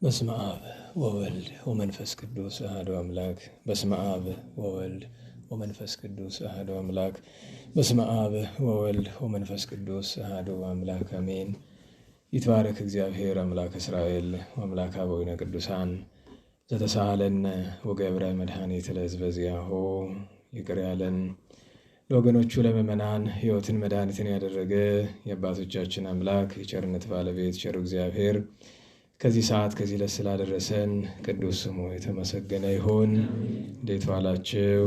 በስመ አብ ወወልድ ወመንፈስ ቅዱስ አሐዱ አምላክ። በስመ አብ ወወልድ ወመንፈስ ቅዱስ አሐዱ አምላክ። በስመ አብ ወወልድ ወመንፈስ ቅዱስ አሐዱ አምላክ አሜን። ይትባረክ እግዚአብሔር አምላክ እስራኤል ወአምላክ አበዊነ ቅዱሳን ዘተሳሃለነ ወገብረ መድኃኒት ለሕዝበ ዚአሁ። ይቅር ያለን ለወገኖቹ ለምእመናን ሕይወትን መድኃኒትን ያደረገ የአባቶቻችን አምላክ የቸርነት ባለቤት ቸሩ እግዚአብሔር ከዚህ ሰዓት ከዚህ ዕለት ስላደረሰን ቅዱስ ስሙ የተመሰገነ ይሁን። እንዴት ዋላችሁ?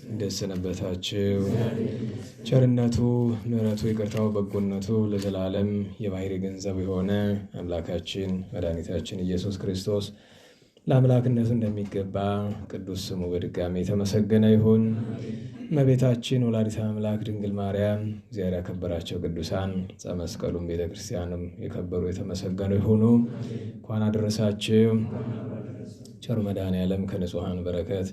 እንዴት ሰነበታችሁ? ቸርነቱ፣ ምሕረቱ፣ ይቅርታው፣ በጎነቱ ለዘላለም የባሕርይ ገንዘብ የሆነ አምላካችን መድኃኒታችን ኢየሱስ ክርስቶስ ለአምላክነቱ እንደሚገባ ቅዱስ ስሙ በድጋሚ የተመሰገነ ይሁን። እመቤታችን ወላዲተ አምላክ ድንግል ማርያም፣ እግዚአብሔር ያከበራቸው ቅዱሳን ጸመስቀሉም ቤተ ክርስቲያንም የከበሩ የተመሰገኑ ይሁኑ። እንኳን አደረሳችሁ። ቸሩ መድኃኔዓለም ከንጹሐን በረከት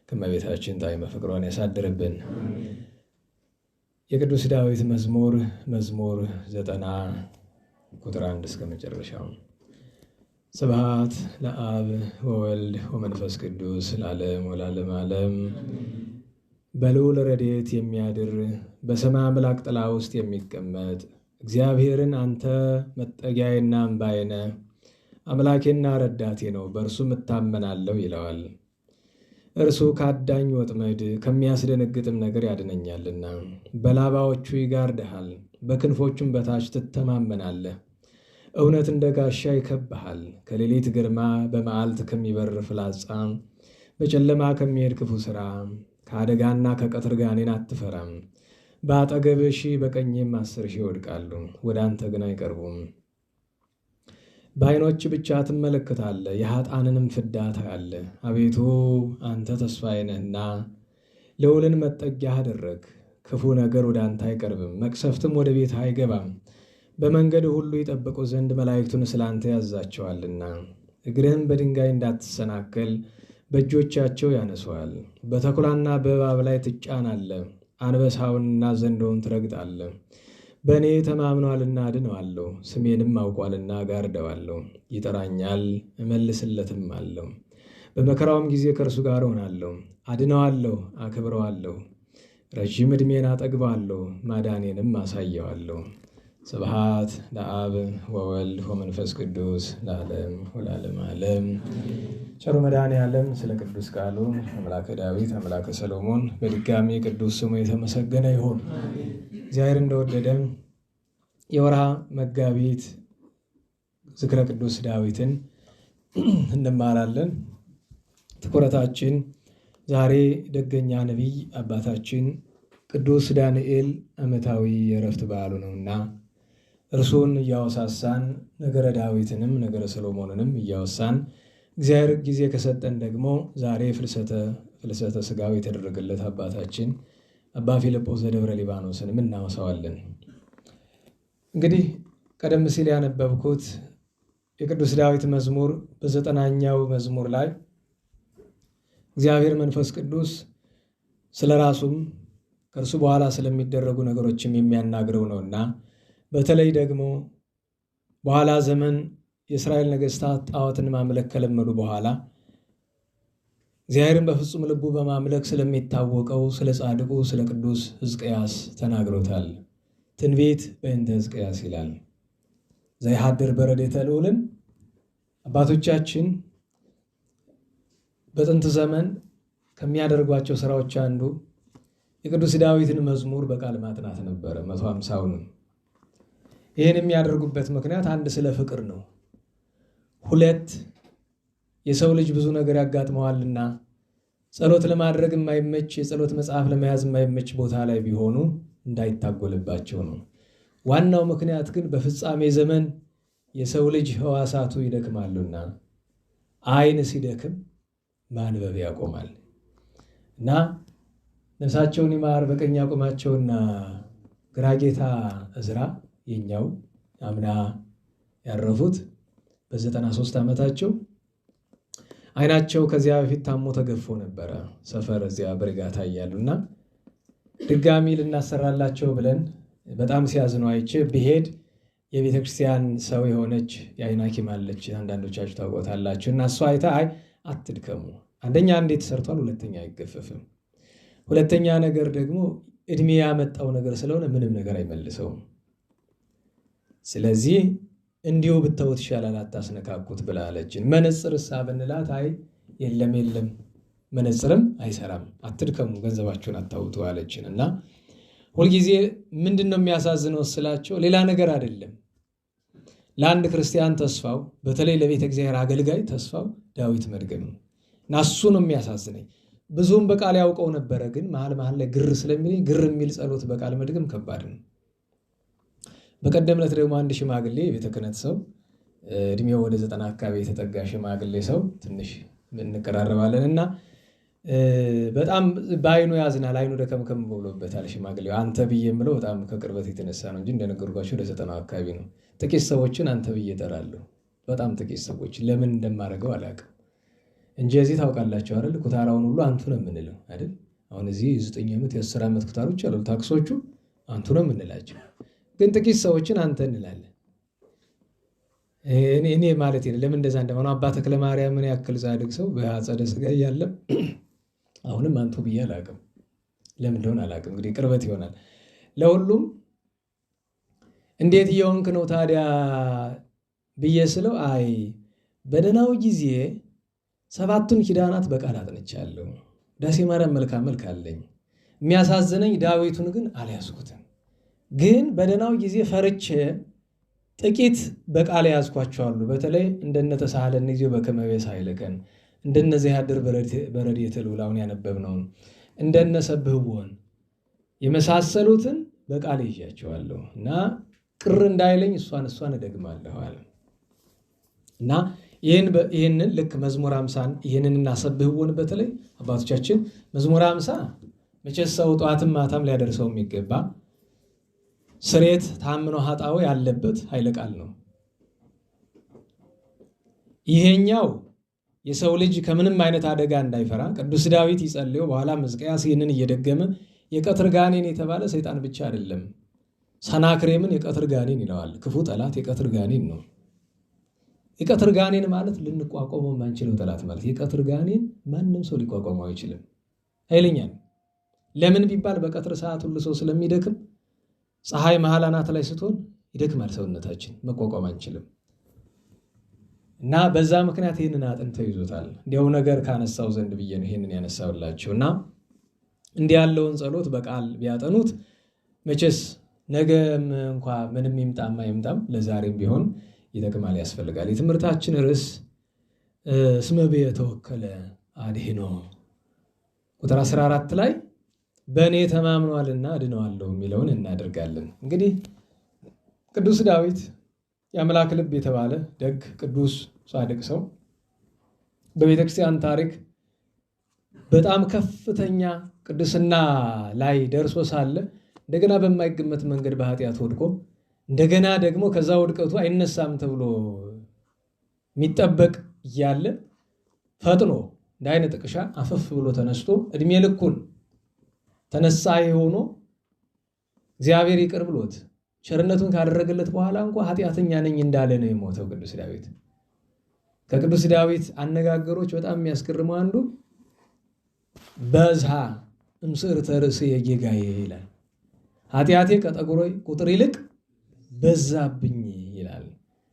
ከእመቤታችን ጣዕመ ፍቅሯን ያሳድርብን። የቅዱስ ዳዊት መዝሙር 90 ቁጥር 1 እስከ መጨረሻው። ስብሐት ለአብ ወወልድ ወመንፈስ ቅዱስ ለዓለም ወለዓለመ ዓለም። በልዑል ረድኤት የሚያድር በሰማይ አምላክ ጥላ ውስጥ የሚቀመጥ እግዚአብሔርን አንተ መጠጊያዬና አምባዬ ነህ፣ አምላኬና ረዳቴ ነው፣ በእርሱም እታመናለሁ ይለዋል። እርሱ ከአዳኝ ወጥመድ ከሚያስደነግጥም ነገር ያድነኛልና። በላባዎቹ ይጋርድሃል፣ በክንፎቹም በታች ትተማመናለህ። እውነት እንደ ጋሻ ይከብሃል። ከሌሊት ግርማ፣ በመዓልት ከሚበር ፍላጻ፣ በጨለማ ከሚሄድ ክፉ ሥራ፣ ከአደጋና ከቀትር ጋኔን አትፈራም። በአጠገብህ 1000 በቀኝህም 10,000 ይወድቃሉ፣ ወደ አንተ ግን አይቀርቡም። በዓይኖች ብቻ ትመለከታለህ፣ የኃጥአንንም ፍዳ ታያለህ። አቤቱ አንተ ተስፋዬ ነህና ልዑልን መጠጊያህ አደረግህ። ክፉ ነገር ወደ አንተ አይቀርብም፣ መቅሰፍትም ወደ ቤትህ አይገባም። በመንገድ ሁሉ ይጠብቁ ዘንድ መላእክቱን ስለ አንተ ያዛቸዋልና። እግርህም በድንጋይ እንዳትሰናከል በእጆቻቸው ያነሱሃል። በተኩላና በእባብ ላይ ትጫናለህ፣ አንበሳውንና ዘንዶውን ትረግጣለህ። በእኔ ተማምኗልና አድነዋለሁ፣ ስሜንም አውቋልና ጋርደዋለሁ። ይጠራኛል እመልስለትም አለው። በመከራውም ጊዜ ከእርሱ ጋር እሆናለሁ፣ አድነዋለሁ፣ አክብረዋለሁ። ረዥም ዕድሜን አጠግባለሁ፣ ማዳኔንም አሳየዋለሁ። ስብሐት ለአብ ወወልድ ወመንፈስ ቅዱስ ለዓለም ወለዓለመ ዓለም። ቸሩ መድኃኔዓለም ስለ ቅዱስ ቃሉ አምላከ ዳዊት አምላከ ሰሎሞን በድጋሚ ቅዱስ ስሙ የተመሰገነ ይሁን። እግዚአብሔር እንደወደደ የወርሃ መጋቢት ዝክረ ቅዱስ ዳዊትን እንማራለን። ትኩረታችን ዛሬ ደገኛ ነቢይ አባታችን ቅዱስ ዳንኤል ዓመታዊ የዕረፍት በዓሉ ነውና እርሱን እያወሳሳን ነገረ ዳዊትንም ነገረ ሰሎሞንንም እያወሳን እግዚአብሔር ጊዜ ከሰጠን ደግሞ ዛሬ ፍልሰተ ሥጋው የተደረገለት አባታችን አባ ፊልጶስ ዘደብረ ሊባኖስንም እናወሳዋለን። እንግዲህ ቀደም ሲል ያነበብኩት የቅዱስ ዳዊት መዝሙር በ90ኛው መዝሙር ላይ እግዚአብሔር መንፈስ ቅዱስ ስለ ራሱም ከእርሱ በኋላ ስለሚደረጉ ነገሮችም የሚያናግረው ነውና በተለይ ደግሞ በኋላ ዘመን የእስራኤል ነገሥታት ጣዖትን ማምለክ ከለመዱ በኋላ እግዚአብሔርን በፍጹም ልቡ በማምለክ ስለሚታወቀው ስለ ጻድቁ ስለ ቅዱስ ሕዝቅያስ ተናግሮታል። ትንቢት በእንተ ሕዝቅያስ ይላል። ዘይሃድር በረድኤተ ልዑልን አባቶቻችን በጥንት ዘመን ከሚያደርጓቸው ስራዎች አንዱ የቅዱስ ዳዊትን መዝሙር በቃል ማጥናት ነበረ። 150ውን ይህን የሚያደርጉበት ምክንያት አንድ ስለ ፍቅር ነው። 2 የሰው ልጅ ብዙ ነገር ያጋጥመዋልና ጸሎት ለማድረግ የማይመች የጸሎት መጽሐፍ ለመያዝ የማይመች ቦታ ላይ ቢሆኑ እንዳይታጎልባቸው ነው። ዋናው ምክንያት ግን በፍጻሜ ዘመን የሰው ልጅ ሕዋሳቱ ይደክማሉና ዓይን ሲደክም ማንበብ ያቆማል እና ነፍሳቸውን ይማር በቀኝ ያቆማቸውና ግራጌታ እዝራ የኛው አምና ያረፉት በ93 ዓመታቸው ዓይናቸው ከዚያ በፊት ታሞ ተገፎ ነበረ። ሰፈር እዚያ በርጋታ እያሉና ድጋሚ ልናሰራላቸው ብለን በጣም ሲያዝኑ አይቼ ብሄድ የቤተ ክርስቲያን ሰው የሆነች የዓይን ሐኪም አለች። አንዳንዶቻችሁ ታውቋታላችሁ። እና እሷ አይታ አይ አትድከሙ፣ አንደኛ እንዴት ሰርቷል፣ ሁለተኛ አይገፈፍም፣ ሁለተኛ ነገር ደግሞ እድሜ ያመጣው ነገር ስለሆነ ምንም ነገር አይመልሰውም። ስለዚህ እንዲሁ ብተውት ይሻላል አታስነካኩት ብላለችን። መነጽር እሳ ብንላት አይ የለም መነጽርም አይሰራም፣ አትድከሙ፣ ገንዘባችሁን አታውጡ አለችን። እና ሁልጊዜ ምንድነው የሚያሳዝነው ስላቸው ሌላ ነገር አይደለም። ለአንድ ክርስቲያን ተስፋው በተለይ ለቤተ እግዚአብሔር አገልጋይ ተስፋው ዳዊት መድገም ነው። እና እሱ ነው የሚያሳዝነኝ። ብዙም በቃል ያውቀው ነበረ፣ ግን መሀል ላይ ግር ስለሚለኝ ግር የሚል ጸሎት በቃል መድገም ከባድ ነው። በቀደም ዕለት ደግሞ አንድ ሽማግሌ የቤተ ክህነት ሰው እድሜው ወደ 90 አካባቢ የተጠጋ ሽማግሌ ሰው ትንሽ እንቀራረባለን እና በጣም በአይኑ ያዝናል። አይኑ ደከምከም ብሎበታል ሽማግሌው። አንተ ብዬ የምለው በጣም ከቅርበት የተነሳ ነው እንጂ እንደነገርኳቸው ወደ 90 አካባቢ ነው። ጥቂት ሰዎችን አንተ ብዬ እጠራለሁ፣ በጣም ጥቂት ሰዎች። ለምን እንደማደርገው አላውቅም እንጂ እዚህ ታውቃላችሁ አይደል? ኩታራውን ሁሉ አንቱ ነው የምንለው አይደል? አሁን እዚህ 9 ዓመት የ10 ዓመት ኩታሮች አሉ። ታክሶቹ አንቱ ነው የምንላቸው፣ ግን ጥቂት ሰዎችን አንተ እንላለን። እኔ ማለት ነው ለምን እንደዛ እንደሆነ አባ ተክለ ማርያም ምን ያክል ጻድቅ ሰው በአጸደ ሥጋ እያለ አሁንም አንቱ ብዬ አላውቅም። ለምን እንደሆነ አላውቅም። እንግዲህ ቅርበት ይሆናል ለሁሉም። እንዴት እየሆንክ ነው ታዲያ ብዬ ስለው አይ በደህናው ጊዜ 7ቱን ኪዳናት በቃል አጥንቻለሁ፣ ዳሴ ማርያም መልካም መልክ አለኝ። የሚያሳዝነኝ ዳዊቱን ግን አልያዝኩትም። ግን በደህናው ጊዜ ፈርቼ ጥቂት በቃል ያዝኳቸዋለሁ። በተለይ እንደነ ተሳሃለኒ ጊዜው በከመ ቤሳይልከን እንደነዚህ ያድር በረድኤተ ልዑል አሁን ያነበብነውን እንደነ ሰብህዎን የመሳሰሉትን በቃል ይዣቸዋለሁ እና ቅር እንዳይለኝ እሷን እደግማለሁ አለ እና ይህንን ልክ መዝሙር 50 ይህንንና ሰብህዎን በተለይ አባቶቻችን መዝሙር 50 መቼስ ሰው ጠዋትም ማታም ሊያደርሰው የሚገባ ስሬት ታምኖ ኃጣው ያለበት ኃይለ ቃል ነው። ይሄኛው የሰው ልጅ ከምንም አይነት አደጋ እንዳይፈራ ቅዱስ ዳዊት ይጸልየው፣ በኋላ ሕዝቅያስ ይህንን እየደገመ የቀትር ጋኔን የተባለ ሰይጣን ብቻ አይደለም፣ ሰናክሬምን የቀትር ጋኔን ይለዋል። ክፉ ጠላት የቀትር ጋኔን ነው። የቀትር ጋኔን ማለት ልንቋቋመው ማንችለው ጠላት ማለት። የቀትር ጋኔን ማንም ሰው ሊቋቋመው አይችልም፣ ኃይለኛ ነው። ለምን ቢባል በቀትር ሰዓት ሁሉ ሰው ስለሚደክም፣ ፀሐይ መሃል አናት ላይ ስትሆን ይደክማል ሰውነታችን፣ መቋቋም አንችልም። እና በዛ ምክንያት ይህንን አጥንተው ይዞታል። እንዲያው ነገር ካነሳው ዘንድ ብዬ ነው ይህንን ያነሳውላችሁ። እና እንዲህ ያለውን ጸሎት በቃል ቢያጠኑት መቼስ ነገም እንኳ ምንም ይምጣም ለዛሬም ቢሆን ይጠቅማል፣ ያስፈልጋል። የትምህርታችን ርዕስ እስመ ብየ ተወከለ አድኅኖ ቁጥር 14 ላይ በእኔ ተማምኗልና አድነዋለሁ የሚለውን እናደርጋለን። እንግዲህ ቅዱስ ዳዊት የአምላክ ልብ የተባለ ደግ ቅዱስ ጻድቅ ሰው በቤተ ክርስቲያን ታሪክ በጣም ከፍተኛ ቅድስና ላይ ደርሶ ሳለ እንደገና በማይገመት መንገድ በኃጢአት ወድቆ እንደገና ደግሞ ከዛ ውድቀቱ አይነሳም ተብሎ የሚጠበቅ እያለ ፈጥኖ እንደ አይነ ጥቅሻ አፈፍ ብሎ ተነስቶ እድሜ ልኩን ተነሳይ ሆኖ እግዚአብሔር ይቅር ብሎት ቸርነቱን ካደረገለት በኋላ እንኳን ኃጢአተኛ ነኝ እንዳለ ነው የሞተው ቅዱስ ዳዊት። ከቅዱስ ዳዊት አነጋገሮች በጣም የሚያስገርመው አንዱ በዝሃ እምስዕርተ ርእስየ ጌጋዬ ይላል። ኃጢአቴ ከጠጉሬ ቁጥር ይልቅ በዛብኝ ይላል።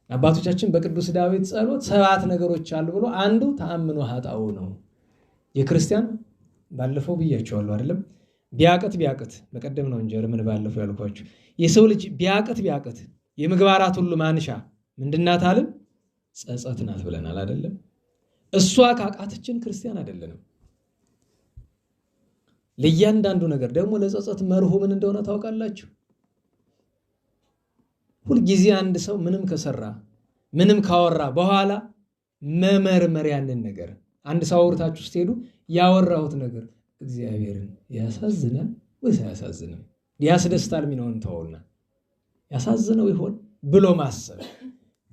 አባቶቻችን በቅዱስ ዳዊት ጸሎት 7 ነገሮች አሉ ብሎ አንዱ ተአምኖ ኃጣው ነው። የክርስቲያን ባለፈው ብያቸዋለሁ አይደለም? ቢያቅት በቀደም ነው እንጂ ምን ባለፈው ያልኳችሁ የሰው ልጅ ቢያቅት የምግባራት ሁሉ ማንሻ ምንድናት አልን? ጸጸት ናት ብለናል አይደለም? እሷ ካቃተችን ክርስቲያን አይደለንም። ለእያንዳንዱ ነገር ደግሞ ለጸጸት መርሁ ምን እንደሆነ ታውቃላችሁ? ሁልጊዜ አንድ ሰው ምንም ከሰራ ምንም ካወራ በኋላ መመርመር ያንን ነገር አንድ ሰው አውርታችሁ ስትሄዱ ያወራሁት ነገር እግዚአብሔርን ያሳዝናል ወይስ አያሳዝንም? ያስደስታል ሚነውን ተውና ያሳዝነው ይሆን ብሎ ማሰብ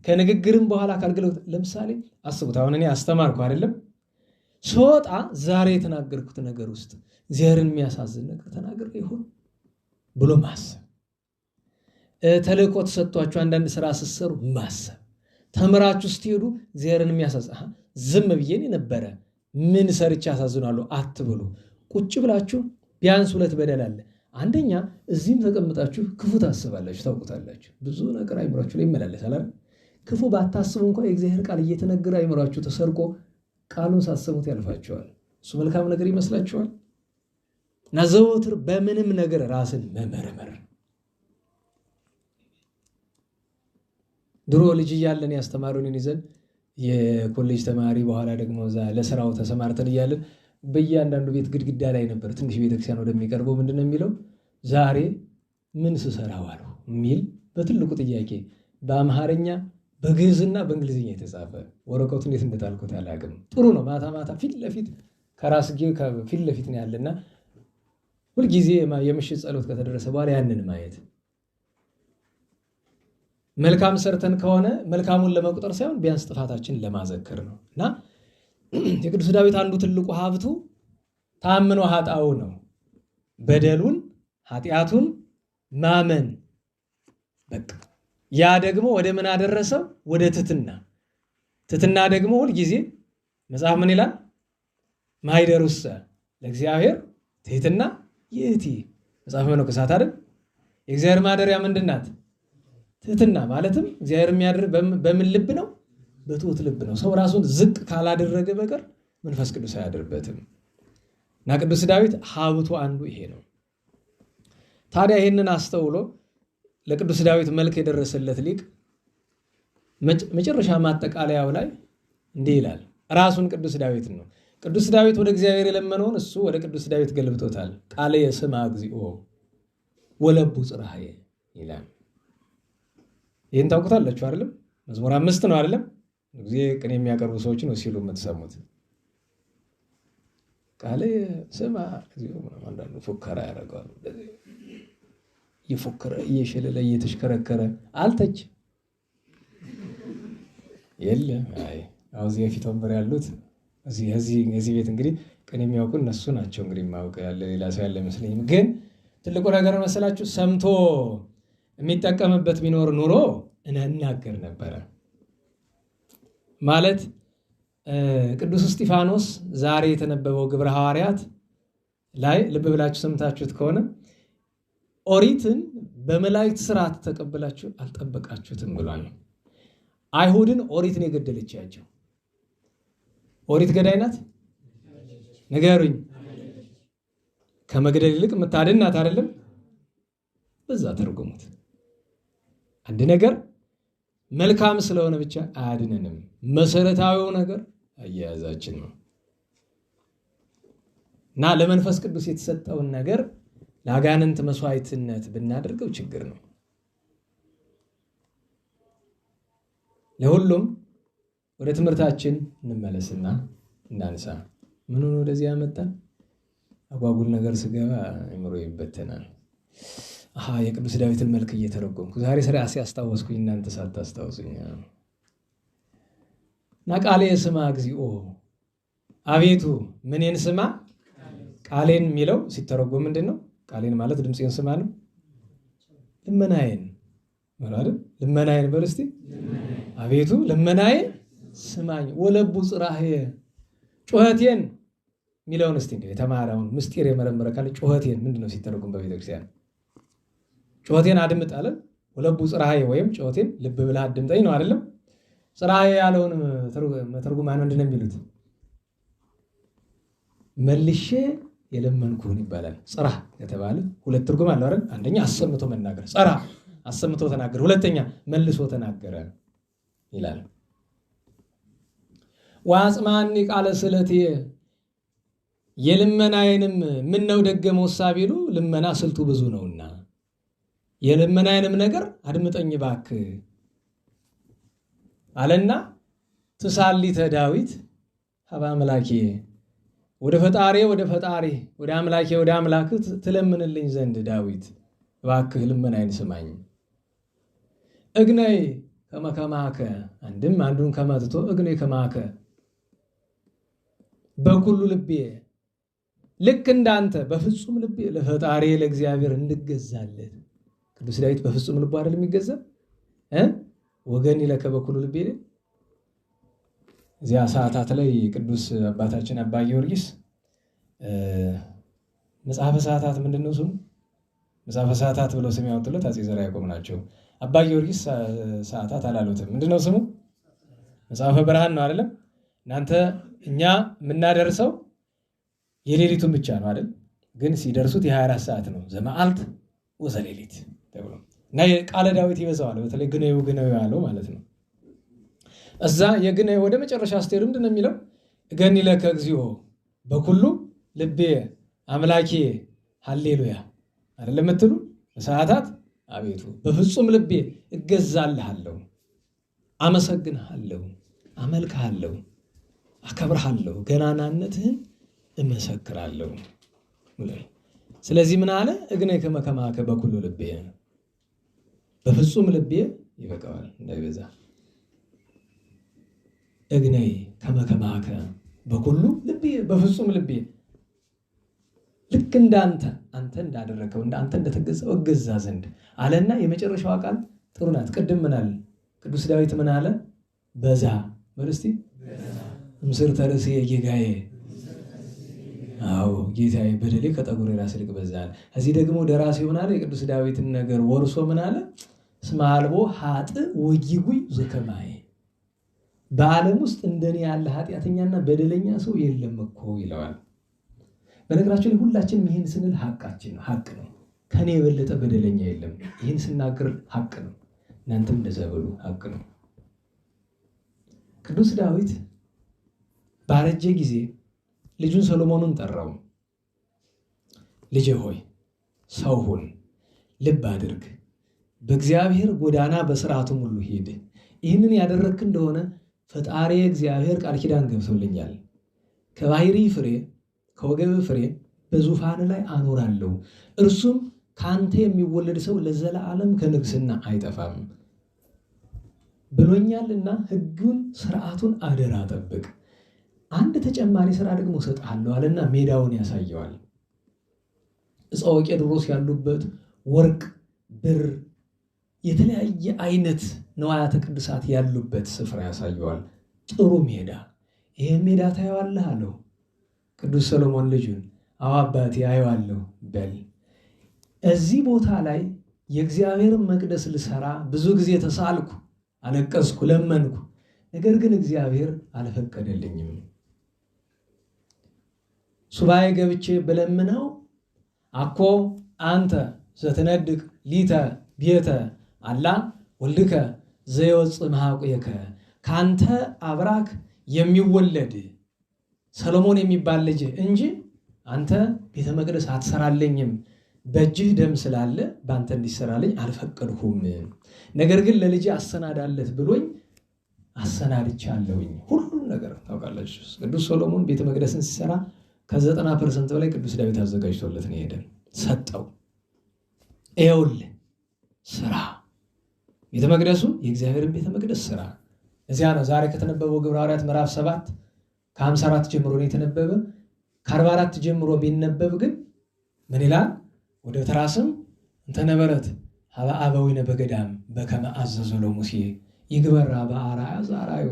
ከንግግርም በኋላ ካልገለጥ። ለምሳሌ አስቡት፣ አሁን እኔ አስተማርኩ አይደለም? ስወጣ ዛሬ የተናገርኩት ነገር ውስጥ እግዚአብሔርን የሚያሳዝን ነገር ተናግሬ ይሆን ብሎ ማሰብ። ተልእኮ ተሰጥቷችሁ አንዳንድ ስራ ስትሰሩ ማሰብ፣ ተምራችሁ ስትሄዱ እግዚአብሔርን የሚያሳዝን ዝም ብዬን የነበረ ምን ሰርቼ አሳዝናለሁ አትብሉ። ቁጭ ብላችሁ ቢያንስ ሁለት በደል አለ። አንደኛ እዚህም ተቀምጣችሁ ክፉ ታስባላችሁ፣ ታውቁታላችሁ። ብዙ ነገር አይምሯችሁ ላይ ይመላለሳል። ክፉ ባታስቡ እንኳን የእግዚአብሔር ቃል እየተነገረ አይምሯችሁ ተሰርቆ ቃሉን ሳሰሙት ያልፋችኋል። እሱ መልካም ነገር ይመስላችኋል። እና ዘወትር በምንም ነገር ራስን መመርመር። ድሮ ልጅ እያለን ያስተማሩንን ይዘን የኮሌጅ ተማሪ በኋላ ደግሞ ለስራው ተሰማርተን እያለን በእያንዳንዱ ቤት ግድግዳ ላይ ነበር ትንሽ ቤተክርስቲያን ወደሚቀርበው ምንድን ነው የሚለው ዛሬ ምን ስሰራ ዋልሁ የሚል በትልቁ ጥያቄ በአምሃርኛ በግዕዝና በእንግሊዝኛ የተጻፈ ወረቀቱ እንዴት እንደጣልኩት አላውቅም። ጥሩ ነው። ማታ ማታ ፊት ለፊት ከራስጌ ፊት ለፊት ነው ያለና ሁልጊዜ የምሽት ጸሎት ከተደረሰ በኋላ ያንን ማየት መልካም ሰርተን ከሆነ መልካሙን ለመቁጠር ሳይሆን ቢያንስ ጥፋታችን ለማዘከር ነው። እና የቅዱስ ዳዊት አንዱ ትልቁ ሀብቱ ታምኖ ኃጣው ነው። በደሉን ኃጢአቱን ማመን በቃ ያ ደግሞ ወደ ምን አደረሰው? ወደ ትሕትና። ትሕትና ደግሞ ሁልጊዜ መጽሐፍ ምን ይላል? ማኅደሩሰ ለእግዚአብሔር ትሕትና ይእቲ። መጽሐፍ መነኮሳት አይደል? የእግዚአብሔር ማደሪያ ምንድን ናት? ትሕትና። ማለትም እግዚአብሔር የሚያድር በምን ልብ ነው? በትሑት ልብ ነው። ሰው ራሱን ዝቅ ካላደረገ በቀር መንፈስ ቅዱስ አያድርበትም። እና ቅዱስ ዳዊት ሀብቱ አንዱ ይሄ ነው። ታዲያ ይህንን አስተውሎ ለቅዱስ ዳዊት መልክ የደረሰለት ሊቅ መጨረሻ ማጠቃለያው ላይ እንዲህ ይላል። ራሱን ቅዱስ ዳዊት ነው። ቅዱስ ዳዊት ወደ እግዚአብሔር የለመነውን እሱ ወደ ቅዱስ ዳዊት ገልብጦታል። ቃልየ ስማ እግዚኦ ወለቡ ጽርሐየ ይላል። ይህን ታውቁታላችሁ አይደለም? መዝሙር 5 ነው አይደለም? ጊዜ ቅኔ የሚያቀርቡ ሰዎች ነው ሲሉ የምትሰሙት። ቃልየ ስማ እግዚኦ። አንዳንዱ ፉከራ ያደርገዋል። እየፎከረ እየሸለለ እየተሽከረከረ አልተች የለም። አይ አሁን እዚህ የፊት ወንበር ያሉት እዚህ ቤት እንግዲህ ቅኔ የሚያውቁ እነሱ ናቸው። እንግዲህ ማውቅ ያለ ሌላ ሰው ያለ አይመስለኝም። ግን ትልቁ ነገር መሰላችሁ ሰምቶ የሚጠቀምበት ቢኖር ኑሮ እናገር ነበረ። ማለት ቅዱስ እስጢፋኖስ ዛሬ የተነበበው ግብረ ሐዋርያት ላይ ልብ ብላችሁ ሰምታችሁት ከሆነ ኦሪትን በመላእክት ስርዓት ተቀብላችሁ አልጠበቃችሁትም ብሏል። አይሁድን ኦሪትን የገደለቻቸው ኦሪት ገዳይ ናት? ንገሩኝ። ከመግደል ይልቅ የምታድን ናት አይደለም? በዛ ተርጉሙት። አንድ ነገር መልካም ስለሆነ ብቻ አያድነንም። መሰረታዊው ነገር አያያዛችን ነው። እና ለመንፈስ ቅዱስ የተሰጠውን ነገር ለአጋንንት መስዋዕትነት ብናደርገው ችግር ነው። ለሁሉም ወደ ትምህርታችን እንመለስና እናንሳ። ምኑን ወደዚህ ያመጣን? አጓጉል ነገር ስገባ አእምሮ ይበተናል። የቅዱስ ዳዊትን መልክ እየተረጎምኩ ዛሬ ራሴ አስታወስኩኝ፣ እናንተ ሳታስታውሱኝ። እና ቃልየ ስማ እግዚኦ፣ አቤቱ ምኔን ስማ። ቃሌን የሚለው ሲተረጎም ምንድን ነው? ቃሌን ማለት ድምፄን ስማ ነው። ልመናዬን ማለት ልመናዬን በል እስቲ። አቤቱ ልመናዬን ስማኝ። ወለቡ ጽርሐየ፣ ጩኸቴን የሚለውን እስቲ እንግዲህ የተማረውን ምስጢር የመረመረ ካለ ጩኸቴን ምንድን ነው ሲተረጎም በቤተክርስቲያን? ጩኸቴን አድምጥ አለ። ወለቡ ጽርሐየ ወይም ጩኸቴን ልብ ብለህ አድምጠኝ ነው አይደለም? ጽርሐየ ያለውን መተርጉማን ምንድን ነው የሚሉት? መልሼ የለመንኩህን ይባላል። ጽርሐ ከተባለ ሁለት ትርጉም አለው አይደል? አንደኛ አሰምቶ መናገር፣ ጽርሐ አሰምቶ ተናገረ። ሁለተኛ መልሶ ተናገረ ይላል። ወአጽምዓኒ ቃለ ስእለትየ፣ የልመናዬንም ምነው ደገመው ቢሉ ልመና ስልቱ ብዙ ነውና የልመናዬንም ነገር አድምጠኝ እባክህ አለና ትሳሊተ ዳዊት ሀበ አምላኬ፣ ወደ ፈጣሪ ወደ አምላኬ ወደ አምላክህ ትለምንልኝ ዘንድ ዳዊት እባክህ ልመናዬን ስማኝ። እግነይ ከመ ከማከ፣ አንዱን ከመትቶ እግነይ ከማከ በኩሉ ልቤ፣ ልክ እንዳንተ በፍጹም ልቤ ለፈጣሪ ለእግዚአብሔር እንድገዛለት ቅዱስ ዳዊት በፍጹም ልቡ አይደል የሚገዛ ወገን ይለከ በኩሉ ልቤ። እዚያ ሰዓታት ላይ ቅዱስ አባታችን አባ ጊዮርጊስ መጽሐፈ ሰዓታት ምንድነው ስሙ? መጽሐፈ ሰዓታት ብለው ስም ያወጡለት አፄ ዘርዓ ያዕቆብ ናቸው። አባ ጊዮርጊስ ሰዓታት አላሉትም። ምንድነው ስሙ? መጽሐፈ ብርሃን ነው አይደለም? እናንተ እኛ የምናደርሰው የሌሊቱን ብቻ ነው አይደል? ግን ሲደርሱት የ24 ሰዓት ነው። ዘመዓልት ወዘሌሊት ተብሎ እና የቃለ ዳዊት ይበዛዋል። በተለይ ግነዩ ያለው ማለት ነው። እዛ የግነዩ ወደ መጨረሻ ስትሄዱ ምንድነው የሚለው? እገኒ ለከ እግዚኦ በኩሉ ልቤ አምላኬ ሃሌሉያ አይደለም የምትሉ ሰዓታት አቤቱ በፍጹም ልቤ እገዛልሃለሁ፣ አመሰግንሃለሁ፣ አመልክሃለሁ፣ አከብርሃለሁ፣ ገናናነትህን እመሰክራለሁ። ስለዚህ ምን አለ? እግነይ ከመከማከ በኩሉ ልቤ፣ በፍጹም ልቤ ይበቃዋል እንዳይበዛ። እግነይ ከመከማከ በኩሉ ልቤ፣ በፍጹም ልቤ ልክ እንዳንተ አንተ እንዳደረገው አንተ እንደተገዛው እገዛ ዘንድ አለና የመጨረሻው ቃል ጥሩ ናት። ቅድም ምን አለ ቅዱስ ዳዊት? ምን አለ? በዛ በርስቲ ምስር ተርሲ የጌጋዬ አዎ ጌታዬ በደሌ ከጠጉሬ ራስ ይልቅ በዛል። እዚህ ደግሞ ደራሲ ይሆናል የቅዱስ ዳዊትን ነገር ወርሶ ምን አለ? እስመ አልቦ ኃጥእ ወጊጉይ ዘከማዬ፣ በዓለም ውስጥ እንደኔ ያለ ኃጢአተኛና በደለኛ ሰው የለም እኮ ይለዋል። በነገራችን ላይ ሁላችንም ይህን ስንል ሐቃችን ነው፣ ሐቅ ነው። ከኔ የበለጠ በደለኛ የለም። ይህን ስናገር ሐቅ ነው። እናንተም እንደዛ በሉ፣ ሐቅ ነው። ቅዱስ ዳዊት ባረጀ ጊዜ ልጁን ሰሎሞንን ጠራው። ልጄ ሆይ ሰው ሁን፣ ልብ አድርግ፣ በእግዚአብሔር ጎዳና በሥርዓቱም ሁሉ ሂድ። ይህንን ያደረግክ እንደሆነ ፈጣሪ እግዚአብሔር ቃል ኪዳን ገብቶልኛል። ከባሕሪ ፍሬ ከወገብ ፍሬ በዙፋን ላይ አኖራለሁ፣ እርሱም ከአንተ የሚወለድ ሰው ለዘላለም ከንግስና አይጠፋም ብሎኛልና ሕጉን ሥርዓቱን አደራ ጠብቅ። አንድ ተጨማሪ ሥራ ደግሞ እሰጥሃለሁ አለና ሜዳውን ያሳየዋል። ዕፀ ቄድሮስ ያሉበት ወርቅ፣ ብር፣ የተለያየ አይነት ነዋያተ ቅዱሳት ያሉበት ስፍራ ያሳየዋል። ጥሩ ሜዳ። ይሄን ሜዳ ታየዋለህ አለው ቅዱስ ሰሎሞን ልጁን። አዎ አባቴ አየዋለሁ በል። እዚህ ቦታ ላይ የእግዚአብሔርን መቅደስ ልሰራ ብዙ ጊዜ ተሳልኩ፣ አለቀስኩ፣ ለመንኩ። ነገር ግን እግዚአብሔር አልፈቀደልኝም። ሱባኤ ገብቼ ብለምነው አኮ አንተ ዘትነድቅ ሊተ ቤተ አላ ወልድከ ዘየወፅእ እምኀቁየከ፣ ካንተ አብራክ የሚወለድ ሰሎሞን የሚባል ልጅ እንጂ አንተ ቤተ መቅደስ አትሰራለኝም። በእጅህ ደም ስላለ በአንተ እንዲሰራልኝ አልፈቀድሁም። ነገር ግን ለልጅ አሰናዳለት ብሎኝ አሰናድቻለሁኝ። ሁሉም ነገር ታውቃላችሁ። ቅዱስ ሰሎሞን ቤተ መቅደስን ሲሰራ ከ90% በላይ ቅዱስ ዳዊት አዘጋጅቶለት ነው ሄደን ሰጠው። ይኸውልህ ስራ፣ ቤተ መቅደሱ የእግዚአብሔርን ቤተ መቅደስ ስራ። እዚያ ነው ዛሬ ከተነበበው ግብረ ሐዋርያት ምዕራፍ 7 ከ54 ጀምሮ ነው የተነበበ። ከ44 ጀምሮ ቢነበብ ግን ምን ይላል? ወደ ተራስም እንተነበረት ሀበ አበዊነ በገዳም በከመ አዘዞ ለሙሴ ይግበራ በአርአያ ዘአርአዮ።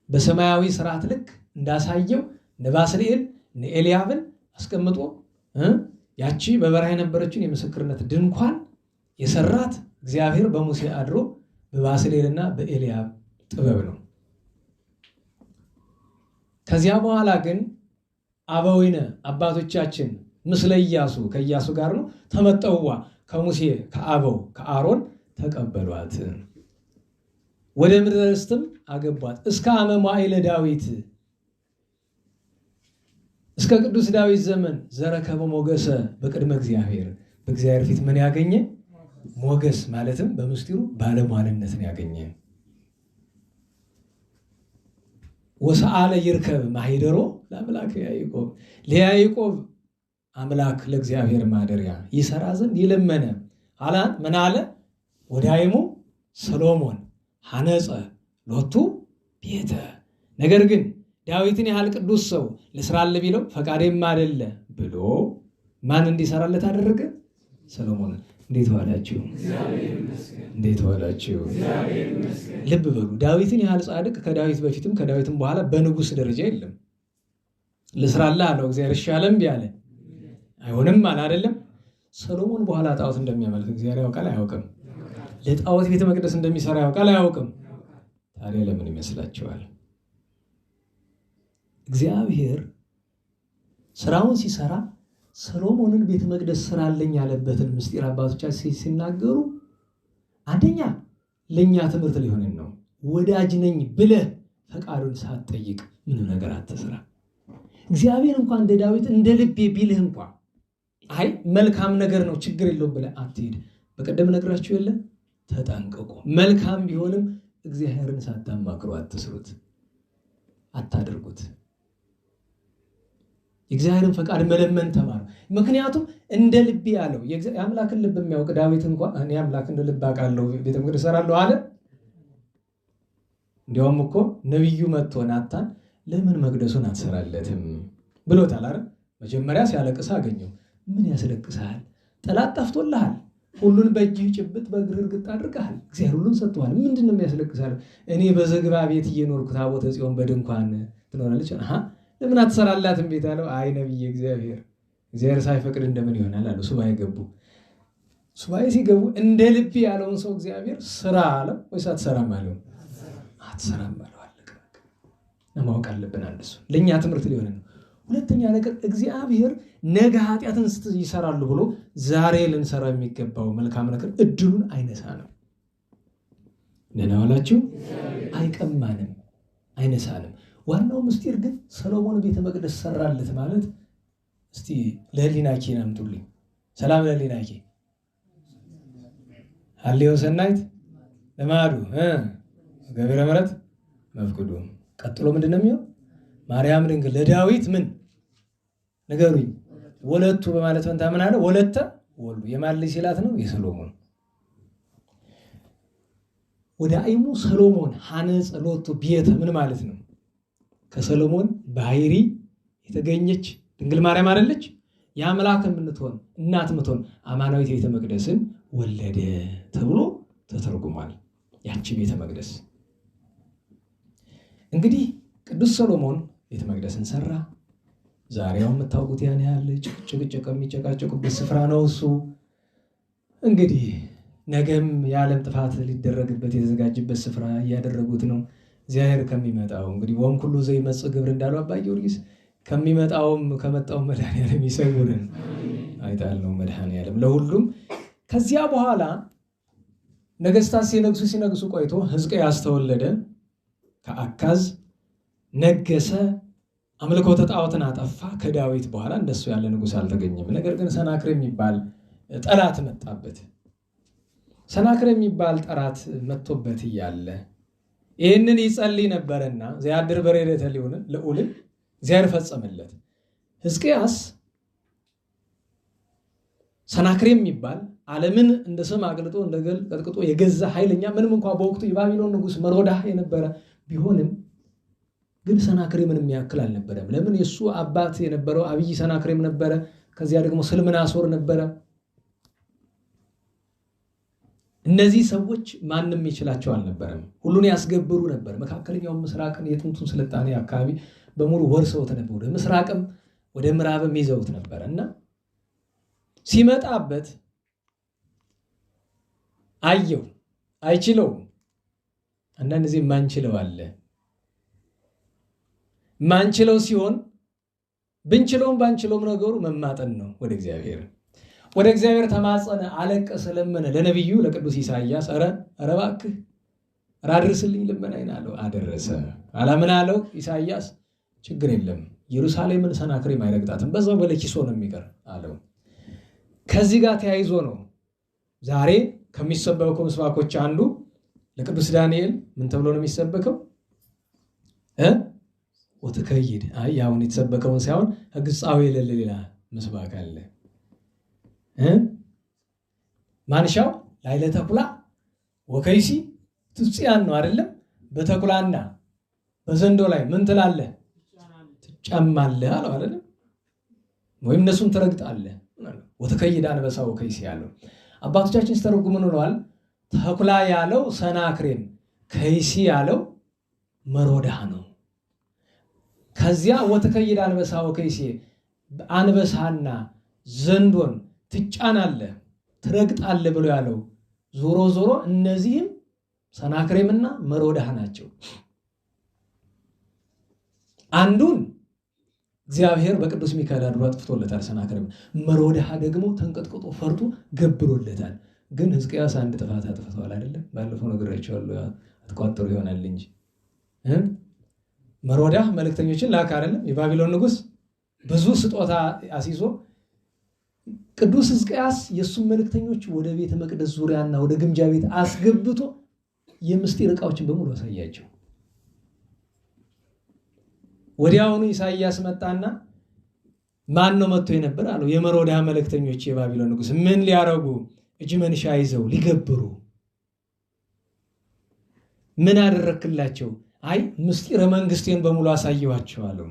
በሰማያዊ ስርዓት ልክ እንዳሳየው እነ ባስልኤል እነ ኤልያብን አስቀምጦ ያቺ በበረሃ የነበረችን የምስክርነት ድንኳን የሰራት እግዚአብሔር በሙሴ አድሮ በባስልኤልና በኤልያብ ጥበብ ነው። ከዚያ በኋላ ግን አበዊነ አባቶቻችን ምስለ ኢያሱ ከኢያሱ ጋር ነው ተመጠውዋ ከሙሴ ከአበው ከአሮን ተቀበሏት፣ ወደ ምድረ ርስትም አገቧት። እስከ አመ መዋዕለ ዳዊት እስከ ቅዱስ ዳዊት ዘመን ዘረከበ ሞገሰ በቅድመ እግዚአብሔር፣ በእግዚአብሔር ፊት ምን ያገኘ ሞገስ፣ ማለትም በምስጢሩ ባለሟልነትን ያገኘ። ወሰአለ ይርከብ ማሂደሮ ለአምላክ ያዕቆብ፣ ለያዕቆብ አምላክ ለእግዚአብሔር ማደሪያ ይሰራ ዘንድ ይለመነ አላን ምን አለ? ወዳይሙ ሰሎሞን ሐነጸ ሎቱ ቤተ። ነገር ግን ዳዊትን ያህል ቅዱስ ሰው ልስራለ ቢለው ፈቃዴም አይደለ ብሎ ማን እንዲሰራለት አደረገ? ሰሎሞን። እንዴት ዋላችሁ? እንዴት ዋላችሁ? ልብ በሉ። ዳዊትን ያህል ጻድቅ ከዳዊት በፊትም ከዳዊትም በኋላ በንጉሥ ደረጃ የለም። ልስራልህ አለው እግዚአብሔር። እሺ አለ? እምቢ አለ? አይሆንም አለ አይደለም? ሰሎሞን በኋላ ጣዖት እንደሚያመልክ እግዚአብሔር ያውቃል አያውቅም? ለጣዖት ቤተ መቅደስ እንደሚሰራ ያውቃል አያውቅም? ታዲያ ለምን ይመስላችኋል? እግዚአብሔር ስራውን ሲሰራ ሰሎሞንን ቤተ መቅደስ ስራልኝ ያለበትን ምስጢር አባቶቻችን ሲናገሩ አንደኛ ለኛ ትምህርት ሊሆንን ነው። ወዳጅ ነኝ ብለህ ፈቃዱን ሳትጠይቅ ምንም ነገር አትስራ። እግዚአብሔር እንኳን እንደ ዳዊት እንደ ልቤ ቢልህ እንኳን አይ መልካም ነገር ነው ችግር የለውም ብለህ አትሄድ። በቀደም ነግራችሁ የለ ተጠንቀቁ። መልካም ቢሆንም እግዚአብሔርን ሳታማክሩ አትስሩት፣ አታድርጉት። የእግዚአብሔርን ፈቃድ መለመን ተማሩ። ምክንያቱም እንደ ልቤ ያለው የአምላክን ልብ የሚያውቅ ዳዊት እንኳን እኔ አምላክን እንደ ልብ አውቃለሁ ቤተ መቅደስ እሰራለሁ አለ። እንዲያውም እኮ ነቢዩ መጥቶ ናታን ለምን መቅደሱን አትሰራለትም ብሎታል አይደል? መጀመሪያ ሲያለቅስ አገኘው። ምን ያስለቅስሃል? ጠላት ጠፍቶልሃል። ሁሉን በእጅህ ጭብጥ በእግርህ እርግጥ አድርገሃል። እግዚአብሔር ሁሉን ሰጥቷል። ምንድን ነው የሚያስለቅስሃል? እኔ በዝግባ ቤት እየኖርኩ ታቦተ ጽዮን በድንኳን ትኖራለች። ለምን አትሰራላትም ቤት አለው። አይ ነብይ እግዚአብሔር ሳይፈቅድ እንደምን ይሆናል አለው። ሱባኤ ገቡ። ሱባኤ ሲገቡ እንደ ልብ ያለውን ሰው እግዚአብሔር ስራ አለው ወይስ አትሰራም አለው? አትሰራም አለው። አለቀ። ማወቅ አለብን። አንድ እሱ ለእኛ ትምህርት ሊሆን ነው። ሁለተኛ ነገር እግዚአብሔር ነገ ኃጢአትን ይሰራሉ ብሎ ዛሬ ልንሰራ የሚገባው መልካም ነገር እድሉን አይነሳ ነው። ደህና ዋላችሁ? አይቀማንም፣ አይነሳንም። ዋናው ምስጢር ግን ሰሎሞን ቤተ መቅደስ ሰራለት ማለት እስቲ ለህሊናኪ ናምጡልኝ። ሰላም ለህሊናኪ አልዮ ሰናይት ለማዱ ገብረ ምሕረት መፍቅዱ። ቀጥሎ ምንድን ነው የሚሆን? ማርያም ድንግል ለዳዊት ምን ነገሩኝ ወለቱ በማለት ፈንታ ምን አለ? ወለተ ወልዱ። የማን ልጅ ሲላት ነው? የሰሎሞን። ወደ አይሙ ሰሎሞን ሐነጸ ሎቱ ቤተ ምን ማለት ነው? ከሰሎሞን ባህሪ የተገኘች ድንግል ማርያም አይደለች? የአምላክ የምትሆን እናት የምትሆን አማናዊት ቤተ መቅደስን ወለደ ተብሎ ተተርጉሟል። ያቺ ቤተ መቅደስ እንግዲህ ቅዱስ ሰሎሞን ቤተ መቅደስን ሰራ። ዛሬው የምታውቁት ያን ያህል ጭቅጭቅ የሚጨቃጨቁበት ስፍራ ነው እሱ። እንግዲህ ነገም የዓለም ጥፋት ሊደረግበት የተዘጋጀበት ስፍራ እያደረጉት ነው። እግዚአብሔር ከሚመጣው እንግዲህ ወም ሁሉ ዘይመጽእ ግብር እንዳለው አባ ጊዮርጊስ ከሚመጣውም ከመጣው መድኃኔዓለም ይሰውርን። አይጣል ነው መድኃኔዓለም ለሁሉም። ከዚያ በኋላ ነገስታት ሲነግሱ ቆይቶ ሕዝቅያስ ተወለደ። ከአካዝ ነገሰ። አምልኮተ ጣዖትን አጠፋ። ከዳዊት በኋላ እንደሱ ያለ ንጉሥ አልተገኘም። ነገር ግን ሰናክሬም የሚባል ጠላት መጣበት። ሰናክሬም የሚባል ጠላት መጥቶበት እያለ ይህንን ይጸልይ ነበርና ዘያድር በሬደተ ልዑልን እግዚአብሔር ፈጸመለት። ሕዝቅያስ ሰናክሬም የሚባል ዓለምን እንደ ሰም አቅልጦ እንደ ገል ቀጥቅጦ የገዛ ኃይለኛ ምንም እንኳ በወቅቱ የባቢሎን ንጉሥ መሮዳህ የነበረ ቢሆንም ግን ሰናክሬምን የሚያክል አልነበረም። ለምን? የሱ አባት የነበረው አብይ ሰናክሬም ነበረ። ከዚያ ደግሞ ስልምናሶር ነበረ። እነዚህ ሰዎች ማንም ይችላቸው አልነበረም። ሁሉን ያስገብሩ ነበር። መካከለኛው ምስራቅን የጥንቱን ስልጣኔ አካባቢ በሙሉ ወርሰውት ነበር። ወደ ምስራቅም ወደ ምዕራብም ይዘውት ነበር እና ሲመጣበት አየው። አይችለውም። አንዳንድ ጊዜ ማንችለው አለ። ማንችለው ሲሆን ብንችለውም ባንችለውም ነገሩ መማጠን ነው። ወደ እግዚአብሔር ተማጸነ፣ አለቀሰ፣ ለመነ። ለነቢዩ ለቅዱስ ኢሳይያስ ኧረ እባክህ አድርስልኝ ልመናዬን አለው። አደረሰ። አላምን አለው ኢሳይያስ። ችግር የለም ኢየሩሳሌምን ሰናክሬም አይረግጣትም፣ በዛው በለኪሶ ነው የሚቀር አለው። ከዚህ ጋር ተያይዞ ነው ዛሬ ከሚሰበኩ ምስባኮች አንዱ ለቅዱስ ዳንኤል ምን ተብሎ ነው የሚሰበከው? ወትከይድ። አይ አሁን የተሰበከውን ሳይሆን ግጻዊ የሌለ ሌላ ምስባክ አለ። ማንሻው ላይለ ተኩላ ወከይሲ ትጽያን ነው አይደለም? በተኩላና በዘንዶ ላይ ምን ትላለህ? ትጫማለህ አለው አይደለም? ወይም እነሱን ትረግጣለህ። ወትከይድ አንበሳ ወከይሲ ያለው አባቶቻችን ሲተረጉሙ ምን ብለዋል? ተኩላ ያለው ሰናክሬም፣ ከይሲ ያለው መሮዳህ ነው። ከዚያ ወተከይድ አንበሳ ወከይሲ አንበሳና ዘንዶን ትጫናለህ ትረግጣለህ ብሎ ያለው ዞሮ ዞሮ እነዚህም ሰናክሬምና መሮዳህ ናቸው። አንዱን እግዚአብሔር በቅዱስ ሚካኤል አድሮ አጥፍቶለታል ሰናክሬም፣ መሮዳህ ደግሞ ተንቀጥቅጦ ፈርቶ ገብሮለታል። ግን ሕዝቅያስ አንድ ጥፋት አጥፍቷል አይደለም? ባለፈው ነግሬያቸዋለሁ፣ አትቋጥሩ ይሆናል እንጂ መሮዳህ መልእክተኞችን ላክ አይደለም? የባቢሎን ንጉሥ ብዙ ስጦታ አስይዞ ቅዱስ ሕዝቅያስ የእሱም መልእክተኞች ወደ ቤተ መቅደስ ዙሪያና ወደ ግምጃ ቤት አስገብቶ የምስጢር ዕቃዎችን በሙሉ አሳያቸው። ወዲያውኑ ኢሳይያስ መጣና ማን ነው መጥቶ የነበር አለው። የመሮዳህ መልእክተኞች የባቢሎን ንጉሥ። ምን ሊያረጉ? እጅ መንሻ ይዘው ሊገብሩ። ምን አደረክላቸው? አይ ምስጢረ መንግስቴን በሙሉ አሳየዋቸዋለሁ።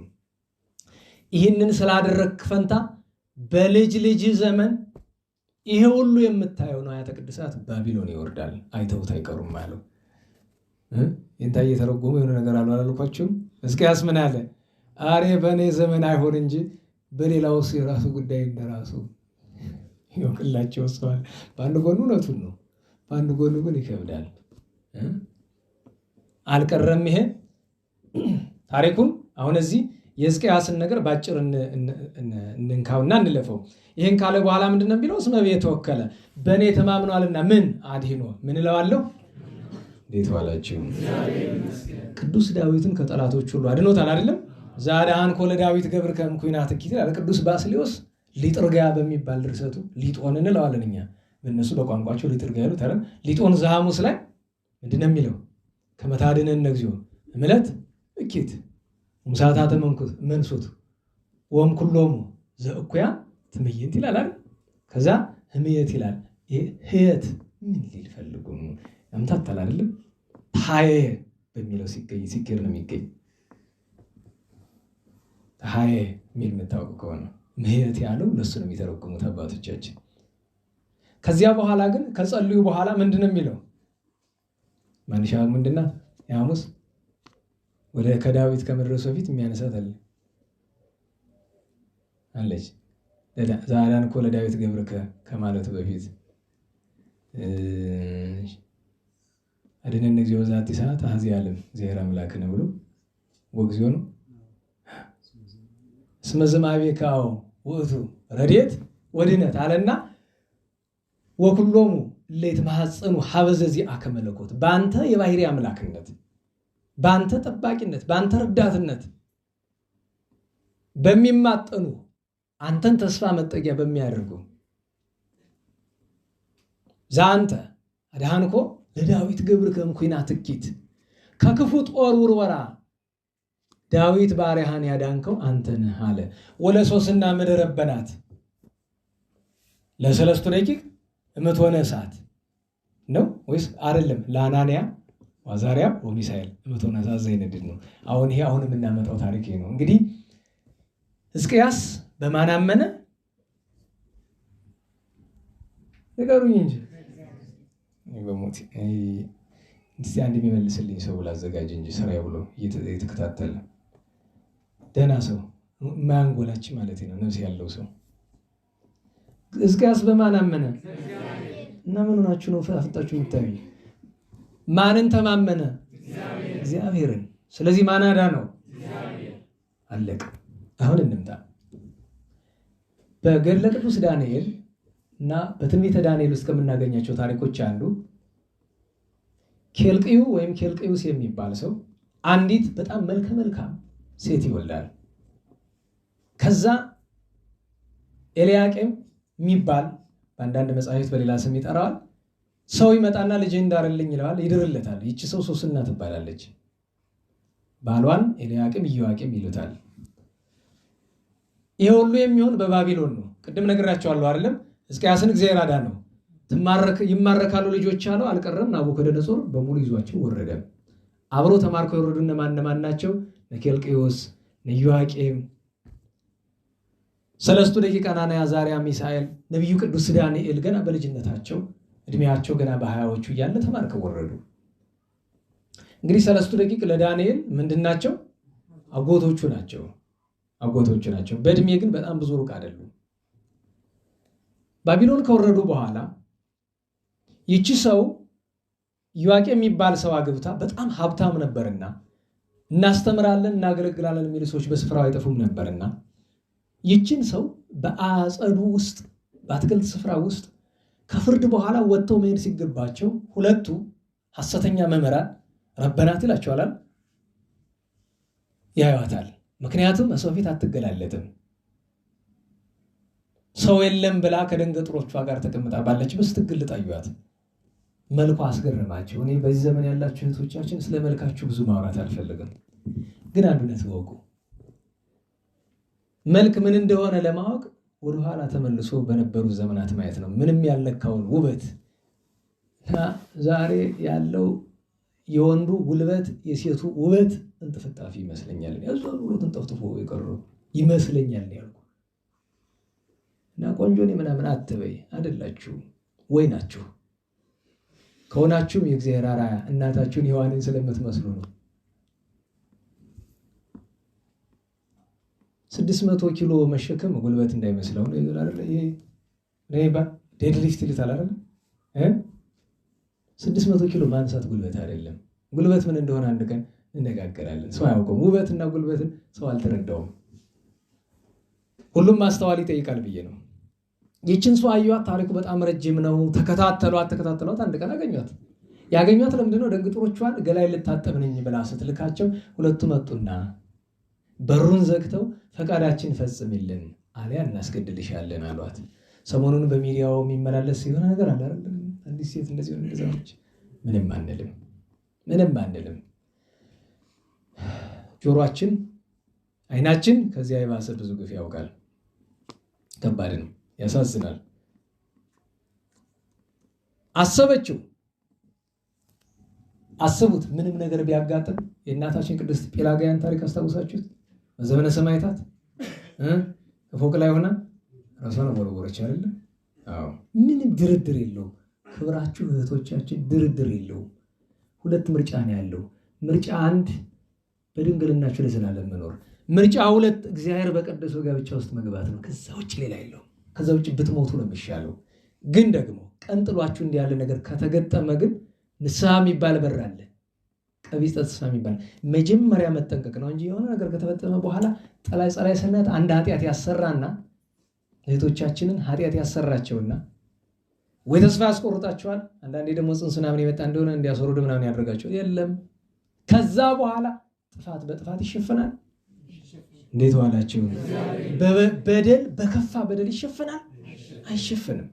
ይህንን ስላደረክ ፈንታ በልጅ ልጅ ዘመን ይሄ ሁሉ የምታየው ንዋያተ ቅድሳት ባቢሎን ይወርዳል፣ አይተውት አይቀሩም አለው። እንታ እየተረጎሙ የሆነ ነገር አላልኳችሁም? ሕዝቅያስ ምን አለ? አሬ በእኔ ዘመን አይሆን እንጂ በሌላውስ የራሱ ጉዳይ እንደራሱ ይወቅላቸው ሰዋል። በአንድ ጎኑ እውነቱን ነው፣ በአንድ ጎኑ ግን ይከብዳል። አልቀረም ይሄ ታሪኩን። አሁን እዚህ የሕዝቅያስን ነገር ባጭር እንንካውና እንለፈው። ይህን ካለ በኋላ ምንድነው የሚለው? እስመ ቤት ተወከለ በእኔ ተማምኗልና ምን አድህኖ ምን እለዋለሁ? እንዴት ዋላችሁ? ቅዱስ ዳዊትን ከጠላቶች ሁሉ አድኖታል አይደለም? ዛዳንኮ ለዳዊት ገብር ከምኩናት ኪት ይላል ቅዱስ ባስልዮስ ሊጥርጋ በሚባል ድርሰቱ። ሊጦን እንለዋለን እኛ፣ በእነሱ በቋንቋቸው ሊጥርጋ ያሉት አይደል? ሊጦን ዘሐሙስ ላይ ምንድነው የሚለው? ከመታድነን እግዚኦ እምለት እኪት ሙሳታተ መንሱት ወም ኩሎሙ ዘእኩያ ትምይንት ይላል አይደል? ከዛ ህምየት ይላል። ህየት ምን ሊፈልጉ ያምታታል አይደለም? ታየ በሚለው ሲገኝ ነው የሚገኝ። ታየ ሚል የምታውቁ ከሆነ ምህየት ያለው ለሱ ነው የሚተረጉሙት አባቶቻችን። ከዚያ በኋላ ግን ከጸልዩ በኋላ ምንድነው የሚለው? ማንሻ ምንድና ያሙስ ወደ ከዳዊት ከመድረሱ በፊት የሚያነሳት አለች። ዛዳንኮ ለዳዊት ገብርከ ከማለቱ በፊት አድነን እግዚኦ ዛቲ ሰዓት አዚ ዓለም እግዚአብሔር አምላክነ ብሎ ወግዚኦ ነው እስመ ዘማቤካው ውእቱ ረድኤት ወድነት አለና ወኩሎሙ ለይት ማሐፀኑ ሀበዘዚ አከመለኮት በአንተ የባህሪ አምላክነት፣ በአንተ ጠባቂነት፣ በአንተ ረዳትነት በሚማጠኑ አንተን ተስፋ መጠጊያ በሚያደርጉ ዛንተ አድኃንኮ ለዳዊት ገብርከ እምኩናት እኪት ከክፉ ጦር ውርወራ ዳዊት ባሪያህን ያዳንከው አንተ ነህ አለ። ወለሶስና መደረበናት ለሰለስቱ ደቂቅ እምትሆነ እሳት ነው ወይስ አይደለም? ለአናንያ ወአዛርያ ወሚሳኤል እምትሆነ እሳት ዘይነድድ ነው። አሁን ይሄ አሁን የምናመጣው ታሪክ ነው። እንግዲህ ሕዝቅያስ በማን አመነ? ንገሩኝ እንጂ በሞት እስቲ አንድ የሚመልስልኝ ሰው ላዘጋጅ እንጂ ስራዬ ብሎ እየተከታተለ ደህና ሰው ማንጎላች ማለት ነው፣ ነፍስ ያለው ሰው። ሕዝቅያስ በማን አመነ? እና ምን ሆናችሁ ነው ፈጣችሁ የምታዩኝ? ማንን ተማመነ? እግዚአብሔርን። ስለዚህ ማን አዳነው? አለቀ። አሁን እንምጣ በገድለ ቅዱስ ዳንኤል እና በትንቢተ ዳንኤል ውስጥ ከምናገኛቸው ታሪኮች አንዱ ኬልቅዩ ወይም ኬልቅዩስ የሚባል ሰው አንዲት በጣም መልከ መልካም ሴት ይወልዳል። ከዛ ኤልያቄም የሚባል በአንዳንድ መጻሕፍት በሌላ ስም ይጠራዋል ሰው ይመጣና ልጅ እንዳርልኝ ይለዋል፣ ይድርለታል። ይቺ ሰው ሶስና ትባላለች። ባሏን ኤልያቄም ኢዮአቄም ይሉታል። ይሄ ሁሉ የሚሆን በባቢሎን ነው። ቅድም ነግራቸዋለሁ አይደለም? ሕዝቅያስን እግዚአብሔር አዳነው። ይማረካሉ ልጆች አለው፣ አልቀረም። ናቡከደነጾር በሙሉ ይዟቸው ወረደ። አብሮ ተማርከው የወረዱ እነማን ናቸው? ኬልቅዮስ፣ ኢዮአቄም፣ ሰለስቱ ደቂቀ አናንያ፣ አዛርያ፣ ሚሳኤል፣ ነቢዩ ቅዱስ ዳንኤል ገና በልጅነታቸው እድሜያቸው ገና በ20ዎቹ እያለ ተማርከው ወረዱ። እንግዲህ ሰለስቱ ደቂቅ ለዳንኤል ምንድናቸው? አጎቶቹ ናቸው። በእድሜ ግን በጣም ብዙ ሩቅ አይደሉም። ባቢሎን ከወረዱ በኋላ ይቺ ሰው ኢዮአቄም የሚባል ሰው አግብታ በጣም ሀብታም ነበርና እናስተምራለን እናገለግላለን የሚሉ ሰዎች በስፍራው አይጠፉም ነበርና ይችን ሰው በአጸዱ ውስጥ በአትክልት ስፍራ ውስጥ ከፍርድ በኋላ ወጥተው መሄድ ሲገባቸው ሁለቱ ሐሰተኛ መምህራን ረበናት ይላቸዋል፣ ያዩዋታል። ምክንያቱም በሰው ፊት አትገላለጥም። ሰው የለም ብላ ከደንገጥሮቿ ጋር ተቀምጣ ባለችበት ስትግልጥ አዩዋት። መልኳ አስገረማቸው። እኔ በዚህ ዘመን ያላችሁ እህቶቻችን ስለ መልካችሁ ብዙ ማውራት አልፈልግም፣ ግን አንዱነት ወቁ። መልክ ምን እንደሆነ ለማወቅ ወደኋላ ተመልሶ በነበሩ ዘመናት ማየት ነው። ምንም ያልነካውን ውበት እና ዛሬ ያለው የወንዱ ጉልበት የሴቱ ውበት እንጥፍጣፊ ይመስለኛል። ያዙ ብሎ ተንጠፍጥፎ የቀሩ ይመስለኛል ያልኩ እና ቆንጆኔ ምናምን አትበይ አይደላችሁ ወይ ናችሁ። ከሆናችሁም የእግዚአብሔር አራያ እናታችሁን ሔዋንን ስለምትመስሉ ነው። 600 ኪሎ መሸከም ጉልበት እንዳይመስለው ነው ይላል። ይሄ ዴድሊፍት ይላል አይደል? 600 ኪሎ ማንሳት ጉልበት አይደለም። ጉልበት ምን እንደሆነ አንድ ቀን እንነጋገራለን። ሰው አያውቀውም። ውበትና ጉልበትን ሰው አልተረዳውም። ሁሉም ማስተዋል ይጠይቃል ብዬ ነው። ይችን ሰው አዩዋት። ታሪኩ በጣም ረጅም ነው። ተከታተሏት። አንድ ቀን አገኟት። ያገኟት ለምንድን ነው? ደንግጥሮቿን ገላይ ልታጠብ ነኝ ብላ ስትልካቸው ሁለቱ መጡና በሩን ዘግተው ፈቃዳችን ፈጽምልን አሊያ እናስገድልሻለን አሏት። ሰሞኑን በሚዲያው የሚመላለስ የሆነ ነገር አለ አይደል? አንዲት ሴት እንደዚህ ሆነ እንደዛች ምንም አንልም። ጆሮአችን አይናችን ከዚያ የባሰ ብዙ ግፍ ያውቃል። ከባድ ነው፣ ያሳዝናል። አሰቡት። ምንም ነገር ቢያጋጥም የእናታችን ቅድስት ጴላግያን ታሪክ አስታውሳችሁት? በዘመነ ሰማዕታት ከፎቅ ላይ ሆና ራሷን ወረወረች አይደል? አዎ። ምንም ድርድር የለውም። ክብራችሁ እህቶቻችን ድርድር የለውም። ሁለት ምርጫ ነው ያለው። ምርጫ 1 በድንግልናችሁ ለዘላለም መኖር፣ ምርጫ 2 እግዚአብሔር በቀደሰው ጋብቻ ውስጥ መግባት ነው። ከዛ ውጭ ሌላ የለውም። ከዛ ውጭ ብትሞቱ ነው የሚሻለው። ግን ደግሞ ቀንጥሏችሁ እንዲህ ያለ ነገር ከተገጠመ ግን ንስሐ የሚባል በር አለ። ቀቢጸ ተስፋ የሚባል መጀመሪያ መጠንቀቅ ነው እንጂ የሆነ ነገር ከተፈጸመ በኋላ ጠላይ ጸላይ ሰናት አንድ ኃጢአት ያሰራና እህቶቻችንን ኃጢአት ያሰራቸውና ወይ ተስፋ ያስቆርጣቸዋል። አንዳንዴ ደግሞ ጽንስ ምናምን የመጣ እንደሆነ እንዲያስወርዱ ምናምን ያደርጋቸው የለም። ከዛ በኋላ ጥፋት በጥፋት ይሸፈናል። እንዴት ዋላችሁ? በደል በከፋ በደል ይሸፈናል? አይሸፈንም።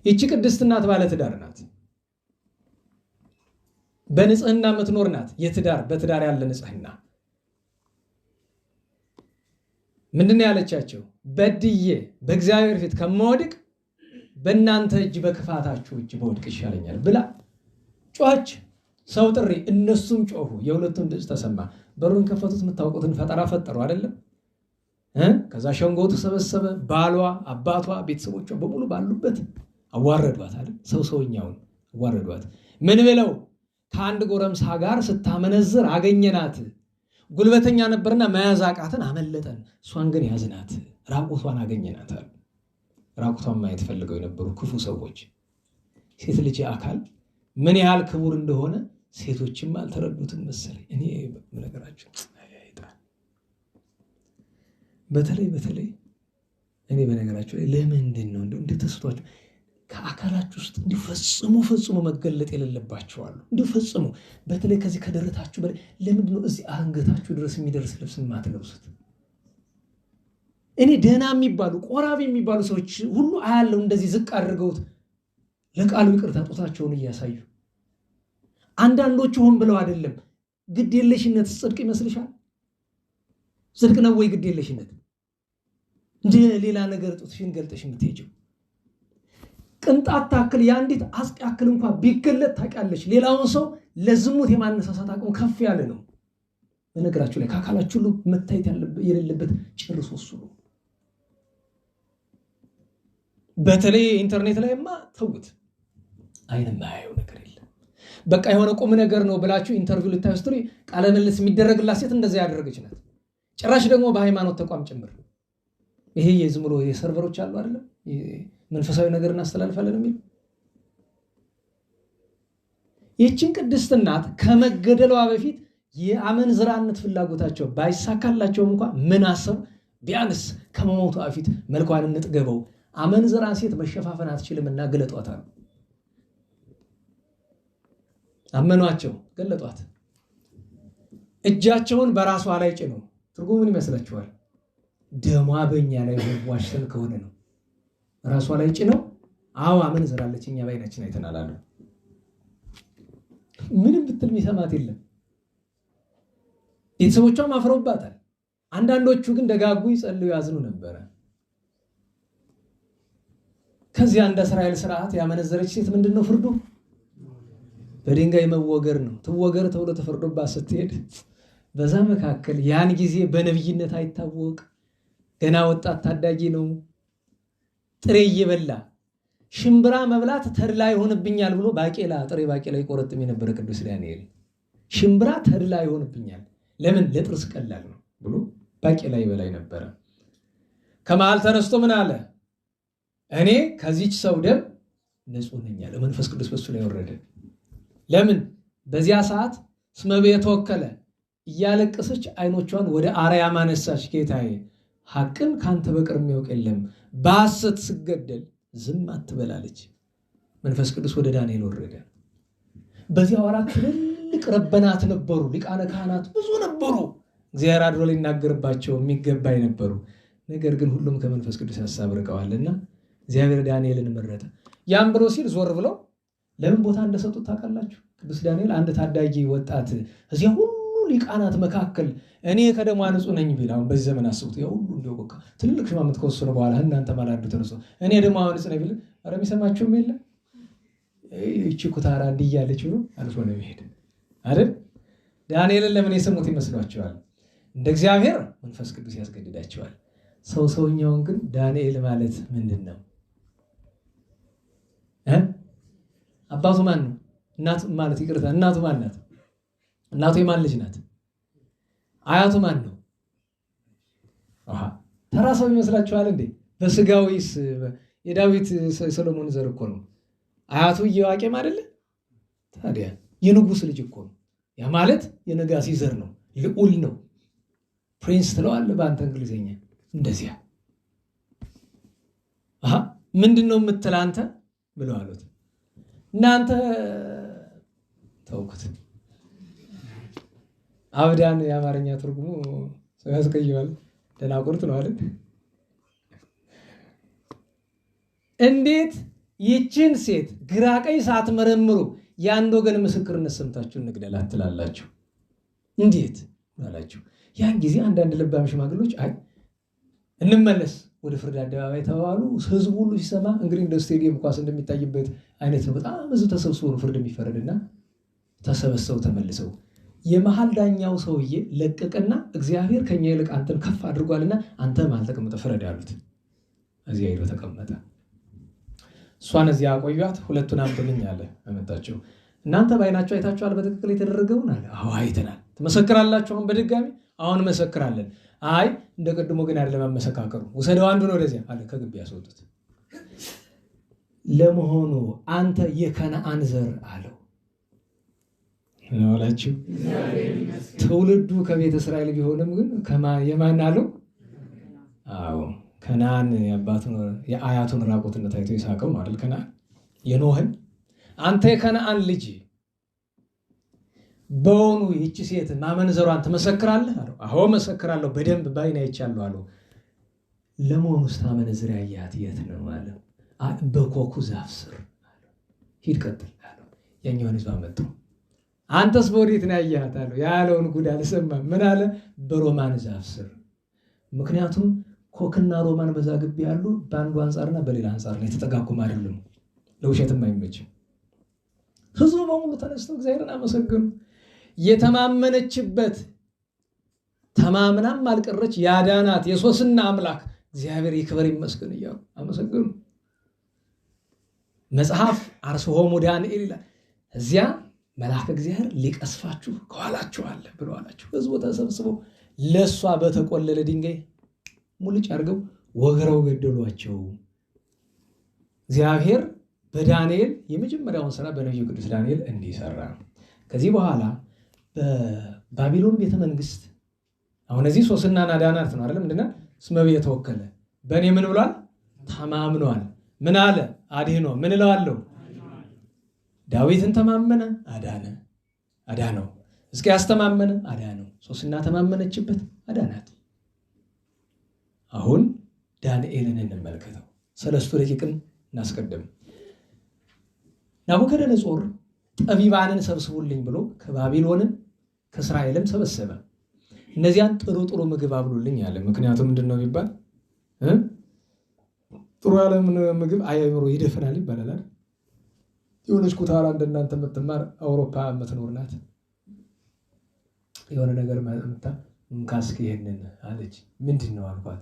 ይቺ ቅድስት እናት ባለ ትዳር ናት። በንጽህና የምትኖር ናት። በትዳር ያለ ንጽህና ምንድነው ያለቻቸው? በድዬ በእግዚአብሔር ፊት ከመወድቅ በእናንተ እጅ በክፋታችሁ እጅ በወድቅ ይሻለኛል ብላ ጮኸች። ሰው ጥሪ፣ እነሱም ጮሁ። የሁለቱም ድምፅ ተሰማ። በሩን ከፈቱት። የምታውቁትን ፈጠራ ፈጠሩ አይደለም? ከዛ ሸንጎ ተሰበሰበ። ባሏ፣ አባቷ፣ ቤተሰቦቿ በሙሉ ባሉበት አዋረዷት አይደል? ሰውኛውን አዋረዷት። ምን ብለው? ከአንድ ጎረምሳ ጋር ስታመነዝር አገኘናት። ጉልበተኛ ነበርና መያዝ አቃተን፣ አመለጠን። እሷን ግን ያዝናት፣ ራቁቷን አገኘናት። ራቁቷን ማየት ፈልገው የነበሩ ክፉ ሰዎች። ሴት ልጅ አካል ምን ያህል ክቡር እንደሆነ ሴቶችም አልተረዱትም መሰለኝ። እኔ ነገራቸው በተለይ እኔ በነገራቸው ላይ ለምንድን ነው እንደ ተስቷቸው ከአካላችሁ ውስጥ እንዲሁ ፈጽሞ መገለጥ የሌለባቸው አሉ። እንዲሁ ፈጽሞ በተለይ ከዚህ ከደረታችሁ በላይ ለምንድን ነው እዚህ አንገታችሁ ድረስ የሚደርስ ልብስ ማትለብሱት? እኔ ደህና የሚባሉ ቆራቢ የሚባሉ ሰዎች ሁሉ አያለው እንደዚህ ዝቅ አድርገውት ለቃሉ ይቅርታ ጦታቸውን እያሳዩ። አንዳንዶቹ ሆን ብለው አይደለም። ግድ የለሽነት ጽድቅ ይመስልሻል? ጽድቅ ነው ወይ ግድ የለሽነት? እንደ ሌላ ነገር ጦትሽን ገልጠሽ የምትሄጂው ቅንጣት ታክል የአንዲት አስቅ ያክል እንኳን ቢገለጥ ታውቂያለሽ፣ ሌላውን ሰው ለዝሙት የማነሳሳት አቅሙ ከፍ ያለ ነው። በነገራችሁ ላይ ከአካላችሁ ሁሉ መታየት የሌለበት ጨርሶ እሱ ነው። በተለይ ኢንተርኔት ላይማ ተውት፣ አይን የማያየው ነገር የለም። በቃ የሆነ ቁም ነገር ነው ብላችሁ ኢንተርቪው ልታዩ ስትሉ ቃለ ምልልስ የሚደረግላት ሴት እንደዛ ያደረገች ናት። ጭራሽ ደግሞ በሃይማኖት ተቋም ጭምር። ይሄ የዝም ብሎ የሰርቨሮች አሉ አይደለም መንፈሳዊ ነገር እናስተላልፋለን የሚል ይህችን ቅድስት እናት ከመገደሏ በፊት የአመንዝራነት ፍላጎታቸው ባይሳካላቸውም እንኳን ምን አሰቡ? ቢያንስ ከመሞቷ በፊት መልኳን እንጥገበው፣ አመንዝራ ሴት መሸፋፈን አትችልምና ገለጧታል። አመኗቸው፣ ገለጧት። እጃቸውን በራሷ ላይ ጭነው። ትርጉሙ ምን ይመስላችኋል? ደሟ በእኛ ላይ ዋሽተን ከሆነ ነው። ራሷ ላይ ጭነው አዎ አመንዝራለች እኛ ባይናችን አይተናል አሉ። ምንም ብትል የሚሰማት የለም። ቤተሰቦቿም አፍረውባታል። አንዳንዶቹ ግን ደጋጉ ይጸልዩ ያዝኑ ነበረ። ከዚያ እንደ እስራኤል ስርዓት ያመነዘረች ሴት ምንድነው ፍርዱ? በድንጋይ መወገር ነው። ትወገር ተብሎ ተፈርዶባት ስትሄድ በዛ መካከል ያን ጊዜ በነብይነት አይታወቅ ገና ወጣት ታዳጊ ነው። ጥሬ እየበላ ሽምብራ መብላት ተድላ ይሆንብኛል ብሎ ባቄላ ጥሬ ባቄላ ይቆረጥም የነበረ ቅዱስ ዳንኤል ሽምብራ ተድላ ይሆንብኛል ለምን ለጥርስ ቀላል ነው ብሎ ባቄላ ይበላይ ነበረ። ከመሃል ተነስቶ ምን አለ? እኔ ከዚች ሰው ደም ንጹህ ነኝ አለ። መንፈስ ቅዱስ በሱ ላይ ወረደ። ለምን? በዚያ ሰዓት ስመቤ ተወከለ እያለቀሰች አይኖቿን ወደ አርያም አነሳች። ጌታዬ ሐቅን ካንተ በቀር የሚያውቅ የለም፣ በሐሰት ስገደል ዝም አትበላለች። መንፈስ ቅዱስ ወደ ዳንኤል ወረደ። በዚያ ወራት ትልልቅ ረበናት ነበሩ፣ ሊቃነ ካህናት ብዙ ነበሩ። እግዚአብሔር አድሮ ሊናገርባቸው የሚገባ ነበሩ። ነገር ግን ሁሉም ከመንፈስ ቅዱስ ሐሳብ ርቀዋልና እግዚአብሔር ዳንኤልን መረጠ። ያም ብሎ ሲል ዞር ብለው ለምን ቦታ እንደሰጡት ታውቃላችሁ? ቅዱስ ዳንኤል አንድ ታዳጊ ወጣት እዚያ ሁሉ ሊቃናት መካከል እኔ ከደሟ ንጹህ ነኝ ቢል፣ አሁን በዚህ ዘመን አስቡት። ያው ሁሉ እንደው በቃ ትልልቅ ሽማምንት ከወሰኑ በኋላ እናንተ ማላዱ ተነሱ እኔ ደሟ ንጹህ ነኝ ቢል ኧረ የሚሰማችሁም የለ እቺ ኩታራ እንዲያለች ብሎ አልፎ ነው የሚሄድ አይደል? ዳንኤልን ለምን የሰሙት ይመስሏቸዋል? እንደ እግዚአብሔር መንፈስ ቅዱስ ያስገድዳቸዋል። ሰውኛውን ግን ዳንኤል ማለት ምንድን ነው? አባቱ ማን ነው? እናቱ ማለት ይቅርታ፣ እናቱ ማን ናት? እናቱ የማን ልጅ ናት? አያቱ ማን ነው? ተራ ሰው ይመስላችኋል እንዴ? በስጋዊስ የዳዊት ሰሎሞን ዘር እኮ ነው። አያቱ ኢዮአቄም አይደለ? ታዲያ የንጉስ ልጅ እኮ ነው። ያ ማለት የነጋሲ ዘር ነው፣ ልዑል ነው። ፕሪንስ ትለዋለህ በአንተ እንግሊዝኛ። እንደዚያ ምንድን ነው የምትል አንተ ብለው አሉት። እናንተ ተውኩት። አብዳን የአማርኛ ትርጉሙ ሰው ያስቀይማል። ደናቁርት ነው አይደል? እንዴት ይችን ሴት ግራ ቀኝ ሳትመረምሩ የአንድ ወገን ምስክርነት ሰምታችሁ እንግደላት ትላላችሁ? እንዴት አላችሁ? ያን ጊዜ አንዳንድ ልባም ሽማግሎች አይ እንመለስ ወደ ፍርድ አደባባይ ተባሉ። ህዝቡ ሁሉ ሲሰማ እንግዲህ እንደ ስቴዲየም ኳስ እንደሚታይበት አይነት ነው። በጣም ብዙ ተሰብስቦ ነው ፍርድ የሚፈረድና ተሰበሰቡ። ተመልሰው የመሃል ዳኛው ሰውዬ ለቀቀና እግዚአብሔር ከኛ ይልቅ አንተን ከፍ አድርጓልና አንተ ማለት ተቀመጠ ፍረድ አሉት። እዚያ ሄዶ ተቀመጠ። እሷን እዚያ አቆዩት። ሁለቱን አምጥልኝ አለ። አመጣቸው። እናንተ ባይናችሁ አይታችኋል በትክክል የተደረገውን አለ። አዎ አይተናል። ትመሰክራላችሁ? አሁን በድጋሚ አሁን መሰክራለን። አይ እንደ ቀድሞ ግን አይደለም መመሰካከሩ። ወሰደው አንዱ ነው ወደዚያ አለ። ከግቢ ያስወጡት። ለመሆኑ አንተ የከነዓን ዘር አለው ነው አላችሁ። ትውልዱ ከቤተ እስራኤል ቢሆንም ግን የማን አለው? አዎ ከነዓን የአያቱን ራቁትነት አይቶ ይሳቀው ማለት ከነዓን የኖህን አንተ የከነዓን ልጅ በውኑ ይህች ሴት ማመንዘሯን ትመሰክራለህ አለው። አዎ መሰክራለሁ፣ በደንብ ባይኔ አይቻለሁ አለው። ለመሆኑ ስታመነዝር ያያት የት ነው አለው። በኮኩ ዛፍ ስር አለው። ሂድ ቀጥል አለው። ያኛውን ይዞ አመጣው። አንተስ በወዴት ነው ያያት አለው። ያለውን ጉድ አልሰማም። ምን አለ? በሮማን ዛፍ ስር። ምክንያቱም ኮክና ሮማን በዛ ግቢ ያሉ በአንዱ አንጻርና በሌላ አንጻር ላይ የተጠጋጉም አይደለም። ለውሸትም አይመችም። ህዝቡ በሙሉ ተነስተው እግዚአብሔርን አመሰገኑ። የተማመነችበት ተማምናም አልቀረች ያዳናት የሶስና አምላክ እግዚአብሔር ይክበር ይመስገን እያሉ አመሰገኑ። መጽሐፍ አርስሆሙ ዳንኤል ይላል። እዚያ መልአከ እግዚአብሔር ሊቀስፋችሁ ከኋላችሁ አለ ብሎ አላቸው። ህዝቡ ተሰብስበው ለሷ በተቆለለ ድንጋይ ሙልጭ አድርገው ወግረው ገደሏቸው። እግዚአብሔር በዳንኤል የመጀመሪያውን ስራ በነቢዩ ቅዱስ ዳንኤል እንዲሰራ ነው። ከዚህ በኋላ በባቢሎን ቤተ መንግስት አሁን እዚህ ሶስና ናዳናት ነው አይደል? ምንድነው ስመብ የተወከለ በእኔ ምን ብሏል? ተማምኗል። ምን አለ? አድህኖ ምን እለዋለሁ? ዳዊትን ተማመነ፣ አዳነው። ሕዝቅያስ ተማመነ፣ አዳነው። ሶስና ተማመነችበት፣ አዳናት። አሁን ዳንኤልን እንመልከተው። ሰለስቱ ደቂቅን እናስቀድም። ናቡከደነጾር ጠቢባንን ሰብስቡልኝ ብሎ ከባቢሎንም ከእስራኤልም ሰበሰበ። እነዚያን ጥሩ ጥሩ ምግብ አብሉልኝ አለ። ምክንያቱም ምንድነው ቢባል ጥሩ ያለ ምግብ አእምሮ ይደፍናል ይባላል። የሆነች ኩታራ እንደናንተ የምትማር አውሮፓ የምትኖር ናት። የሆነ ነገር መጣ እንካስክ ይሄንን አለች። ምንድነው አልኳት።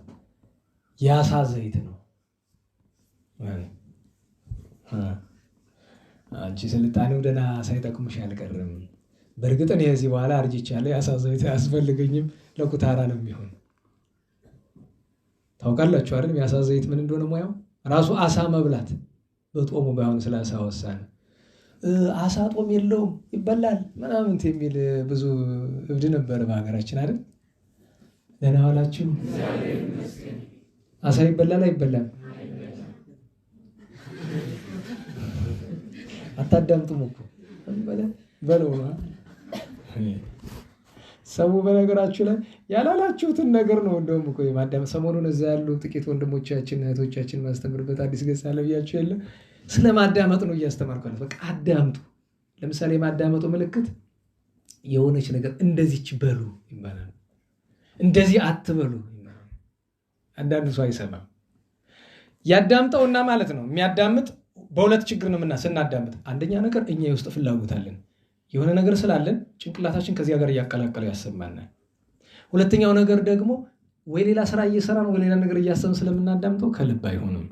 ያሳ ዘይት ነው። አንቺ ስልጣኔው ደህና ሳይጠቅምሽ አልቀርም። በእርግጥ እኔ ከዚህ በኋላ አርጅቻለሁ፣ ያሳ ዘይት አያስፈልገኝም፣ ለኩታራ ነው የሚሆን። ታውቃላችሁ አይደል? ያሳ ዘይት ምን እንደሆነ ሙያው ራሱ አሳ መብላት በጦሙ ባይሆን ስለ አሳ ወሳነ። አሳ ጦም የለውም ይበላል ምናምን የሚል ብዙ እብድ ነበር በሀገራችን አይደል? ደህና ዋላችሁ። አሳ ይበላል አይበላም? አታዳምጡም እኮ በለው ነው ሰው። በነገራችሁ ላይ ያላላችሁትን ነገር ነው እንደውም እኮ የማዳመጥ ሰሞኑን እዛ ያሉ ጥቂት ወንድሞቻችን እህቶቻችን ማስተምርበት አዲስ ገጽ አለ ብያችሁ የለ ስለ ማዳመጥ ነው እያስተማርኳል። በቃ አዳምጡ። ለምሳሌ የማዳመጡ ምልክት የሆነች ነገር እንደዚች በሉ ይባላል፣ እንደዚህ አትበሉ ይባላል። አንዳንዱ ሰው አይሰማም። ያዳምጠውና ማለት ነው የሚያዳምጥ በሁለት ችግር ነው ስናዳምጥ። አንደኛ ነገር እኛ የውስጥ ፍላጎት አለን፣ የሆነ ነገር ስላለን ጭንቅላታችን ከዚያ ጋር እያቀላቀለ ያሰማናል። ሁለተኛው ነገር ደግሞ ወይ ሌላ ስራ እየሰራን ወይ ሌላ ነገር እያሰብን ስለምናዳምጠው ከልብ አይሆንም።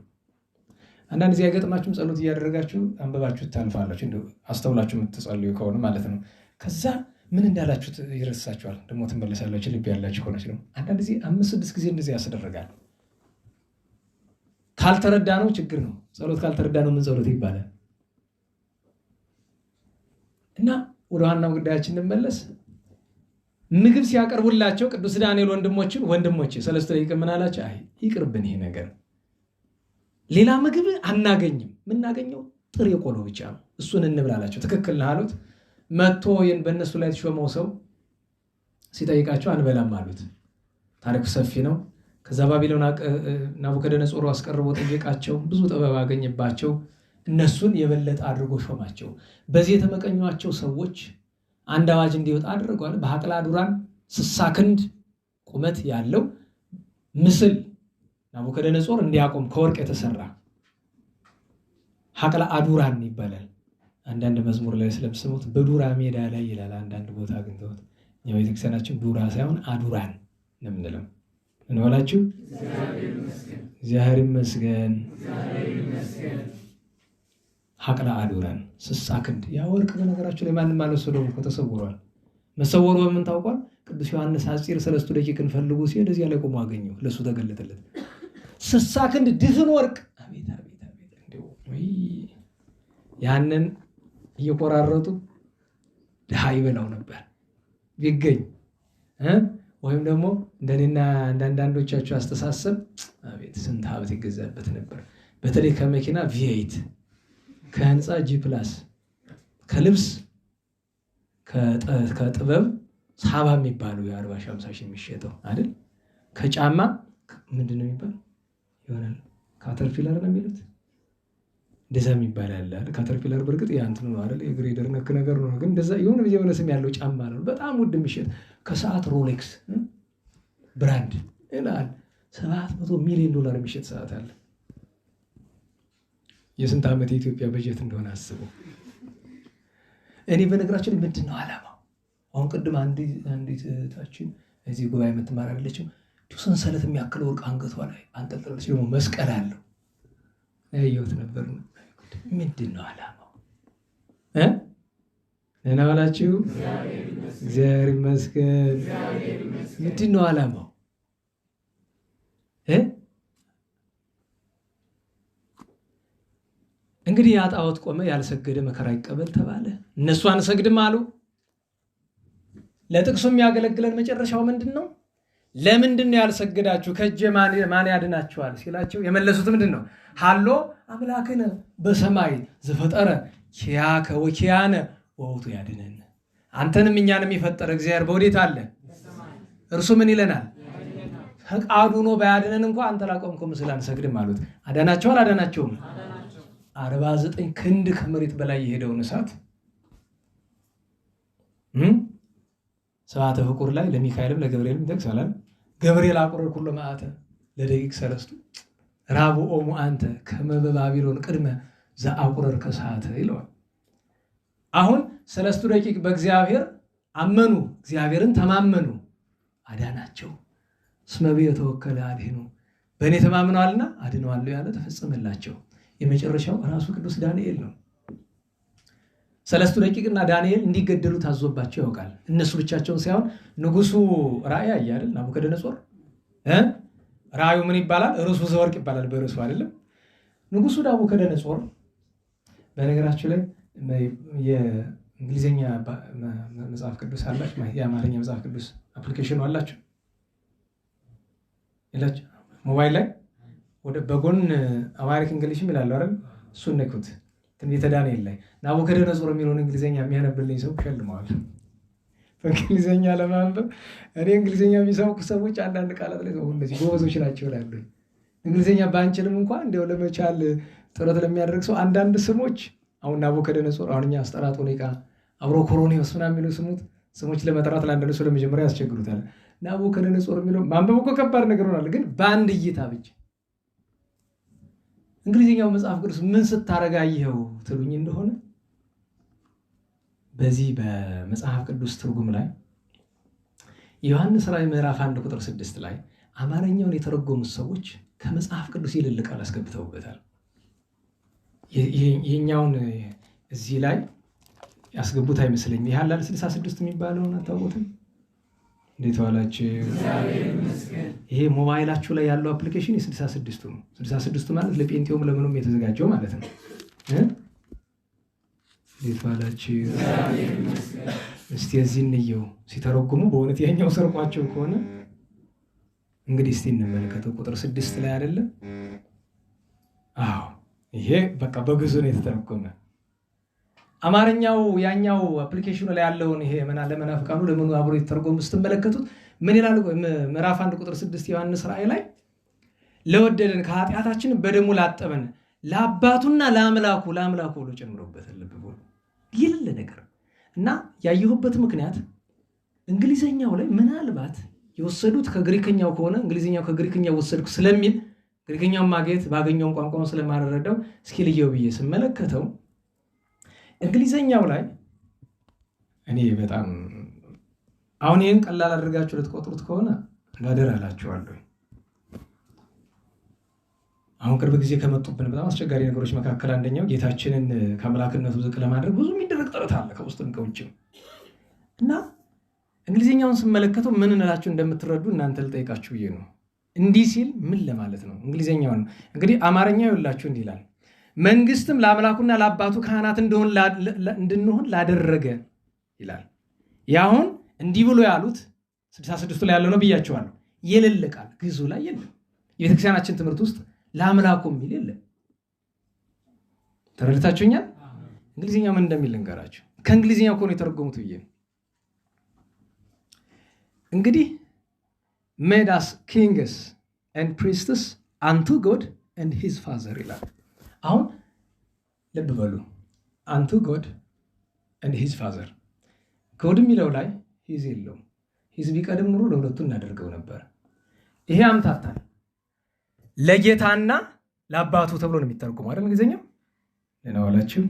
አንዳንድ ጊዜ አይገጥማችሁም? ጸሎት እያደረጋችሁ አንበባችሁ ታልፋላችሁ፣ እንደው አስተውላችሁ የምትጸልዩ ከሆነ ማለት ነው። ከዛ ምን እንዳላችሁ ይረሳችኋል። ደግሞ ትመለሳላችሁ። ልብ ያላችሁ ሆነች ነው። አንዳንድ ጊዜ 5-6 ጊዜ እንደዚህ ያስደርጋል። ካልተረዳ ነው ችግር ነው። ጸሎት ካልተረዳ ነው ምን ጸሎት ይባላል? እና ወደ ዋናው ጉዳያችን እንመለስ። ምግብ ሲያቀርቡላቸው ቅዱስ ዳንኤል ወንድሞቼ ሰለስቱ ደቂቅ ምን አላቸው? አይ ይቅርብን፣ ይሄ ነገር ሌላ ምግብ አናገኝም፣ የምናገኘው ጥሬ ቆሎ ብቻ ነው፣ እሱን እንብላላቸው። ትክክል ነህ አሉት። መጥቶ በእነሱ ላይ የተሾመው ሰው ሲጠይቃቸው አንበላም አሉት። ታሪኩ ሰፊ ነው። ከዛ ባቢሎን ናቡከደነጾር አስቀርቦ ጠየቃቸው። ብዙ ጥበብ አገኘባቸው። እነሱን የበለጠ አድርጎ ሾማቸው። በዚህ የተመቀኟቸው ሰዎች አንድ አዋጅ እንዲወጣ አድርገዋል። በሐቅለ አዱራን 60 ክንድ ቁመት ያለው ምስል ናቡከደነጾር እንዲያቆም ከወርቅ የተሰራ ሐቅለ አዱራን ይባላል። አንዳንድ መዝሙር ላይ ስለምስሙት በዱራ ሜዳ ላይ ይላል። አንዳንድ ቦታ አግኝተውት የቤተክርስቲያናችን ዱራ ሳይሆን አዱራን ነው የምንለው። እንበላችሁ እግዚአብሔር ይመስገን። ሐቅለ አዱራን 60 ክንድ ያ ወርቅ በነገራችሁ ላይ ማንም አልወሰደውም እኮ ተሰውሯል። መሰወሩ በምን ታውቋል? ቅዱስ ዮሐንስ አፂር ሰለስቱ ደቂቅን ፈልጉ ሲሄድ እዚያ ላይ ቆሞ አገኘው። ለሱ ተገለጠለት። 60 ክንድ ድፍን ወርቅ። አቤት አቤት አቤት! እንደው ያንን እየቆራረጡ ድሃ ይበላው ነበር ቢገኝ ወይም ደግሞ እንደኔና አንዳንዶቻችሁ አስተሳሰብ አቤት ስንት ሀብት ይገዛበት ነበር። በተለይ ከመኪና ቪኤት፣ ከህንፃ ጂ+፣ ከልብስ ከጥበብ ሳባ የሚባሉ የ40-50 ሺህ የሚሸጠው አይደል? ከጫማ ምንድነው የሚባል ይሆናል ካተርፒለር ነው የሚሉት እንደዛ የሚባል ያለ አይደል? ካተርፒለር በርግጥ ያንተ ነው አይደል? የግሬደር ነክ ነገር ነው፣ ግን እንደዛ የሆነ ስም ያለው ጫማ ነው በጣም ውድ የሚሸጥ። ከሰዓት ሮሌክስ ብራንድ ይላል $700 ሚሊዮን የሚሸጥ ሰዓት አለ። የስንት ዓመት የኢትዮጵያ በጀት እንደሆነ አስቡ። እኔ በነገራችን ላይ ምንድነው ዓላማው? አሁን ቅድም አንዲት እህታችን እዚህ ጉባኤ የምትማር አይደለችም? ሰንሰለት የሚያክል ወርቅ አንገቷ ላይ አንጠልጥላለች። ደግሞ መስቀል አለው ያየሁት ነበር። ምንድን ነው ዓላማው? ደህና ዋላችሁ? እግዚአብሔር ይመስገን። ምንድን ነው ዓላማው? እንግዲህ ያ ጣዖት ቆመ፣ ያልሰገደ መከራ ይቀበል ተባለ። እነሱ አንሰግድም አሉ። ለጥቅሱ የሚያገለግለን መጨረሻው ምንድን ነው? ለምንድን ነው ያልሰገዳችሁ? ከእጄ ማን ያድናችኋል ሲላቸው የመለሱት ምንድን ነው? ሀሎ አምላክነ በሰማይ ዘፈጠረ ኪያከ ወኪያነ ወውቱ ያድነን። አንተንም እኛንም የፈጠረ እግዚአብሔር በወዴት አለ? እርሱ ምን ይለናል? ፈቃዱ ነው። ባያድነን እንኳ አንተ ላቆምከው ምስል አንሰግድም አሉት። አዳናቸው አላዳናቸውም? 49 ክንድ ከመሬት በላይ የሄደውን እሳት ሰባተ ፍቁር ላይ ለሚካኤልም ለገብርኤልም ይጠቅሳል። ገብርኤል አቁረር ኩሎ መዓተ ለደቂቅ ሰለስቱ ራብኦሙ አንተ ከመ በባቢሎን ቅድመ ዘአቁረር ከሰዓተ ይለዋል። አሁን ሰለስቱ ደቂቅ በእግዚአብሔር አመኑ፣ እግዚአብሔርን ተማመኑ፣ አዳናቸው። እስመ ብየ ተወከለ አድኅኑ፣ በእኔ ተማምነዋልና አድነዋለሁ ያለ ተፈጸመላቸው። የመጨረሻው ራሱ ቅዱስ ዳንኤል ነው። ሰለስቱ ደቂቅና ዳንኤል እንዲገደሉ ታዞባቸው ያውቃል። እነሱ ብቻቸውን ሳይሆን ንጉሱ ራእይ አየ አይደል? ናቡከደነጾር ራእዩ ምን ይባላል? ርዕሱ ዘወርቅ ይባላል። በርዕሱ አይደለም ንጉሱ ናቡከደነጾር። በነገራችሁ ላይ የእንግሊዝኛ መጽሐፍ ቅዱስ አላችሁ? የአማርኛ መጽሐፍ ቅዱስ አፕሊኬሽኑ አላችሁ ይላችሁ? ሞባይል ላይ ወደ በጎን አማሪክ እንግሊሽም ይላሉ አይደል? እሱን ነኩት። ትንቢተ ዳንኤል ላይ ናቡከደነጾር የሚለውን እንግሊዝኛ የሚያነብልኝ ሰው ሸልመዋል። በእንግሊዝኛ ለማንበብ እኔ እንግሊዝኛ የሚሰብኩ ሰዎች አንዳንድ ቃላት ላይ እነዚህ ጎበዞች ናቸው ይላሉ። እንግሊዝኛ ባንችልም እንኳን እንዲያው ለመቻል ጥረት ለሚያደርግ ሰው አንዳንድ ስሞች አሁን ናቡከደነጾር፣ አሁን እኛ አስጠራጦኒቃ፣ አብሮኮሮኔዎስ ምናምን የሚሉ ስሞች ለመጥራት ለአንዳንድ ሰው ለመጀመሪያ ያስቸግሩታል። ናቡከደነጾር የሚለው ማንበብ እኮ ከባድ ነገር ሆናል፣ ግን በአንድ እይታ ብቻ እንግሊዝኛው መጽሐፍ ቅዱስ ምን ስታረጋየው ትሉኝ እንደሆነ በዚህ በመጽሐፍ ቅዱስ ትርጉም ላይ ዮሐንስ ራዕይ ምዕራፍ 1 ቁጥር 6 ላይ አማርኛውን የተረጎሙት ሰዎች ከመጽሐፍ ቅዱስ ይልቅ ቃል አስገብተውበታል። ይሄኛውን እዚህ ላይ ያስገቡት አይመስለኝም። ይሄ አላል 66 የሚባለውን አታውቁትም? እንዴት ዋላችሁ? ይሄ ሞባይላችሁ ላይ ያለው አፕሊኬሽን የ66ቱ ነው። 66ቱ ማለት ለጴንጤውም ለምኑም የተዘጋጀው ማለት ነው። እንዴት ዋላችሁ? እስቲ እዚህ እንየው ሲተረጉሙ በእውነት ያኛው ሰርቋቸው ከሆነ እንግዲህ እስቲ እንመለከተው። ቁጥር 6 ላይ አይደለም? አዎ ይሄ በቃ በግዕዝ ነው የተተረጎመ። አማርኛው ያኛው አፕሊኬሽኑ ላይ ያለውን ይሄ ለመናፍቃኑ ለምኑ አብሮ የተተረጎሙ ስትመለከቱት ምን ይላል? ምዕራፍ 1 ቁጥር 6 ዮሐንስ ራእይ ላይ ለወደደን ከኃጢአታችን በደሙ ላጠበን ለአባቱና ለአምላኩ ብሎ ጨምሮበታል። ልብ ብሎ ይልል ነገር እና ያየሁበት ምክንያት እንግሊዘኛው ላይ ምናልባት የወሰዱት ከግሪከኛው ከሆነ እንግሊዘኛው ከግሪከኛው ወሰድኩ ስለሚል ግሪከኛውን ማግኘት ባገኘውን ቋንቋውን ስለማረዳው እስኪ ልየው ብዬ ስመለከተው እንግሊዘኛው ላይ እኔ በጣም አሁን ይህን ቀላል አድርጋችሁ ልትቆጥሩት ከሆነ እንዳደር አላችኋለሁ። አሁን ቅርብ ጊዜ ከመጡብን በጣም አስቸጋሪ ነገሮች መካከል አንደኛው ጌታችንን ከአምላክነቱ ዝቅ ለማድረግ ብዙ የሚደረግ ጥረት አለ ከውስጥም ከውጭም እና እንግሊዝኛውን ስመለከተው ምን እንላችሁ እንደምትረዱ እናንተ ልጠይቃችሁ ብዬ ነው። እንዲህ ሲል ምን ለማለት ነው? እንግሊዝኛውን እንግዲህ አማርኛ ይውላችሁ እንዲህ ይላል፣ መንግስትም ለአምላኩና ለአባቱ ካህናት እንድንሆን ላደረገ ይላል። ያሁን እንዲህ ብሎ ያሉት 66 ላይ ያለው ነው ብያቸዋለሁ። የሌለ ቃል ግዕዙ ላይ የለም። የቤተክርስቲያናችን ትምህርት ውስጥ ለአምላኩ የሚል የለም። ተረድታችሁኛል? እንግሊዝኛው ምን እንደሚል ልንገራችሁ። ከእንግሊዝኛው እኮ ነው የተረጎሙት ብዬ ነው። እንግዲህ made us kings and priests unto God and his father ይላል። አሁን ልብ በሉ unto God and his father God የሚለው ላይ ሂዝ የለውም። ሂዝ ቢቀድም ኑሮ ለሁለቱ እናደርገው ነበር። ይሄ አምታታል። ለጌታና ለአባቱ ተብሎ ነው የሚተረጎመው አይደል? እንግሊዝኛው ለናዋላችሁ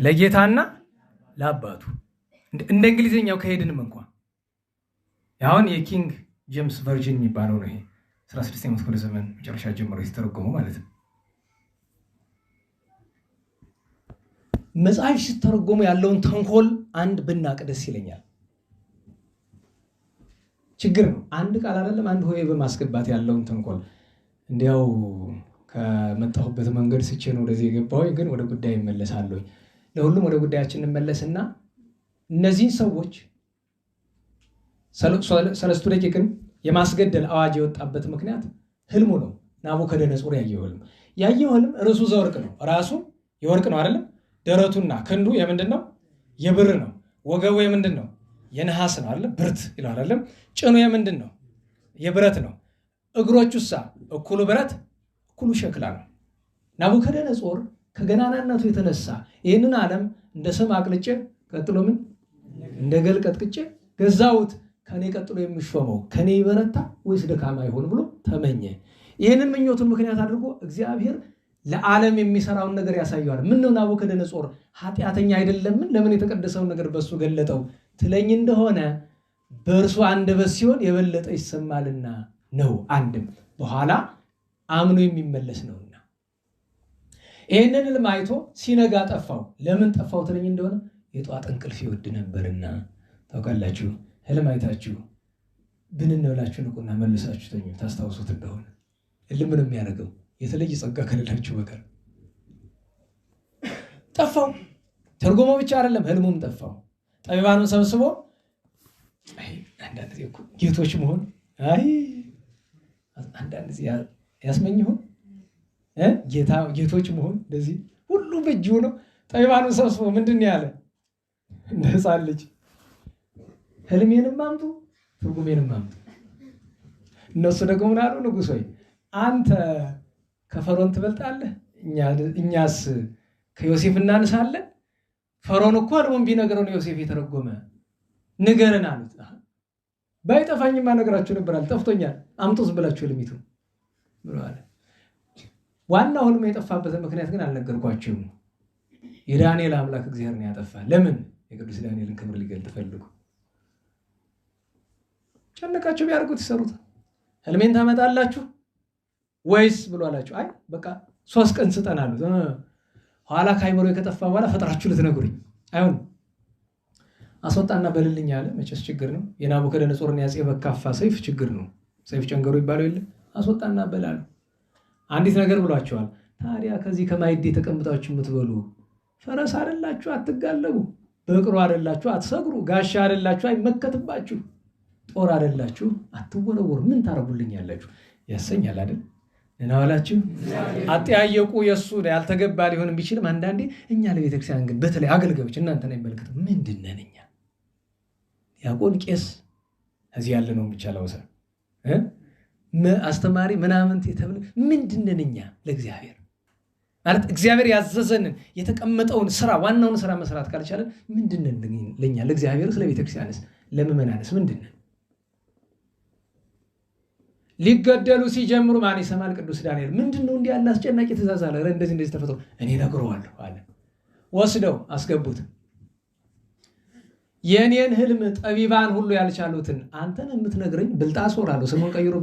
ለጌታና ለአባቱ እንደ እንግሊዝኛው ከሄድንም እንኳን አሁን የኪንግ ጄምስ ቨርጂን የሚባለው ነው። ይሄ 16ኛው ክፍለ ዘመን መጨረሻ ጀምሮ የተተረጎመው ማለት ነው። መጽሐፍ ሲተረጎሙ ያለውን ተንኮል አንድ ብናቅ ደስ ይለኛል። ችግር ነው። አንድ ቃል አይደለም አንድ ሆሄ በማስገባት ያለውን ተንኮል እንዲያው ከመጣሁበት መንገድ ስቼ ነው ወደዚህ የገባሁኝ፣ ግን ወደ ጉዳይ እመለሳለሁ። ለሁሉም ወደ ጉዳያችን እንመለስና እነዚህን ሰዎች ሰለስቱ ደቂቅን የማስገደል አዋጅ የወጣበት ምክንያት ህልሙ ነው። ናቡከደነጾር ያየው ህልም ርዕሱ ዘወርቅ ነው። ራሱ የወርቅ ነው አይደለም? ደረቱና ክንዱ የምንድን ነው? የብር ነው። ወገቡ የምንድን ነው? የነሐስ ነው አይደለም? ብርት ይላል አይደለም? ጭኑ የምንድን ነው? የብረት ነው። እግሮቹሳ እኩሉ ብረት እኩሉ ሸክላ ነው። ናቡከደነጾር ከገናናነቱ የተነሳ ይህንን ዓለም እንደ ሰም አቅልጬ ቀጥሎ ምን እንደ ገል ቀጥቅጬ ገዛሁት፣ ከኔ ቀጥሎ የሚሾመው ከኔ ይበረታ ወይስ ደካማ ይሆን ብሎ ተመኘ። ይህንን ምኞቱን ምክንያት አድርጎ እግዚአብሔር ለዓለም የሚሰራውን ነገር ያሳየዋል። ምን ነው ናቡከደነጾር ኃጢአተኛ አይደለምን? ለምን የተቀደሰውን ነገር በሱ ገለጠው ትለኝ እንደሆነ በእርሱ አንደበት ሲሆን የበለጠ ይሰማልና ነው። አንድም በኋላ አምኖ የሚመለስ ነውና ይህንን ህልም አይቶ ሲነጋ ጠፋው። ለምን ጠፋው ትለኝ እንደሆነ የጧት እንቅልፍ ይወድ ነበርና። ታውቃላችሁ ህልም አይታችሁ ብንነብላችሁ ንቁና መልሳችሁ ተኙ። ታስታውሱት እንደሆነ ህልምን የሚያደርገው የተለየ ጸጋ ከሌላችሁ በቀር ጠፋው። ተርጎሞ ብቻ አይደለም ህልሙም ጠፋው። ጠቢባኑን ሰብስቦ አንዳንድ ጊዜ ጌቶች መሆን አንዳንድ ጊዜ ያስመኝ ይሆን ጌቶች መሆን እንደዚህ ሁሉ በእጁ ነው። ጠቢባኑን ሰብስቦ ምንድን ያለ እንደ ሕፃን ልጅ ህልሜንም አምጡ ትርጉሜንም አምጡ። እነሱ ደግሞ ምን አሉ? ንጉሥ ሆይ አንተ ከፈርዖን ትበልጣለህ፣ እኛስ ከዮሴፍ እናንሳለን። ፈርዖን እኮ ህልሙን ቢነግረው ነው ዮሴፍ የተረጎመ። ንገረን አሉት። ባይጠፋኝማ ነገራችሁ ነበራል፣ ጠፍቶኛል፣ አምጡ ዝም ብላችሁ ህልሚቱ ብለዋል። ዋናው ህልሙ የጠፋበትን ምክንያት ግን አልነገርኳችሁም። የዳንኤል አምላክ እግዚአብሔር ነው ያጠፋ። ለምን? የቅዱስ ዳንኤልን ክብር ሊገልጥ ፈልጉ። ጨነቃቸው ቢያርጉት ይሰሩት። ህልሜን ታመጣላችሁ ወይስ ብሎ አላችሁ። አይ በቃ 3 ቀን ስጠን አሉት። ኋላ ከአይምሮ ከጠፋ በኋላ ፈጥራችሁ ልትነግሩኝ አይሆን። አስወጣና በልልኝ አለ። መቼስ ችግር ነው። የናቡከደነጾርን ያጼ በካፋ ሰይፍ ችግር ነው። ሰይፍ ጨንገሩ ይባለው የለ። አስወጣና በላሉ። አንዲት ነገር ብሏቸዋል። ታዲያ ከዚህ ከማይዴ ተቀምጣችሁ የምትበሉ ፈረስ አይደላችሁ አትጋለቡ፣ በቅሎ አይደላችሁ አትሰግሩ፣ ጋሻ አይደላችሁ አይመከትባችሁ፣ ጦር አይደላችሁ አትወረወሩ፣ ምን ታረጉልኛላችሁ ያሰኛል አይደል? እናዋላችሁ አጠያየቁ የሱ ያልተገባ ሊሆን ቢችልም አንዳንዴ እኛ ለቤተክርስቲያን ግን በተለይ አገልጋዮች እናንተን አይመለከት ምንድነን እኛ ያቆን ቄስ እዚህ ያለ ነው ብቻ ላውሳ አስተማሪ ምናምን ተብለ ምንድነን እኛ ለእግዚአብሔር ማለት እግዚአብሔር ያዘዘንን የተቀመጠውን ስራ ዋናውን ስራ መስራት ካልቻለን ምንድነን ለኛ ለእግዚአብሔር ስለ ቤተክርስቲያንስ ለምእመናንስ ምንድነን? ሊገደሉ ሲጀምሩ ማን ይሰማል? ቅዱስ ዳንኤል ምንድነው እንዲህ ያለ አስጨናቂ ትእዛዝ አለ። እንደዚህ ተፈጥሮ እኔ ነግረዋለሁ አለ። ወስደው አስገቡት። የኔን ህልም ጠቢባን ሁሉ ያልቻሉትን አንተን የምትነግረኝ ብልጣሶር አለው። ስሙን ቀይሮ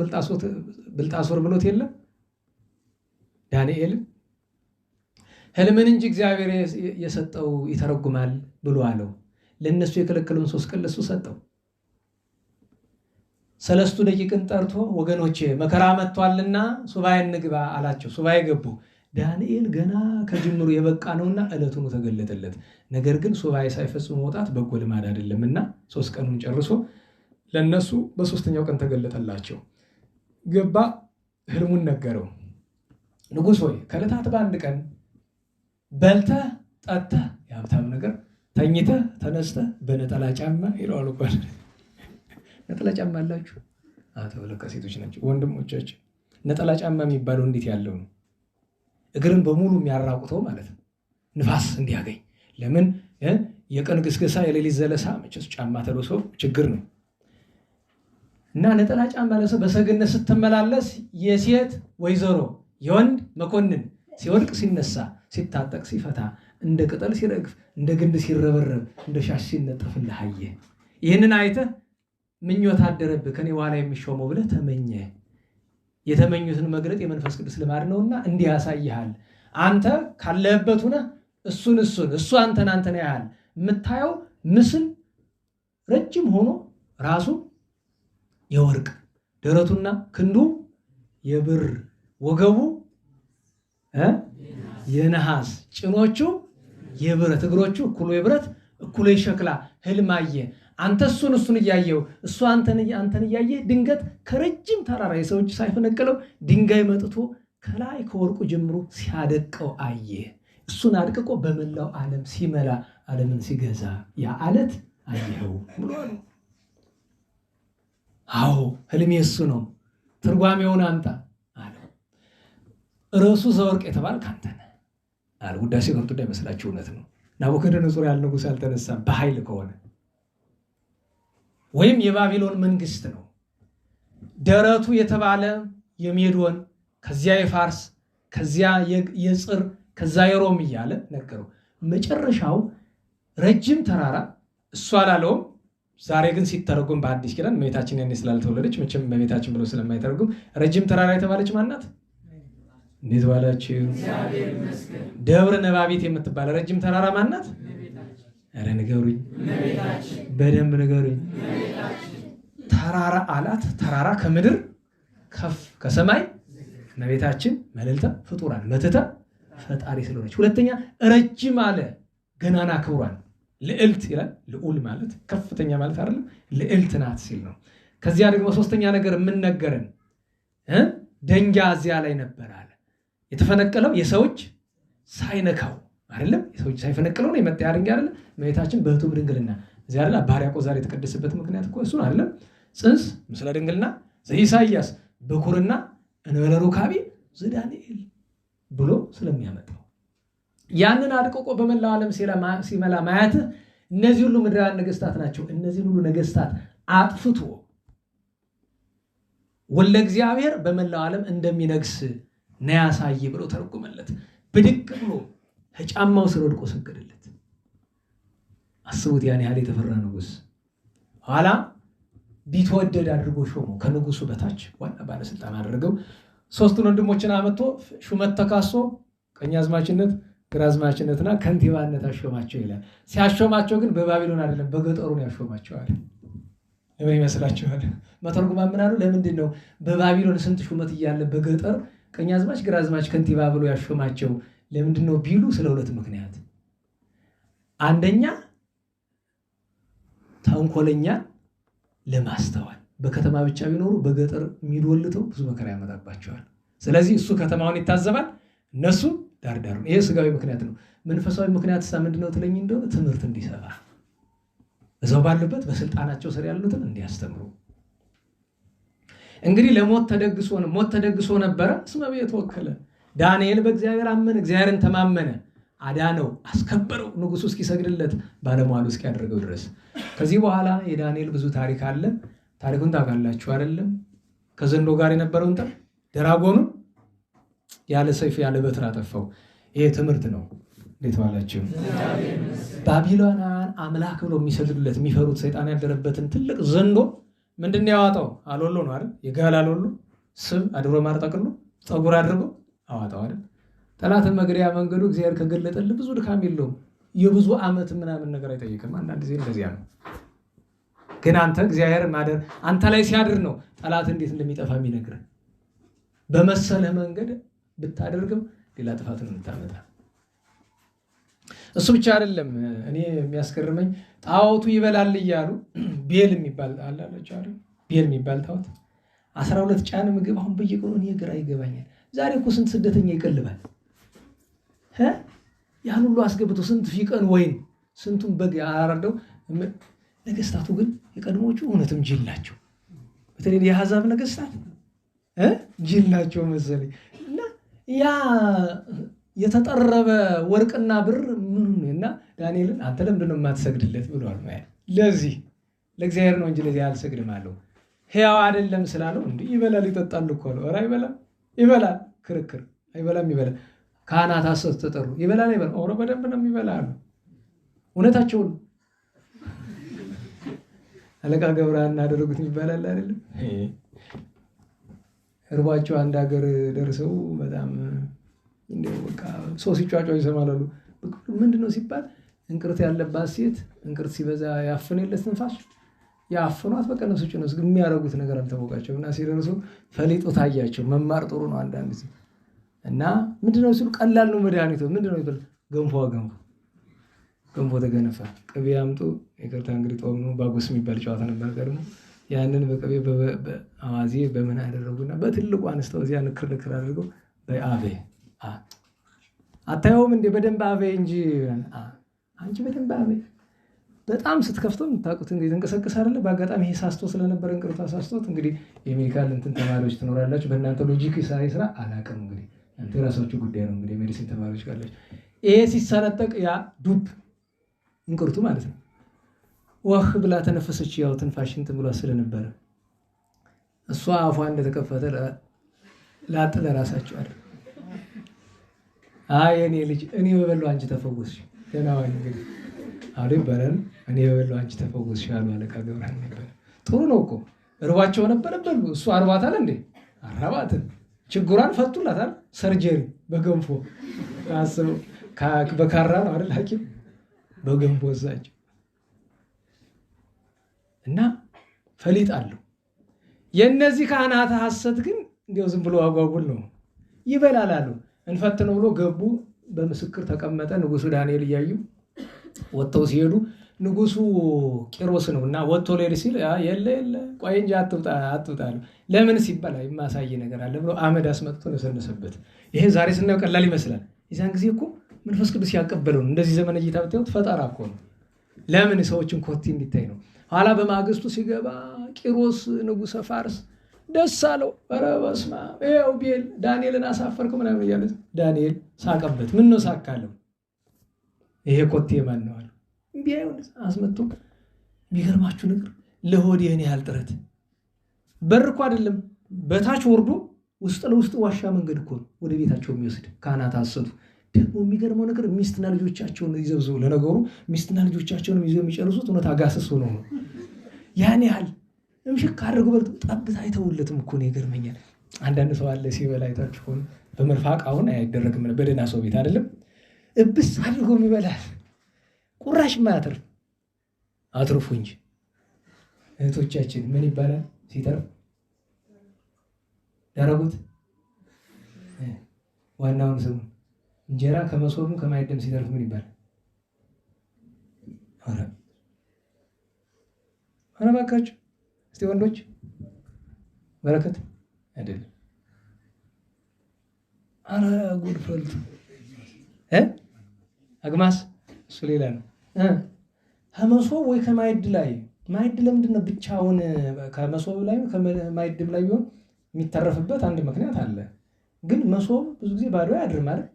ብልጣሶር ብሎት የለም ዳንኤል ህልምን እንጂ እግዚአብሔር የሰጠው ይተረጉማል ብሎ አለው። ለነሱ የከለከለውን 3 ቀን ለሱ ሰጠው። ሰለስቱ ደቂቅን ጠርቶ ወገኖቼ መከራ መጥቷልና ሱባኤ እንግባ አላቸው። ሱባኤ ገቡ። ዳንኤል ገና ከጅምሩ የበቃ ነውና ዕለቱን ተገለጠለት። ነገር ግን ሱባኤ ሳይፈጽሙ መውጣት በጎ ልማድ አይደለምና 3 ቀኑን ጨርሶ ለነሱ በ3ኛው ቀን ተገለጠላቸው። ገባ፣ ህልሙን ነገረው። ንጉሥ ሆይ ከዕለታት በአንድ ቀን በልተህ ጠጥተህ የሀብታም ነገር ተኝተህ ተነስተህ በነጠላ ጫማ ይለዋል እኮ ነጠላ ጫማ አላችሁ? አተወለካ ሴቶች ናቸው ወንድሞቻችን። ነጠላ ጫማ የሚባለው እንዴት ያለው ነው? እግርን በሙሉ የሚያራቁተው ማለት ነው፣ ንፋስ እንዲያገኝ። ለምን የቀን ግስገሳ የሌሊት ዘለሳ መቼስ ጫማ ተለብሶ ችግር ነው። እና ነጠላ ጫማ ለብሰ በሰገነት ስትመላለስ የሴት ወይዘሮ የወንድ መኮንን ሲወድቅ ሲነሳ ሲታጠቅ ሲፈታ እንደ ቅጠል ሲረግፍ እንደ ግንድ ሲረበረብ እንደ ሻሽ ሲነጠፍልህ አየህ። ይህንን አይተህ ምኞት አደረብህ ከኔ በኋላ የሚሾመው ብለህ ተመኘ። የተመኙትን መግለጥ የመንፈስ ቅዱስ ልማድ ነውና እንዲህ ያሳይሃል። አንተ ካለህበት ሆነህ እሱ አንተን ያህል የምታየው ምስል ረጅም ሆኖ ራሱ የወርቅ ደረቱና ክንዱ የብር ወገቡ የነሐስ ጭኖቹ የብረት እግሮቹ እኩሉ የብረት እኩሉ የሸክላ ህልም አየ። አንተ እሱን እያየው እሱ አንተን እያየ ድንገት ከረጅም ተራራ የሰው እጅ ሳይፈነቅለው ድንጋይ መጥቶ ከላይ ከወርቁ ጀምሮ ሲያደቀው አየ። እሱን አድቅቆ በመላው ዓለም ሲመላ ዓለምን ሲገዛ ያ አለት አየኸው ብሏል። አዎ ህልሜ እሱ ነው፣ ትርጓሜውን አምጣ አለው። ርዕሱ ዘወርቅ የተባልክ አንተ ነህ አለ። ውዳሴ ከንቱ እንዳይመስላችሁ እውነት ነው። ናቡከደነፆር ያለ ንጉሥ አልተነሳም በኃይል ከሆነ ወይም የባቢሎን መንግስት ነው። ደረቱ የተባለ የሜዶን ከዚያ የፋርስ ከዚያ የጽር ከዛ የሮም እያለ ነገረው። መጨረሻው ረጅም ተራራ እሱ አላለውም። ዛሬ ግን ሲተረጎም በአዲስ ኪዳን እመቤታችን ያኔ ስላልተወለደች መቼም እመቤታችን ብሎ ስለማይተረጉም ረጅም ተራራ የተባለች ማናት? እንዴት ባላችሁ? ደብረ ነባቢት የምትባለ ረጅም ተራራ ማናት? ኧረ ንገሩኝ፣ በደንብ ንገሩኝ። ተራራ አላት። ተራራ ከምድር ከፍ ከሰማይ እመቤታችን መልዕልተ ፍጡራን መትተ ፈጣሪ ስለሆነች። ሁለተኛ ረጅም አለ ገናና ክብሯን ልዕልት ይላል። ልዑል ማለት ከፍተኛ ማለት አይደለም፣ ልዕልት ናት ሲል ነው። ከዚያ ደግሞ ሶስተኛ ነገር የምንነገረን ደንጊያ እዚያ ላይ ነበር አለ። የተፈነቀለው የሰዎች ሳይነካው አይደለም፣ የሰዎች ሳይፈነቅለው ነው የመጣ ያድንጊያ አይደለም። እመቤታችን በሕቱም ድንግልና እዚያ አይደል አባ ሕርያቆስ ዛሬ የተቀደሰበት ምክንያት እኮ እሱን አይደለም። ጽንስ ምስለ ድንግልና ዘኢሳይያስ በኩርና እንበለ ሩካቤ ዘዳንኤል ብሎ ስለሚያመጣው ያንን አድቅቆ በመላው ዓለም ሲመላ ማያትህ እነዚህ ሁሉ ምድራውያን ነገስታት ናቸው። እነዚህ ሁሉ ነገስታት አጥፍቶ ወልደ እግዚአብሔር በመላው ዓለም እንደሚነግስ ነው ያሳየ ብሎ ተረጎመለት። ብድቅ ብሎ ከጫማው ስር ወድቆ ሰገደለት። አስቡት፣ ያን ያህል የተፈራ ንጉስ ኋላ ቢትወደድ አድርጎ ሾመው። ከንጉሱ በታች ዋና ባለስልጣን አደረገው። ሶስቱን ወንድሞችን አመጥቶ ሹመት ተካሶ ቀኛዝማችነት ግራዝማችነትና ከንቲባነት አሾማቸው ይላል። ሲያሾማቸው ግን በባቢሎን አይደለም በገጠሩ ነው ያሾማቸዋል። ለምን ይመስላችኋል? መተርጉማን ምን አሉ? ለምንድን ነው በባቢሎን ስንት ሹመት እያለ በገጠር ቀኛዝማች ግራዝማች ከንቲባ ብሎ ያሾማቸው? ለምንድን ነው ቢሉ ስለ ሁለት ምክንያት። አንደኛ ተንኮለኛ ለማስተዋል፣ በከተማ ብቻ ቢኖሩ በገጠር የሚዶልተው ብዙ መከራ ያመጣባቸዋል። ስለዚህ እሱ ከተማውን ይታዘባል፣ እነሱ ዳርዳሩ። ይሄ ስጋዊ ምክንያት ነው። መንፈሳዊ ምክንያት ምንድነው ትለኝ እንደሆነ ትምህርት እንዲሰራ እዛው ባሉበት በስልጣናቸው ስር ያሉትን እንዲያስተምሩ። እንግዲህ ለሞት ተደግሶ ነበረ። እስመ ተወከለ ዳንኤል በእግዚአብሔር አመነ፣ እግዚአብሔርን ተማመነ፣ አዳነው፣ አስከበረው ንጉሱ እስኪሰግድለት ባለሟሉ እስኪያደርገው ድረስ። ከዚህ በኋላ የዳንኤል ብዙ ታሪክ አለ። ታሪኩን ታውቃላችሁ አይደለም? ከዘንዶ ጋር የነበረውን ጠብ ደራጎኑን ያለ ሰይፍ ያለ በትር አጠፋው። ይሄ ትምህርት ነው። እንዴት ዋላችሁ? ባቢሎናውያን አምላክ ብሎ የሚሰግዱለት የሚፈሩት ሰይጣን ያደረበትን ትልቅ ዘንዶ ምንድን ነው ያዋጣው? አሎሎ ነው አይደል? የጋል አሎሎ ስብ አድሮ ማርጠቅሎ ፀጉር አድርጎ አዋጣው አይደል? ጠላትን መግደያ መንገዱ እግዚአብሔር ከገለጠልህ ብዙ ድካም የለውም። የብዙ ዓመት ምናምን ነገር አይጠይቅም። አንዳንድ ጊዜ እንደዚያ ነው። ግን አንተ እግዚአብሔር ማደር አንተ ላይ ሲያድር ነው ጠላት እንዴት እንደሚጠፋ የሚነግርህ። በመሰለህ መንገድ ብታደርግም ሌላ ጥፋት ነው የምታመጣ። እሱ ብቻ አይደለም። እኔ የሚያስገርመኝ ጣዖቱ ይበላል እያሉ ቤል የሚባል አላለች አይደል? ቤል የሚባል ጣዖት 12 ጫን ምግብ አሁን በየቀኑ እኔ ግራ ይገባኛል። ዛሬ እኮ ስንት ስደተኛ ይቀልባል። ያን ሁሉ አስገብቶ ስንት ፊቀን ወይን ስንቱን በግ ያራረደው። ነገስታቱ ግን የቀድሞቹ እውነትም ጅል ናቸው። በተለይ የአሕዛብ ነገስታት ጅል ናቸው መሰለኝ። እና ያ የተጠረበ ወርቅና ብር እና ዳንኤልን አንተ ለምንድን ነው የማትሰግድለት ብሏል። ለዚህ ለእግዚአብሔር ነው እንጂ ለዚህ አልሰግድም አለው። ሕያው አይደለም ስላለው እንዲህ ይበላል ይጠጣል እኮ ነው። ኧረ አይበላም ይበላል፣ ክርክር አይበላም ይበላል። ካህናት አሰብ ተጠሩ ይበላል አይበላም? ኧረ በደንብ ነው የሚበላ አሉ። እውነታቸውን አለቃ ገብረሃና እናደረጉት ይባላል አይደለም? እርቧቸው አንድ ሀገር ደርሰው በጣም እንደው በቃ ሰው ሲጫጫው ይሰማሉ። ምንድነው ሲባል እንቅርት ያለባት ሴት እንቅርት ሲበዛ ያፍን የለ ትንፋሽ ያፍኗት በቃ ነፍስ ጭ ነው የሚያደርጉት ነገር አልታወቃቸው እና ሲደርሱ ፈሊጡ ታያቸው። መማር ጥሩ ነው አንዳንድ ጊዜ እና ምንድነው ሲሉ ቀላል ነው መድኃኒቱ ምንድነው ይባል ገንፎ ተገነፋ ቅቤ አምጡ። ይቅርታ እንግዲህ ጦም ነው ባጎስ የሚባል ጨዋታ ነበር ቀድሞ። ያንን በቅቤ በአዋዜ በምን አደረጉና በትልቁ አንስተው እዚያ ንክር አድርገው በአቤ አታየውም እንዴ በደንብ አቤ እንጂ አንቺ በደንብ አቤ በጣም ስትከፍተው የምታውቁት እንግዲህ ተንቀሳቀስ አይደለ። በአጋጣሚ ይሄ ሳስቶ ስለነበረ እንቅርቷ ሳስቶት እንግዲህ የሜዲካል እንትን ተማሪዎች ትኖራላችሁ። በእናንተ ሎጂክ ስራ አላውቅም እንግዲህ አንተ የራሳችሁ ጉዳይ ነው። እንግዲህ ሜዲሲን ተማሪዎች ካላችሁ ይሄ ሲሰነጠቅ ያ ዱብ እንቅርቱ ማለት ነው ወህ ብላ ተነፈሰች። ያው ትንፋሽ እንትን ብሏ ስለነበረ እሷ አፏ እንደተከፈተ ላጥ ለራሳቸው አይደል እኔ ልጅ እኔ በበለው አንቺ ተፈወስሽ ገና ወይ እንግዲህ አሉ ይባላል። እኔ በበለው አንቺ ተፈወስሽ አሉ አለቃ ገብረሃን ነበር። ጥሩ ነው እኮ እርባቸው ነበር በሉ እሱ አርባታል እንዴ አራባትን ችግሯን ፈቱላታል። ሰርጀሪ በገንፎ አስበው በካራ ነው አይደል ሐኪም በገንፎ ወዛቸው እና ፈሊጥ አለው። የነዚህ ካህናት ሐሰት ግን እንዲያው ዝም ብሎ አጓጉል ነው። ይበላል አሉ እንፈትነው ብሎ ገቡ። በምስክር ተቀመጠ። ንጉሱ ዳንኤል እያዩ ወጥተው ሲሄዱ ንጉሱ ቂሮስ ነው እና ወጥቶ ሌሊ ሲል የለ ቆይ እንጂ አትውጣ ለምን ሲባል የማሳይ ነገር አለ ብሎ አመድ አስመጥቶ ነሰነሰበት። ይሄ ዛሬ ስናየው ቀላል ይመስላል። የዛን ጊዜ እኮ መንፈስ ቅዱስ ያቀበለው ነው። እንደዚህ ዘመን እይታ ብታዩት ፈጠራ እኮ ነው። ለምን ሰዎችን ኮቲ እንዲታይ ነው። ኋላ በማግስቱ ሲገባ ቂሮስ ንጉሰ ፋርስ ደስ አለው። ኧረ በስመ አብ ይኸው ቤል ዳንኤልን አሳፈርከው ምናምን እያለ ዳንኤል ሳቀበት። ምን ነው ሳካለው? ይሄ ኮቴ ማን ነው አለ። እንዴ አስመጥቶ ቢገርማችሁ ነገር ለሆድ ይሄን ያህል ጥረት በር እኮ አይደለም በታች ወርዶ ውስጥ ለውስጥ ዋሻ መንገድ እኮ ወደ ቤታቸው የሚወስድ ካህናት አሰቱ። ደግሞ የሚገርመው ነገር ሚስትና ልጆቻቸውን ይዘው ለነገሩ ሚስትና ልጆቻቸውን ይዘው የሚጨርሱት እውነት አጋስስ ሆኖ ነው። ያን ያህል እምሽክ አድርገው በልተው ጠብታ አይተውለትም እኮ ነው። ይገርመኛል። አንዳንድ ሰው አለ ሲበላ አይታችሁ ሆነ በመርፋቅ አሁን አይደረግም። በደህና ሰው ቤት አይደለም እብስ አድርጎ የሚበላል ቁራሽ ማያተርፍ አትርፉ እንጂ እህቶቻችን ምን ይባላል ሲተርፍ ያረጉት ዋናውን ስሙ እንጀራ ከመሶብም ከማይደም ሲተርፍ ምን ይባላል? ኧረ እባካችሁ እስቲ ወንዶች በረከት አይደለም። ኧረ ጉድ ፈልቱ አግማስ እሱ ሌላ ነው። ከመሶብ ወይ ከማይድ ላይ ማይድ ለምንድን ነው ብቻውን ከመሶብ ላይ ከማይድም ላይ ቢሆን የሚተረፍበት አንድ ምክንያት አለ። ግን መሶብ ብዙ ጊዜ ባዶ አያድርም ማለት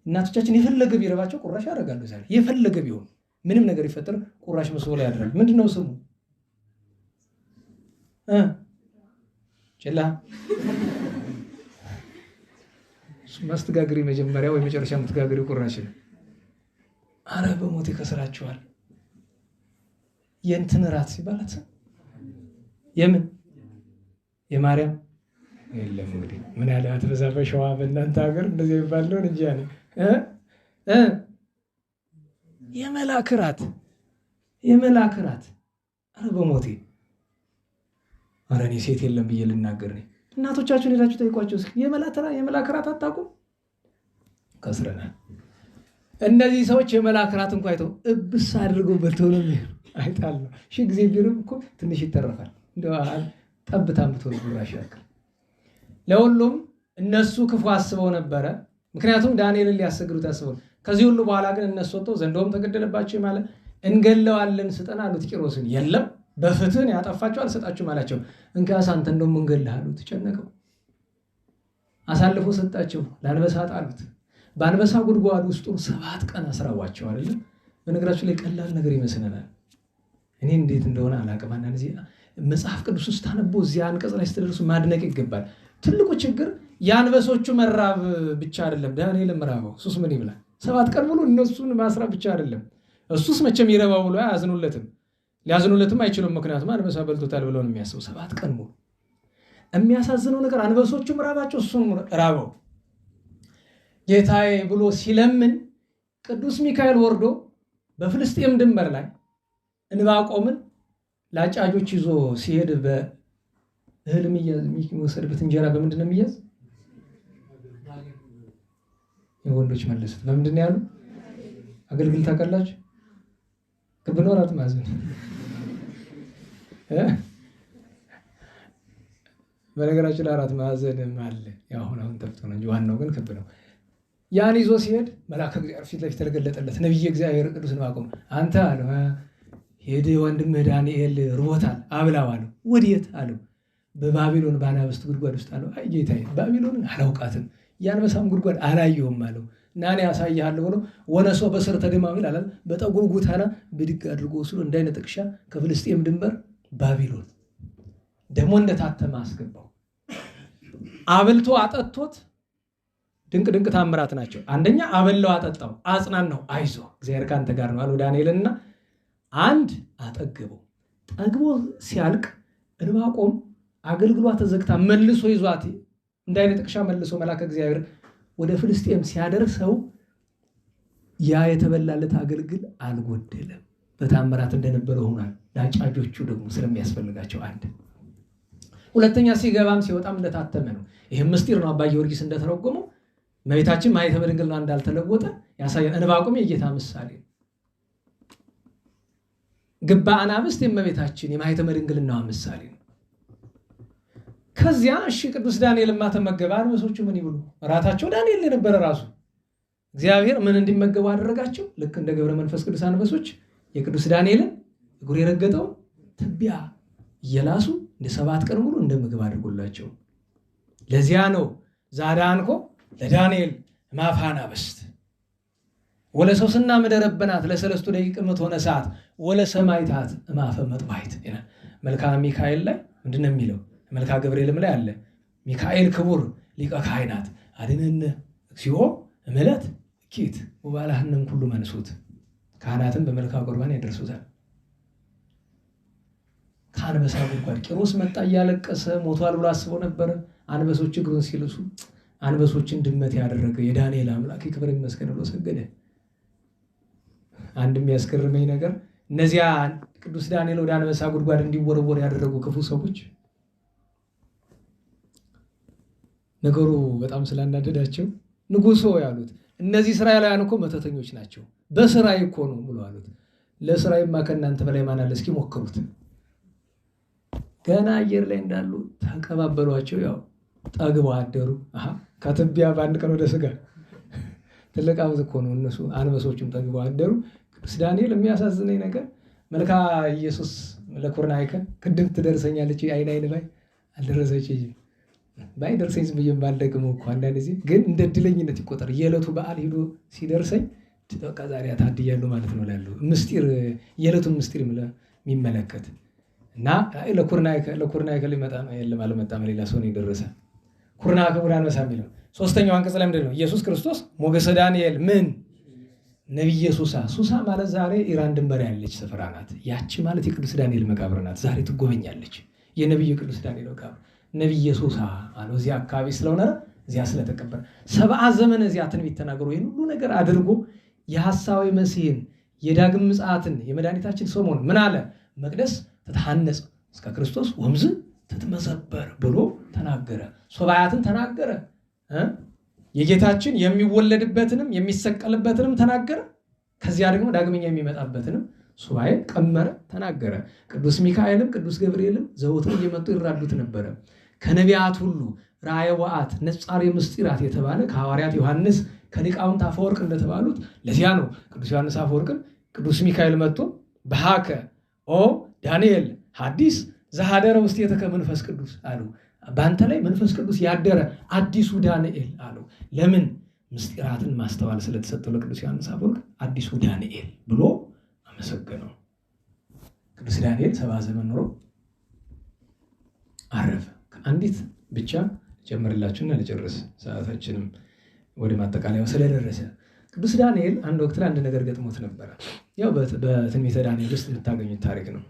እናቶቻችን የፈለገ ቢረባቸው ቁራሽ ያደርጋሉ። ዛሬ የፈለገ ቢሆን ምንም ነገር ይፈጠር ቁራሽ መሶብ ላይ ያድራል። ምንድነው ስሙ? ጭላ ማስተጋገሪ መጀመሪያ ወይ መጨረሻ የምትጋገሪ ቁራሽ ነው። አረ በሞት ይከስራችኋል። የእንትን ራት ሲባላት የምን የማርያም የለም እንግዲህ ምን ያለ አትበዛ በሸዋ በእናንተ ሀገር እንደዚህ ይባላል እንጂ ያለ የመላክ ራት አረ በሞቴ አረ እኔ ሴት የለም ብዬ ልናገር ነኝ። እናቶቻችሁን ሄዳችሁ ጠይቋቸው እስኪ የመላክ ራት አታውቁም? ከስረናል። እነዚህ ሰዎች የመላክ ራት እንኳን አይተው እብስ አድርገው በልተው ነው የሚሄዱ። አይጣል ነው ሺህ ጊዜ ቢርም እኮ ትንሽ ይተረፋል። እንደው ጠብታ ምትወል ጉራሽ ያክል ለሁሉም እነሱ ክፉ አስበው ነበረ። ምክንያቱም ዳንኤልን ሊያሰግዱት አስበው። ከዚህ ሁሉ በኋላ ግን እነሱ ወጥተው ዘንዶም ተገደለባቸው ማለት እንገለዋለን ስጠና አሉት ቂሮስን። የለም በፍትህን ያጠፋቸው አልሰጣችሁም አላቸው። እንኪያስ አንተ እንደውም እንገልህ አሉት። ተጨነቀው አሳልፎ ሰጣቸው። ለአንበሳ ጣሉት። በአንበሳ ጉድጓድ ውስጥ 7 ቀን አስራዋቸው አይደል? በነገራችን ላይ ቀላል ነገር ይመስለናል። እኔ እንዴት እንደሆነ አላውቅም። አንዳንድ ጊዜ መጽሐፍ ቅዱስ ውስጥ ታነቦ እዚያ አንቀጽ ላይ ስትደርሱ ማድነቅ ይገባል። ትልቁ ችግር የአንበሶቹ መራብ ብቻ አይደለም። ዳንኤልም ራበው። እሱስ ምን ይብላል? 7 ቀን ሙሉ እነሱን ማስራብ ብቻ አይደለም። እሱስ መቼም ይረባው ብሎ አያዝኑለትም። ሊያዝኑለትም አይችሉም። ምክንያቱም አንበሳ በልቶታል ብለው ነው የሚያስበው። 7 ቀን ሙሉ የሚያሳዝነው ነገር አንበሶቹም ራባቸው፣ እሱም ራበው። ጌታዬ ብሎ ሲለምን ቅዱስ ሚካኤል ወርዶ በፍልስጤም ድንበር ላይ ዕንባቆምን ለአጫጆች ይዞ ሲሄድ በእህል የሚወሰድበት እንጀራ በምንድን ነው የሚያዝ? የወንዶች መለሱት። በምንድን ነው ያሉ? አገልግል ታውቃላችሁ? ክብ ነው አራት ማዕዘን? በነገራችን ላይ አራት ማዕዘንም አለ። ያው አሁን ጠፍቶ ነው እንጂ ዋናው ግን ክብ ነው። ያን ይዞ ሲሄድ መልአከ እግዚአብሔር ፊት ለፊት ተገለጠለት። ነቢየ እግዚአብሔር ቅዱስ ዕንባቆም አንተ አለው ሄድ ወንድምህ ዳንኤል ርቦታል አብላው አለው። ወዴት አለው? በባቢሎን በአናብስት ጉድጓድ ውስጥ አለው። አይ ጌታዬ ባቢሎንን አላውቃትም የአንበሳም ጉድጓድ አላየሁም አለው። እና እኔ ያሳይሃለሁ ብሎ ወነሶ በሠርተ ደማዊል አለ በጠጉር ጉታና ብድግ አድርጎ ወስዶ እንዳይነ ጥቅሻ ከፍልስጤም ድንበር ባቢሎን ደግሞ እንደታተመ አስገባው። አብልቶ አጠጥቶት ድንቅ ድንቅ ታምራት ናቸው። አንደኛ አበላው፣ አጠጣው፣ አጽናናው። አይዞ እግዚአብሔር ካንተ ጋር ነው አለው ዳንኤልና አንድ አጠገበው። ጠግቦ ሲያልቅ ዕንባቆም አገልግሏ ተዘግታ መልሶ ይዟት እንዳይነ ጥቅሻ መልሶ መልአከ እግዚአብሔር ወደ ፍልስጤም ሲያደርሰው ያ የተበላለት አገልግል አልጎደለም፣ በታምራት እንደነበረ ሆኗል። ለአጫጆቹ ደግሞ ስለሚያስፈልጋቸው አንድ ሁለተኛ ሲገባም ሲወጣም እንደታተመ ነው። ይህም ምስጢር ነው አባ ጊዮርጊስ እንደተረጎመው እመቤታችን ማኅተመ ድንግልና እንዳልተለወጠ ያሳያል። ዕንባቆም የጌታ ምሳሌ ነው። ግባ አናብስት የእመቤታችን የማኅተመ ድንግልናዋ ምሳሌ ነው። ከዚያ እሺ ቅዱስ ዳንኤልማ ተመገበ። አንበሶቹ ምን ይብሉ? እራታቸው ዳንኤል የነበረ ራሱ እግዚአብሔር ምን እንዲመገቡ አደረጋቸው? ልክ እንደ ገብረ መንፈስ ቅዱስ አንበሶች የቅዱስ ዳንኤልን እግሩ የረገጠውን ትቢያ እየላሱ እንደ 7 ቀን ሙሉ እንደ ምግብ አድርጎላቸው። ለዚያ ነው ዛዳ አንኮ ለዳንኤል ማፈ አናብስት ወለሶስና መደረበናት ለሰለስቱ ደቂቅ ሆነ ሰዓት ወለሰማይታት ማፈ መጥባይት ይላል። መልክአ ሚካኤል ላይ ምንድን ነው የሚለው? መልክአ ገብርኤልም ላይ አለ። ሚካኤል ክቡር ሊቀ ካህናት አድነነ እግዚኦ እምዕለት ኪት ወባልሐነም ኩሉ መንሱት። ካህናትን በመልክአ ቁርባን ያደርሱታል። ከአንበሳ ጉድጓድ ቂሮስ መጣ እያለቀሰ ሞቷል ብሎ አስቦ ነበረ። አንበሶች እግሩን ሲልሱ አንበሶችን ድመት ያደረገ የዳንኤል አምላክ ይክበር ይመስገን ብሎ ሰገደ። አንድ የሚያስገርመኝ ነገር እነዚያ ቅዱስ ዳንኤል ወደ አንበሳ ጉድጓድ እንዲወረወር ያደረጉ ክፉ ሰዎች ነገሩ በጣም ስላናደዳቸው ንጉሶ ያሉት እነዚህ እስራኤላውያን እኮ መተተኞች ናቸው፣ በስራይ እኮ ነው ብሎ አሉት። ለስራይማ ከእናንተ በላይ ማን አለ? እስኪ ሞክሩት። ገና አየር ላይ እንዳሉ ተቀባበሏቸው። ያው ጠግበው አደሩ። ከትቢያ በአንድ ቀን ወደ ስጋ ትልቅ ሀብት እኮ ነው። እነሱ አንበሶቹም ጠግበው አደሩ። ቅዱስ ዳንኤል የሚያሳዝነኝ ነገር መልክአ ኢየሱስ ለኩርናይከ ቅድም ትደርሰኛለች አይን ባይ አልደረሰች ባይደርሰኝ ዝም ብዬ ባልደግመው እኮ አንዳንድ ጊዜ ግን እንደ እድለኝነት ይቆጠር። የዕለቱ በዓል ሄዶ ሲደርሰኝ በቃ ዛሬ ታድያለሁ ማለት ነው እላለሁ። ምስጢር የዕለቱን ምስጢር የሚመለከት እና ለኩርናይከ ሊመጣ ነው የለም አልመጣም፣ ሌላ ሰው ነው የደረሰ። ኩርናይከ ወደ አንበሳ የሚለው ሶስተኛው አንቀጽ ላይ ምንድን ነው? ኢየሱስ ክርስቶስ ሞገሰ ዳንኤል ምን ነቢየ ሱሳ። ሱሳ ማለት ዛሬ ኢራን ድንበር ያለች ስፍራ ናት። ያቺ ማለት የቅዱስ ዳንኤል መቃብር ናት። ዛሬ ትጎበኛለች። የነቢዩ ቅዱስ ዳንኤል መቃብር ነቢየ ሱሳ አለው። እዚያ አካባቢ ስለሆነ እዚያ ስለተቀበረ 70 ዘመን እዚያ ትንቢት ተናግሮ ይህን ሁሉ ነገር አድርጎ የሐሳዊ መሲህን የዳግም ምጽአትን የመድኃኒታችን ሰሞን ምን አለ? መቅደስ ተታነጽ እስከ ክርስቶስ ወምዝ ትትመዘበር ብሎ ተናገረ። ሱባኤያትን ተናገረ። የጌታችን የሚወለድበትንም የሚሰቀልበትንም ተናገረ። ከዚያ ደግሞ ዳግመኛ የሚመጣበትንም ሱባኤ ቀመረ፣ ተናገረ። ቅዱስ ሚካኤልም ቅዱስ ገብርኤልም ዘወትር እየመጡ ይራዱት ነበረ። ከነቢያት ሁሉ ራእየ ወአት ነጻሬ ምስጢራት የተባለ ከሐዋርያት ዮሐንስ ከሊቃውንት አፈወርቅ እንደተባሉት ለዚያ ነው ቅዱስ ዮሐንስ አፈወርቅን ቅዱስ ሚካኤል መጥቶ በሃከ ኦ ዳንኤል ሐዲስ ዘሃደረ ውስቴተከ መንፈስ ቅዱስ አሉ። በአንተ ላይ መንፈስ ቅዱስ ያደረ አዲሱ ዳንኤል አሉ። ለምን? ምስጢራትን ማስተዋል ስለተሰጠው ለቅዱስ ዮሐንስ አፈወርቅ አዲሱ ዳንኤል ብሎ አመሰገነው። ቅዱስ ዳንኤል 70 ዘመን ኖሮ አረፈ። ከአንዲት ብቻ ጨምርላችሁና ልጨርስ፣ ሰዓታችንም ወደ ማጠቃለያው ስለደረሰ። ቅዱስ ዳንኤል አንድ ወቅት ላይ አንድ ነገር ገጥሞት ነበረ። ያው በትንቢተ ዳንኤል ውስጥ የምታገኙት ታሪክ ነው።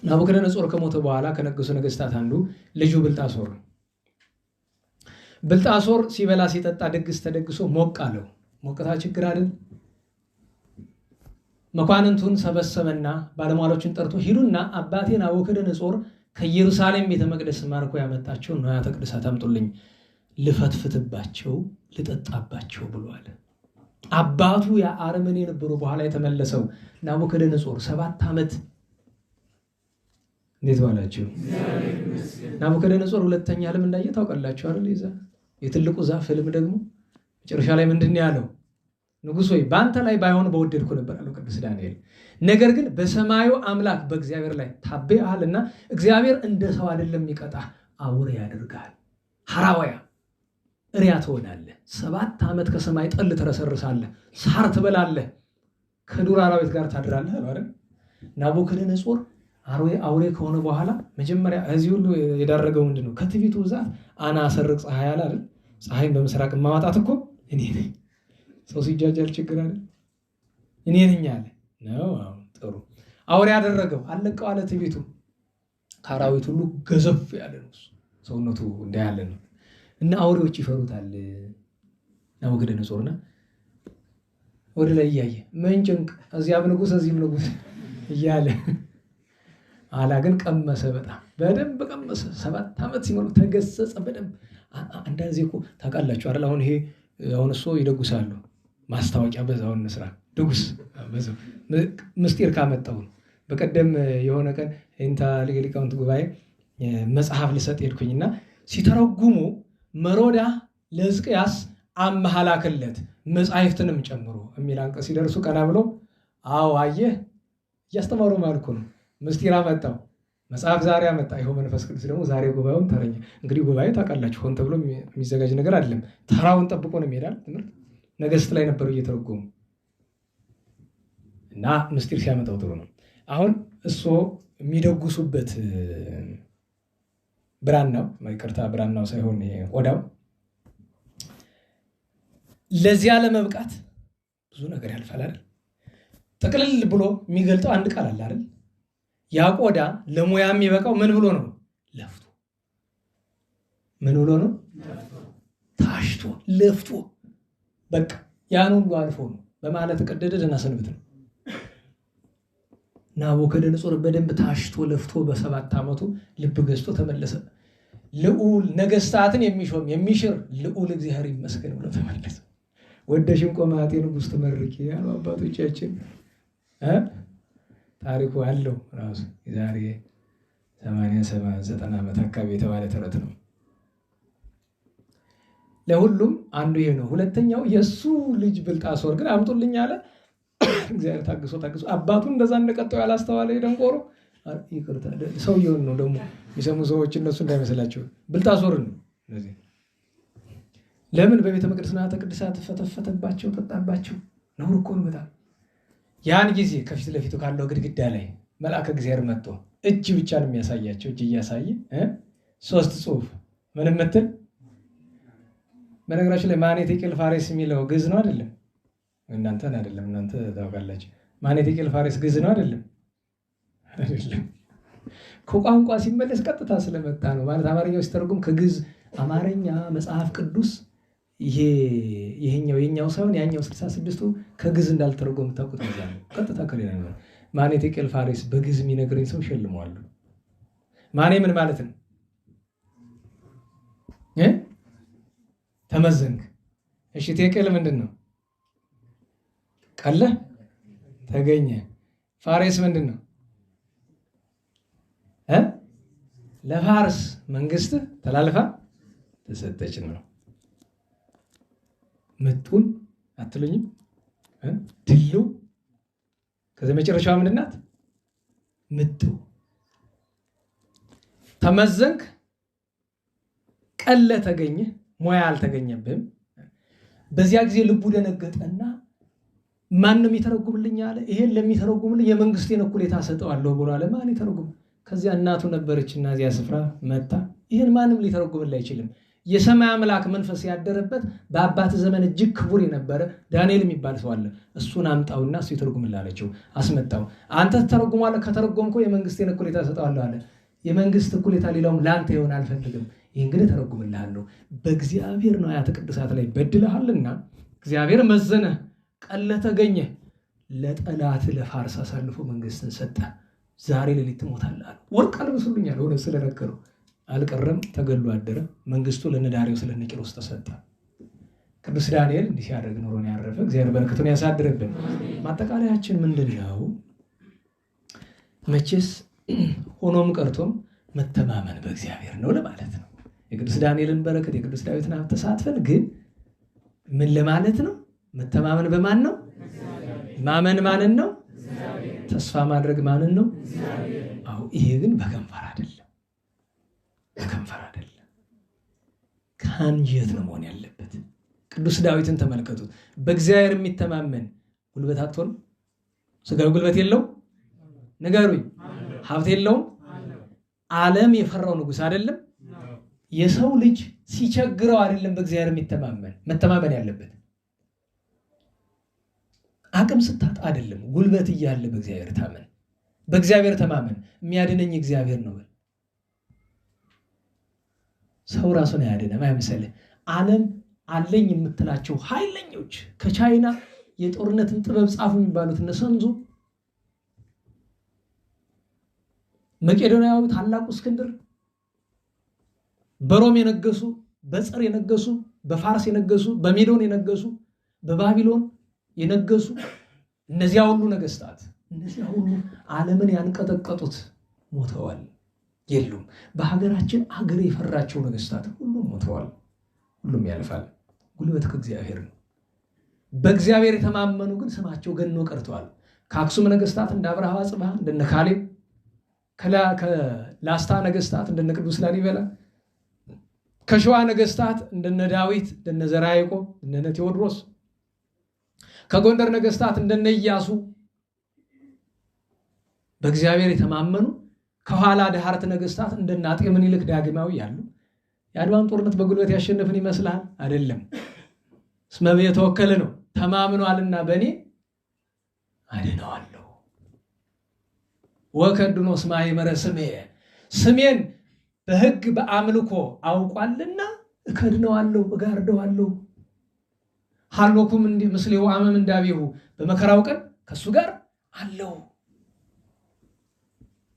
ናቡከደነጾር ከሞተ በኋላ ከነገሱ ነገስታት አንዱ ልጁ ብልጣሶር ነው። ብልጣሶር ሲበላ ሲጠጣ ድግስ ተደግሶ ሞቅ አለው። ሞቅታ ችግር አይደል? መኳንንቱን ሰበሰበና ባለሟሎችን ጠርቶ ሂዱና አባቴ ናቡከደነፆር ከኢየሩሳሌም ቤተ መቅደስ ማርኮ ያመጣቸውን ንዋያተ ቅድሳት አምጡልኝ፣ ልፈትፍትባቸው ልጠጣባቸው ብሏል። አባቱ ያ አረመኔ ነበሩ በኋላ የተመለሰው ናቡከደነፆር 7 ዓመት እንዴት ዋላችሁ? ናቡከደነፆር ሁለተኛ ህልም እንዳየ ታውቃላችሁ አይደል? ይዛ የትልቁ ዛፍ ህልም ደግሞ መጨረሻ ላይ ምንድን ነው ያለው? ንጉሥ ሆይ በአንተ ላይ ባይሆን በወደድኩ ነበር አለው ቅዱስ ዳንኤል። ነገር ግን በሰማዩ አምላክ በእግዚአብሔር ላይ ታበይሃልና እግዚአብሔር እንደ ሰው አይደለም የሚቀጣህ፣ አውሬ ያደርግሃል፣ ሐራዋያ እሪያ ትሆናለህ። 7 ዓመት ከሰማይ ጠል ትረሰርሳለህ፣ ሳር ትበላለህ፣ ከዱር አራዊት ጋር ታድራለህ አይደል? ናቡከደነፆር አውሬ ከሆነ በኋላ መጀመሪያ እዚህ ሁሉ የዳረገው ምንድነው? ከትዕቢቱ ብዛት አና አሰርቅ ፀሐይ አለ አይደል? ፀሐይን በምስራቅ ማውጣት እኮ እኔ ነኝ። ሰው ሲጃጃል ችግር አለ? እኔ ነኝ አለ ነው። ጥሩ አውሬ ያደረገው አለቀው አለ ትዕቢቱ። ከአራዊት ሁሉ ገዘፍ ያለ ነው ሰውነቱ እንዳያለ ነው። እና አውሬዎች ይፈሩታል ናቡከደነፆርና ወደ ላይ እያየ ምን ጭንቅ እዚያም ንጉሥ እዚህም ንጉሥ እያለ አላ ግን ቀመሰ፣ በጣም በደንብ ቀመሰ። 7 ዓመት ሲሞሉ ተገሰጸ በደንብ። አንዳንዴ እኮ ታውቃላችሁ አይደል? አሁን ይሄ አሁን እሱ ይደጉሳሉ ማስታወቂያ በዛውን ስራ ድጉስ በዛው ምስጢር ካመጣው። በቀደም የሆነ ቀን እንታ ሊቃውንት ጉባኤ መጽሐፍ ልሰጥ ሄድኩኝና ሲተረጉሙ መሮዳ ለሕዝቅያስ አመሃላከለት መጻሕፍትንም ጨምሮ የሚል አንቀጽ ሲደርሱ ቀና ብሎ አዎ አየህ እያስተማሩ ማልኩ ነው ምስጢር አመጣው። መጽሐፍ ዛሬ አመጣ። ይኸው መንፈስ ቅዱስ ደግሞ ዛሬ ጉባኤውን ተረኛ። እንግዲህ ጉባኤ ታውቃላችሁ ሆን ተብሎ የሚዘጋጅ ነገር አይደለም። ተራውን ጠብቆ ነው የሚሄዳል። ትምህርት ነገስት ላይ ነበሩ እየተረጎሙ እና ምስጢር ሲያመጣው ጥሩ ነው። አሁን እሱ የሚደጉሱበት ብራናው ይቅርታ፣ ብራናው ሳይሆን ቆዳው ለዚያ ለመብቃት ብዙ ነገር ያልፋል አይደል? ጥቅልል ብሎ የሚገልጠው አንድ ቃል አለ አይደል? ያ ቆዳ ለሙያ የሚበቃው ምን ብሎ ነው? ለፍቶ። ምን ብሎ ነው? ታሽቶ ለፍቶ። በቃ ያን ሁሉ አልፎ ነው በማለት ቀደደና ሰንብት ነው። ናቡከደነፆር በደንብ ታሽቶ ለፍቶ በ7 ዓመቱ ልብ ገዝቶ ተመለሰ። ልዑል ነገስታትን የሚሾም የሚሽር ልዑል እግዚአብሔር ይመስገን ብሎ ተመለሰ። ወደሽን ቆማቴ ንጉሥ ትመርቂ ያሉ አባቶቻችን ታሪኩ አለው ራሱ የዛሬ 80-90 ዓመት አካባቢ የተባለ ተረት ነው። ለሁሉም አንዱ ይሄ ነው። ሁለተኛው የእሱ ልጅ ብልጣሶር ግን አምጡልኝ አለ። እግዚአብሔር ታግሶ አባቱን እንደዛ እንደቀጠው ያላስተዋለ ደንቆሮ ይቅርታ ሰውየውን ነው ደግሞ የሚሰሙ ሰዎች እነሱ እንዳይመስላቸው ብልጣሶርን ነው። ስለዚህ ለምን በቤተ መቅደስ ንዋያተ ቅድሳት ፈተፈተባቸው፣ ጠጣባቸው? ነው እኮ ነው በጣም ያን ጊዜ ከፊት ለፊቱ ካለው ግድግዳ ላይ መልአከ እግዚአብሔር መጥቶ እጅ ብቻ ነው የሚያሳያቸው። እጅ እያሳየ 3 ጽሑፍ ምን ምትል። በነገራችን ላይ ማኔቴቄል ፋሬስ የሚለው ግዕዝ ነው አይደለም? እናንተን አይደለም፣ እናንተ ታውቃላችሁ። ማኔቴቄል ፋሬስ ግዕዝ ነው አይደለም? አይደለም። ከቋንቋ ሲመለስ ቀጥታ ስለመጣ ነው ማለት አማርኛው ሲተረጉም ከግዕዝ አማርኛ መጽሐፍ ቅዱስ ይሄኛው የኛው ሳይሆን ያኛው 66ቱ ከግዕዝ እንዳልተረጎም ታውቁት ነው። ቀጥታ ከሌላ ነው። ማኔቴቄል ፋሬስ በግዕዝ የሚነግረኝ ሰው ሸልመዋለሁ። ማኔ ምን ማለት ነው? ተመዘንክ። እሺ ቴቄል ምንድን ነው? ቀለ ተገኘ። ፋሬስ ምንድን ነው? ለፋርስ መንግስት ተላልፋ ተሰጠች ነው። ምጡን አትሉኝም? ድሉ ከዚህ መጨረሻዋ ምንድን ናት? ምጡ። ተመዘንክ፣ ቀለ ተገኘ፣ ሙያ አልተገኘብህም። በዚያ ጊዜ ልቡ ደነገጠና ማንም ይተረጉምልኝ አለ። ይሄን ለሚተረጉምልኝ የመንግስቴን እኩሌታ ሰጠዋለሁ ብሎ አለ። ማን ይተረጉም? ከዚያ እናቱ ነበረችና እዚያ ስፍራ መጣ። ይህን ማንም ሊተረጉምልህ አይችልም። የሰማይ አምላክ መንፈስ ያደረበት በአባት ዘመን እጅግ ክቡር የነበረ ዳንኤል የሚባል ሰው አለ። እሱን አምጣውና እሱ ይተረጉምልህ አለችው። አስመጣው። አንተ ትተረጉማለህ፣ ከተረጎምከው የመንግስቴን እኩሌታ ሰጠዋለሁ አለ። የመንግስት እኩሌታ ሌላውም ለአንተ ይሆን አልፈልግም፣ ይህን ግን ተረጉምልሃለሁ። በእግዚአብሔር ንዋያተ ቅድሳት ላይ በድለሃልና እግዚአብሔር መዘነህ፣ ቀለ ተገኘ፣ ለጠላት ለፋርስ አሳልፎ መንግስትን ሰጠ። ዛሬ ሌሊት ትሞታለህ አለው። ወርቅ አልብሱልኛል ሆነ ስለነገረው አልቀረም፣ ተገሎ አደረ። መንግስቱ ለነ ዳርዮስ ለነ ቂሮስ ተሰጠ። ቅዱስ ዳንኤል እንዲህ ሲያደርግ ኖሮ ነው ያረፈ። እግዚአብሔር በረከቱን ያሳድርብን። ማጠቃለያችን ምንድን ነው? መቼስ ሆኖም ቀርቶም መተማመን በእግዚአብሔር ነው ለማለት ነው። የቅዱስ ዳንኤልን በረከት የቅዱስ ዳዊትን ሀብት ተሳትፈን ግን ምን ለማለት ነው? መተማመን በማን ነው? ማመን ማንን ነው? ተስፋ ማድረግ ማንን ነው? አዎ። ይሄ ግን በከንፈር አይደለም፣ በከንፈር አይደለም፣ ከአንጀት ነው መሆን ያለበት። ቅዱስ ዳዊትን ተመልከቱት። በእግዚአብሔር የሚተማመን ጉልበት አጥቶን ስጋዊ ጉልበት የለው? ንገሩኝ። ሀብት የለውም? ዓለም የፈራው ንጉሥ አይደለም? የሰው ልጅ ሲቸግረው አይደለም በእግዚአብሔር የሚተማመን መተማመን ያለበት። አቅም ስታጣ አይደለም፣ ጉልበት እያለ በእግዚአብሔር ታመን። በእግዚአብሔር ተማመን። የሚያድነኝ እግዚአብሔር ነው። ሰው ራሱን አያድንም። አይምሰልህ። ዓለም አለኝ የምትላቸው ኃይለኞች ከቻይና የጦርነትን ጥበብ ጻፉ የሚባሉት እነ ሰንዙ፣ መቄዶንያዊ ታላቁ እስክንድር፣ በሮም የነገሱ፣ በጽር የነገሱ፣ በፋርስ የነገሱ፣ በሜዶን የነገሱ፣ በባቢሎን የነገሱ እነዚያ ሁሉ ነገስታት እነዚያ ሁሉ ዓለምን ያንቀጠቀጡት ሞተዋል፣ የሉም። በሀገራችን አገር የፈራቸው ነገስታት ሁሉም ሞተዋል። ሁሉም ያልፋል። ጉልበት ከእግዚአብሔር ነው። በእግዚአብሔር የተማመኑ ግን ስማቸው ገኖ ቀርተዋል። ከአክሱም ነገስታት እንደ አብርሃ አጽብሃ፣ እንደነ ካሌብ፣ ከላስታ ነገስታት እንደነ ቅዱስ ላሊበላ፣ ከሸዋ ነገስታት እንደነ ዳዊት፣ እንደነ ዘርዓ ያዕቆብ፣ እንደነ ቴዎድሮስ፣ ከጎንደር ነገስታት እንደነ ኢያሱ በእግዚአብሔር የተማመኑ፣ ከኋላ ዳህርት ነገስታት እንደነ አጤ ምኒልክ ዳግማዊ ያሉ። የአድዋን ጦርነት በጉልበት ያሸነፍን ይመስላል? አይደለም። እስመ የተወከለ ነው። ተማምኗልና በእኔ አድነዋለሁ። ወከድኖ እስመ አእመረ ስሜ፣ ስሜን በሕግ በአምልኮ አውቋልና እከድነዋለሁ፣ እጋርደዋለሁ። ሀሎኩም ምስሌሁ አመ ምንዳቤሁ፣ በመከራው ቀን ከእሱ ጋር አለው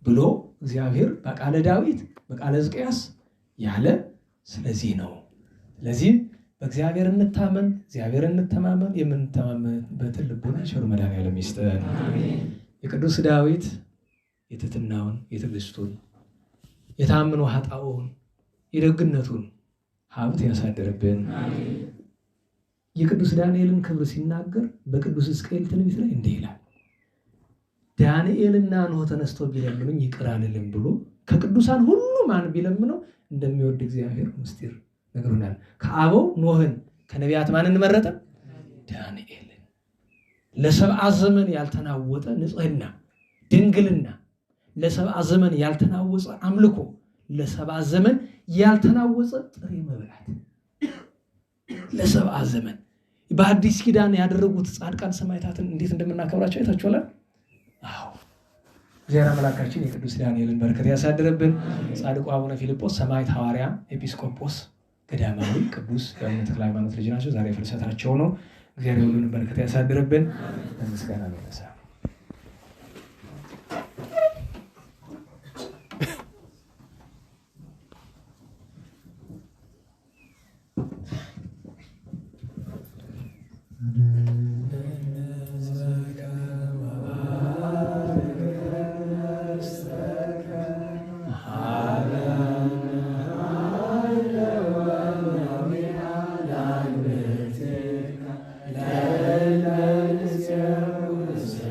ብሎ እግዚአብሔር በቃለ ዳዊት በቃለ ሕዝቅያስ ያለ። ስለዚህ ነው። ስለዚህ በእግዚአብሔር እንታመን፣ እግዚአብሔር እንተማመን። የምንተማመንበትን ልቦና ቸሩ መድኃኔዓለም ይስጠን። የቅዱስ ዳዊት የትሕትናውን፣ የትዕግስቱን፣ የታምኖ ኃጣውውን፣ የደግነቱን ሀብት ያሳድርብን። የቅዱስ ዳንኤልን ክብር ሲናገር በቅዱስ ሕዝቅኤል ትንቢት ላይ እንዲህ ይላል፣ ዳንኤልና ኖህ ተነስቶ ቢለምኑኝ ይቅር አልልም ብሎ ከቅዱሳን ሁሉ ማን ቢለምነው እንደሚወድ እግዚአብሔር ምስጢር ነግሮናል። ከአበው ኖህን፣ ከነቢያት ማንን መረጠ? ዳንኤልን። ለሰብአ ዘመን ያልተናወጠ ንጽሕና፣ ድንግልና፣ ለሰብአ ዘመን ያልተናወፀ አምልኮ፣ ለሰብአ ዘመን ያልተናወፀ ጥሬ መብላት፣ ለሰብአ ዘመን በአዲስ ኪዳን ያደረጉት ጻድቃን ሰማዕታትን እንዴት እንደምናከብራቸው አይታችኋል። አዎ፣ እግዚአብሔር አምላካችን የቅዱስ ዳንኤልን በረከት ያሳድርብን። ጻድቁ አቡነ ፊልጶስ ሰማዕት ሐዋርያ ኤጲስቆጶስ ገዳማዊ ቅዱስ የአቡነ ተክለ ሃይማኖት ልጅ ናቸው። ዛሬ ፍልሰታቸው ነው። እግዚአብሔር ሁሉንም በረከት ያሳድርብን። በምስጋና ነው። Yeah.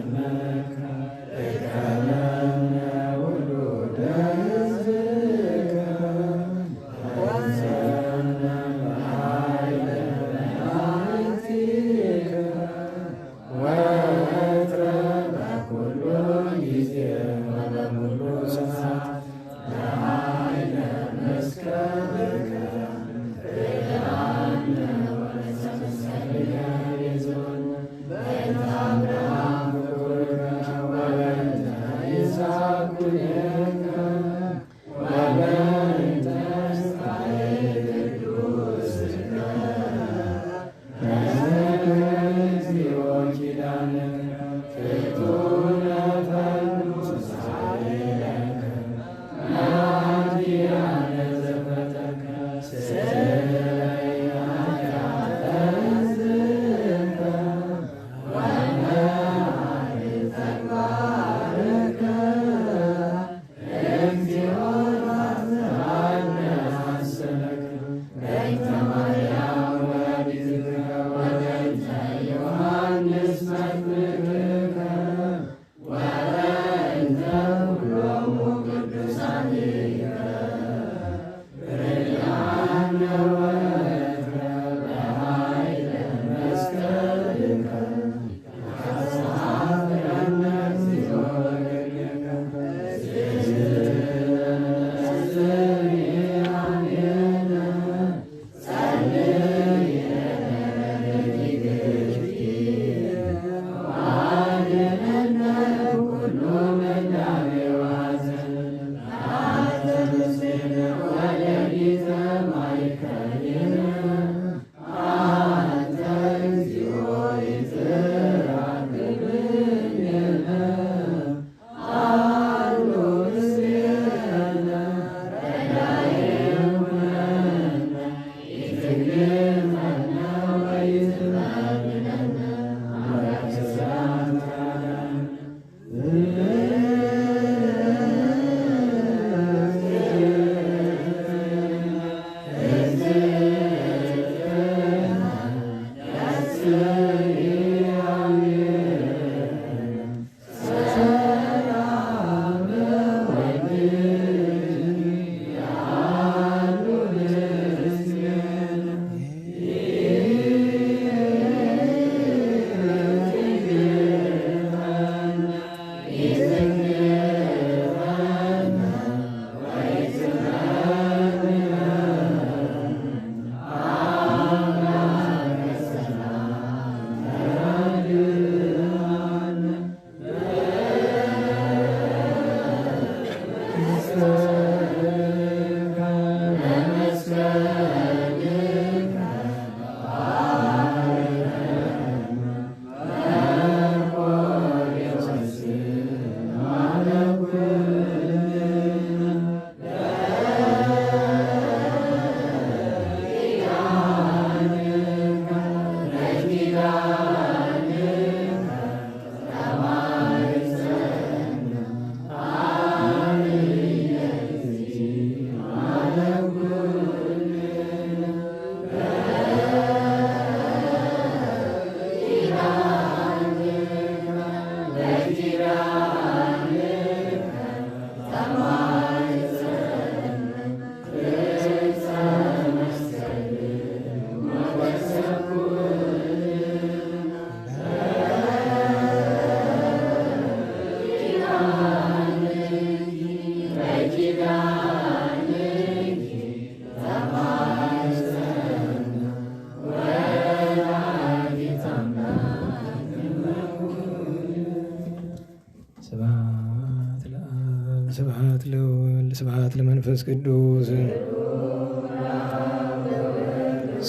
ለመንፈስ ቅዱስ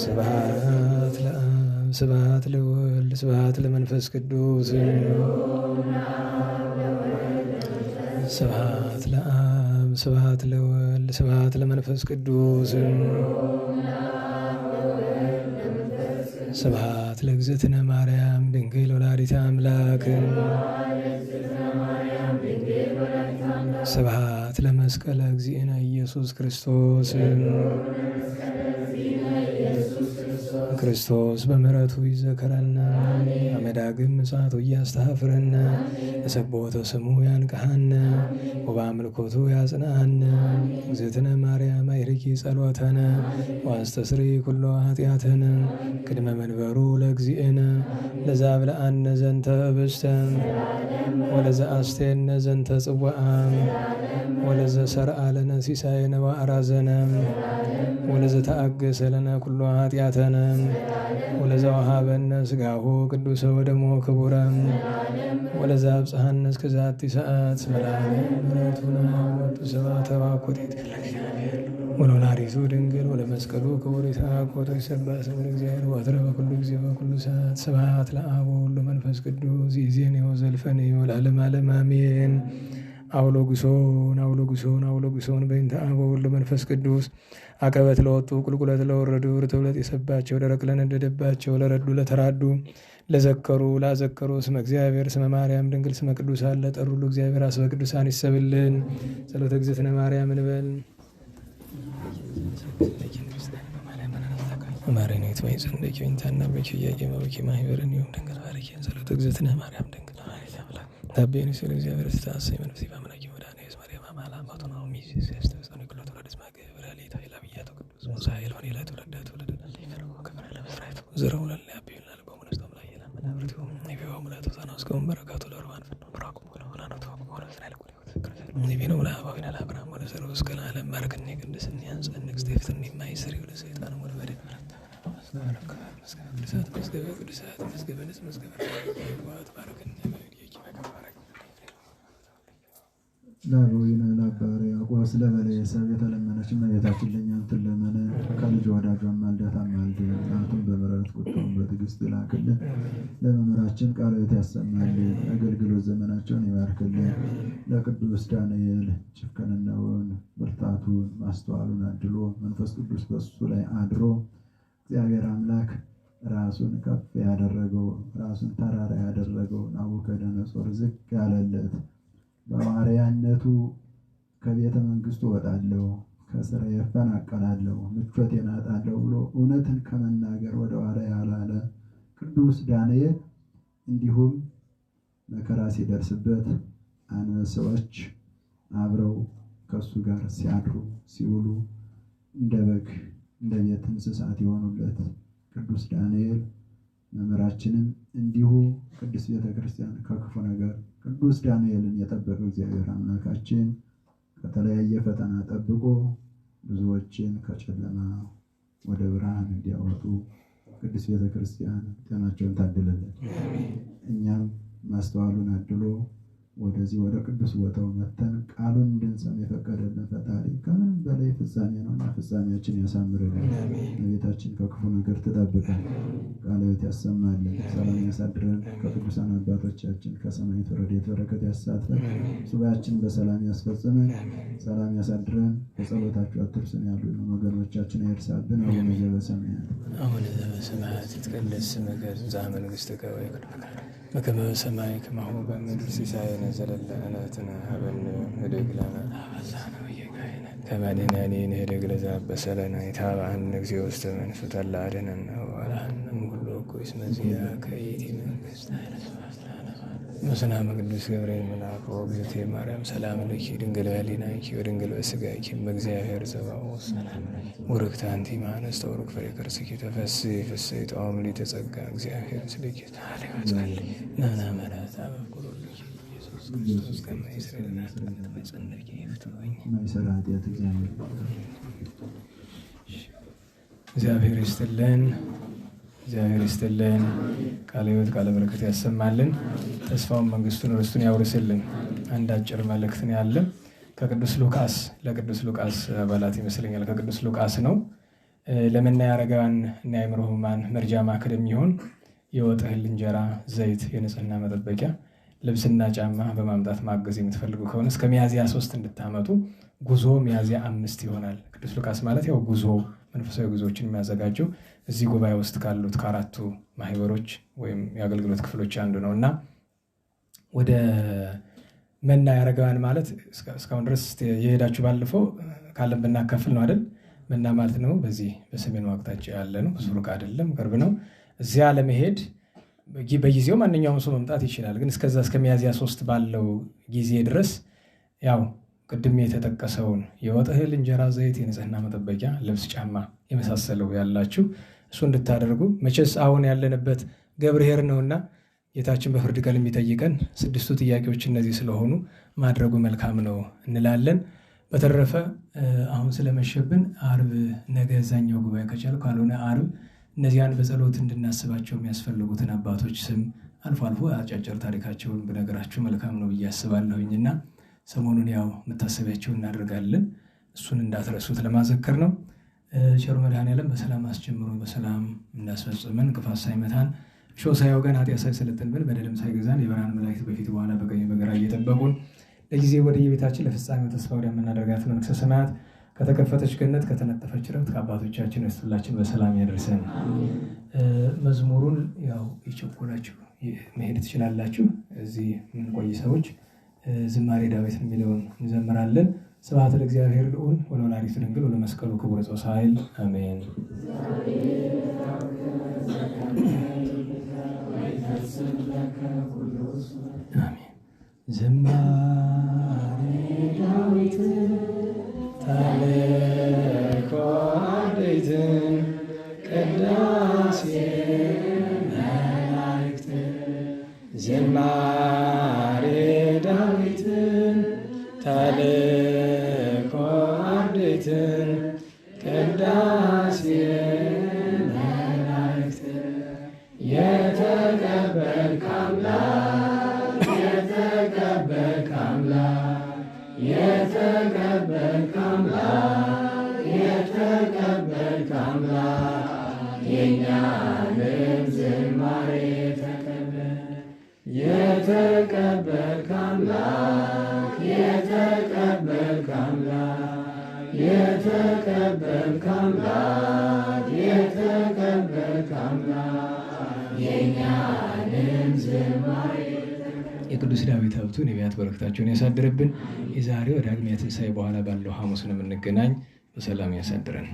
ስብሐት ለአብ ስብሐት ለወልድ ስብሐት ለመንፈስ ቅዱስ ስብሐት ለአብ ስብሐት ለወልድ ስብሐት ለመንፈስ ቅዱስ ስብሐት ለእግዝእትነ ማርያም ድንግል ወላዲተ አምላክ ስብሐት ለመስቀለ እግዚእነ ኢየሱስ ክርስቶስ ክርስቶስ በምሕረቱ ይዘከረና አመዳግም ምጽአቱ እያስተሐፍረና ለሰቦተ ስሙ ያንቅሐነ ወበአምልኮቱ ያጽንዓነ እግዝእትነ ማርያም አይርኪ ጸሎተነ ወአስተስሪ ኩሎ ኃጢአተነ ቅድመ መንበሩ ለእግዚእነ ለዘአብልዐነ ዘንተ ኅብስተ ወለዘአስቴነ ዘንተ ጽዋዓ ወለዘሰርዐ ለነ ሲሳየነ ወአራዘነ ወለዘተአገሰ ለነ ኩሎ ኃጢአተነ ወለዘወሃበነ ሥጋሁ ቅዱሰ ወደሞ ክቡረ ወለዘአብጽሐነ እስከ ዛቲ ሰዓት መላእክት ምሕረቱነ ወወጡ ስብሐተ ባኮቴት ወለወላዲቱ ድንግል ወለመስቀሉ ክቡር ይትሐቆቱ ይሰብሐ ስሙ ለእግዚአብሔር ወትረ በኩሉ ጊዜ በኩሉ ሰዓት ስብሐት ለአብ ወወልድ ወመንፈስ ቅዱስ ይእዜኒ ወዘልፈኒ ወለዓለመ ዓለም አሜን። አውሎጉሶን አውሎጉሶን አውሎጉሶን በእንተ አብ ወወልድ ወመንፈስ ቅዱስ አቀበት ለወጡ ቁልቁለት ለወረዱ ርትብለት የሰባቸው ደረቅ ለነደደባቸው ለረዱ ለተራዱ ለዘከሩ ላዘከሩ ስመ እግዚአብሔር ስመ ማርያም ድንግል ስመ ቅዱሳን ለጠሩ ሁሉ እግዚአብሔር አስበ ቅዱሳን ይሰብልን። ጸሎተ እግዝእትነ ማርያም እንበል። ማረኔት ወይ ዘንደቂ ወንታና በኪያቄ ማበኪ ማህበረን ይሁን ድንግል ባረኪን ጸሎተ እግዝእትነ ማርያም ድንግል ማለት ያምላክ ታቤኒ ስለ እግዚአብሔር ተታሰይ መንፈስ ባመናቂ ወዳኔ ማርያም ማላ ማቶና ሚዚ ሲስተሰነ ኩሎ ተረድስ ማገበ ለሊታ ይላብያቱ ቅዱስ ሙሳኤል ሆነ ይላቱ ረዳቱ ወለደና ለይፈሩ ከመረ ለመስራቱ ዘረው ለሊያቢዩና ለቦሙነስቶም ላይ ይላል መናብርቱ ነቢዩ ሙላቱ ተናስከው በረካቱ ለሩዋን ፈራቁ ወላ ነው ተወቁ ወላ እስራኤል ኩሎ ነቢዩ ሙላ ባቢና ለአብርሃም ወደ ዘሩ እስከ ዓለም ማርከን ቅድስን ያንጸን ንግስቴፍትን የማይሰሪ ወደ ሰይጣን ወደ በደል ለአበዊነ ለአባ ሕርያቆስ ለበለየ ሰብ የተለመነች እመቤታችን ለእኛም ትለመነ። ከልጅ ወዳጇን ማልዳት አማልደን እናቱን በምሕረት ቁጣውን በትዕግስት ይላክልን። ለመምህራችን ቃለ ሕይወት ያሰማልን። አገልግሎት ዘመናቸውን ይባርክልን። ለቅዱስ ዳንኤል ጭፍቅንናውን ብርታቱን ማስተዋሉን አድሎ መንፈስ ቅዱስ በሱ ላይ አድሮ እግዚአብሔር አምላክ ራሱን ከፍ ያደረገው ራሱን ተራራ ያደረገው ናቡከደነጾር ዝቅ ያለለት በባሪያነቱ ከቤተ መንግስቱ ወጣለሁ ከስራ እፈናቀላለሁ ምቾቴን አጣለሁ ብሎ እውነትን ከመናገር ወደ ኋላ ያላለ ቅዱስ ዳንኤል እንዲሁም መከራ ሲደርስበት አንበሳዎች አብረው ከሱ ጋር ሲያድሩ ሲውሉ እንደ በግ እንደ ቤት እንስሳት የሆኑለት ቅዱስ ዳንኤል መምህራችንም እንዲሁ ቅዱስ ቤተክርስቲያን ከክፉ ነገር ቅዱስ ዳንኤልን የጠበቀው እግዚአብሔር አምላካችን ከተለያየ ፈተና ጠብቆ ብዙዎችን ከጨለማ ወደ ብርሃን እንዲያወጡ ቅዱስ ቤተክርስቲያን ጤናቸውን ታድልልን። እኛም ማስተዋሉን አድሎ ወደዚህ ወደ ቅዱስ ቦታው መተን ቃሉን እንድንሰማ የፈቀደልን ፈጣሪ ከምንም በላይ ፍጻሜ ነውና ፍጻሜያችን ያሳምርልን። ቤታችን ከክፉ ነገር ትጠብቀን። ቃለ ሕይወት ያሰማልን። ሰላም ያሳድረን። ከቅዱሳን አባቶቻችን ከሰማይ ረድኤት በረከት ያሳትፈን። ሱባኤያችን በሰላም ያስፈጽመን። ሰላም ያሳድረን። በጸሎታችሁ አትርሱን ያሉን ወገኖቻችን አይርሳብን። አቡነ ዘበሰማያት አቡነ ዘበሰማያት ይትቀደስ ስምከ ትምጻእ መንግሥትከ ወይኩን በከመ በሰማይ ከማሁ በምድር ሲሳየነ ዘለለ ዕለትነ ሀበነ ኅድግ ለነ አበሳነ ወጌጋየነ ከመ ንሕነኒ ንኅድግ ለዘአበሰ ለነ ኢታብአነ እግዚኦ ውስተ መንሱት እለ አድኅነነ ወባልሐነ እምኩሉ እኩይ እስመ ዚአከ ይእቲ መንግሥት ኃይለ ስብሐት ለዓለመ ዓለም። በሰላም ቅዱስ ገብርኤል መልአክ ወእግዝእትየ ማርያም ሰላም ለኪ ድንግል በኅሊናኪ ወድንግል በሥጋኪ በእግዚአብሔር ዘባኦት ሰላም ለኪ ቡርክት አንቲ እምአንስት ወቡሩክ ፍሬ ከርሥኪ ተፈሥሒ ፍሥሕት ኦ ምልዕተ ጸጋ እግዚአብሔር ምስሌኪ ተሃሌ ወጸልይ ናና መራት አበኩሩልኪ ኢየሱስ ክርስቶስ ከመ ይስረይ ለነ ኃጢአተነ ወይጸንዕኪ ይፍትወኝ ማይሰራ ኃጢአት እግዚአብሔር ይስጥልን። እግዚአብሔር ይስጥልን። ቃለ ሕይወት ቃለ በረከት ያሰማልን። ተስፋውን መንግስቱን ርስቱን ያውርስልን። አንድ አጭር መልእክት ነው ያለ ከቅዱስ ሉቃስ ለቅዱስ ሉቃስ አባላት ይመስለኛል ከቅዱስ ሉቃስ ነው። ለመናኝ አረጋውያን እና የአእምሮ ሕሙማን መርጃ ማዕከል የሚሆን የወጥ እህል፣ እንጀራ፣ ዘይት፣ የንጽህና መጠበቂያ ልብስና ጫማ በማምጣት ማገዝ የምትፈልጉ ከሆነ እስከ ሚያዝያ 3 እንድታመጡ። ጉዞ ሚያዝያ 5 ይሆናል። ቅዱስ ሉቃስ ማለት ያው ጉዞ መንፈሳዊ ጉዞዎችን የሚያዘጋጀው እዚህ ጉባኤ ውስጥ ካሉት ከአራቱ ማህበሮች ወይም የአገልግሎት ክፍሎች አንዱ ነው እና ወደ መናኝ አረጋውያን ማለት እስካሁን ድረስ የሄዳችሁ ባለፈው ካለን ብናካፍል ነው አይደል? መና ማለት ነው በዚህ በሰሜኑ አቅጣጫ ያለ ነው። ብዙ ሩቅ አይደለም፣ ቅርብ ነው። እዚያ ለመሄድ በጊዜው ማንኛውም ሰው መምጣት ይችላል። ግን እስከዛ እስከ ሚያዝያ 3 ባለው ጊዜ ድረስ ያው ቅድም የተጠቀሰውን የወጥ እህል፣ እንጀራ፣ ዘይት፣ የንጽህና መጠበቂያ፣ ልብስ፣ ጫማ የመሳሰለው ያላችሁ እሱ እንድታደርጉ። መቼስ አሁን ያለንበት ገብርኄር ነውና ጌታችን በፍርድ ቀን የሚጠይቀን 6ቱ ጥያቄዎች እነዚህ ስለሆኑ ማድረጉ መልካም ነው እንላለን። በተረፈ አሁን ስለመሸብን ዓርብ ነገ እዛኛው ጉባኤ ከቻል ካልሆነ ዓርብ እነዚያን በጸሎት እንድናስባቸው የሚያስፈልጉትን አባቶች ስም አልፎ አልፎ አጫጭር ታሪካቸውን ብነግራችሁ መልካም ነው ብዬ አስባለሁኝና ሰሞኑን ያው መታሰቢያቸውን እናደርጋለን። እሱን እንዳትረሱት ለማዘከር ነው። ቸሩ መድኃኔዓለም በሰላም አስጀምሮ በሰላም እንዳስፈጽመን እንቅፋት ሳይመታን ሾህ ሳይወገን ኃጢአት ሳይሰለጥንብን በደልም ሳይገዛን የብርሃን መላእክት በፊት በኋላ በቀኝ በግራ እየጠበቁን ለጊዜ ወደ የቤታችን ለፍጻሜው ተስፋ ወደምናደርጋት መንግሥተ ሰማያት ከተከፈተች ገነት ከተነጠፈች ረፍት ከአባቶቻችን ርስቱላችን በሰላም ያደርሰን። መዝሙሩን ያው የቸኮላችሁ መሄድ ትችላላችሁ። እዚህ የምንቆይ ሰዎች ዝማሬ ዳዊት የሚለውን እንዘምራለን። ስብሐት ለእግዚአብሔር ልዑል ወለወላዲቱ ድንግል ወለመስቀሉ ክቡር ጾስ ኃይል አሜን። ዝማሬ ዳዊት ታሪኮ አርድእትን ቅዳሴ መላእክት ዝማሬ ዳዊትን ታሪኮ አርድእትን ቅዳሴ መላእክት የተቀበልክ አምላክ የተቀበልክ አምላክ የተቀበልክ አምላክ የተቀበልክ አምላክ የእኛንም ዝማሬ ተቀበል። የተቀበልክ አምላክ የተቀበልክ አምላክ የተቀበልክ አምላክ የተቀበልክ አምላክ የእኛንም ዝማሬ የቅዱስ ዳዊት ሀብቱ ነቢያት በረከታቸውን ያሳድርብን። የዛሬው ዳግሚያ ትንሣኤ በኋላ ባለው ሐሙስ ነው የምንገናኝ። በሰላም ያሳድረን።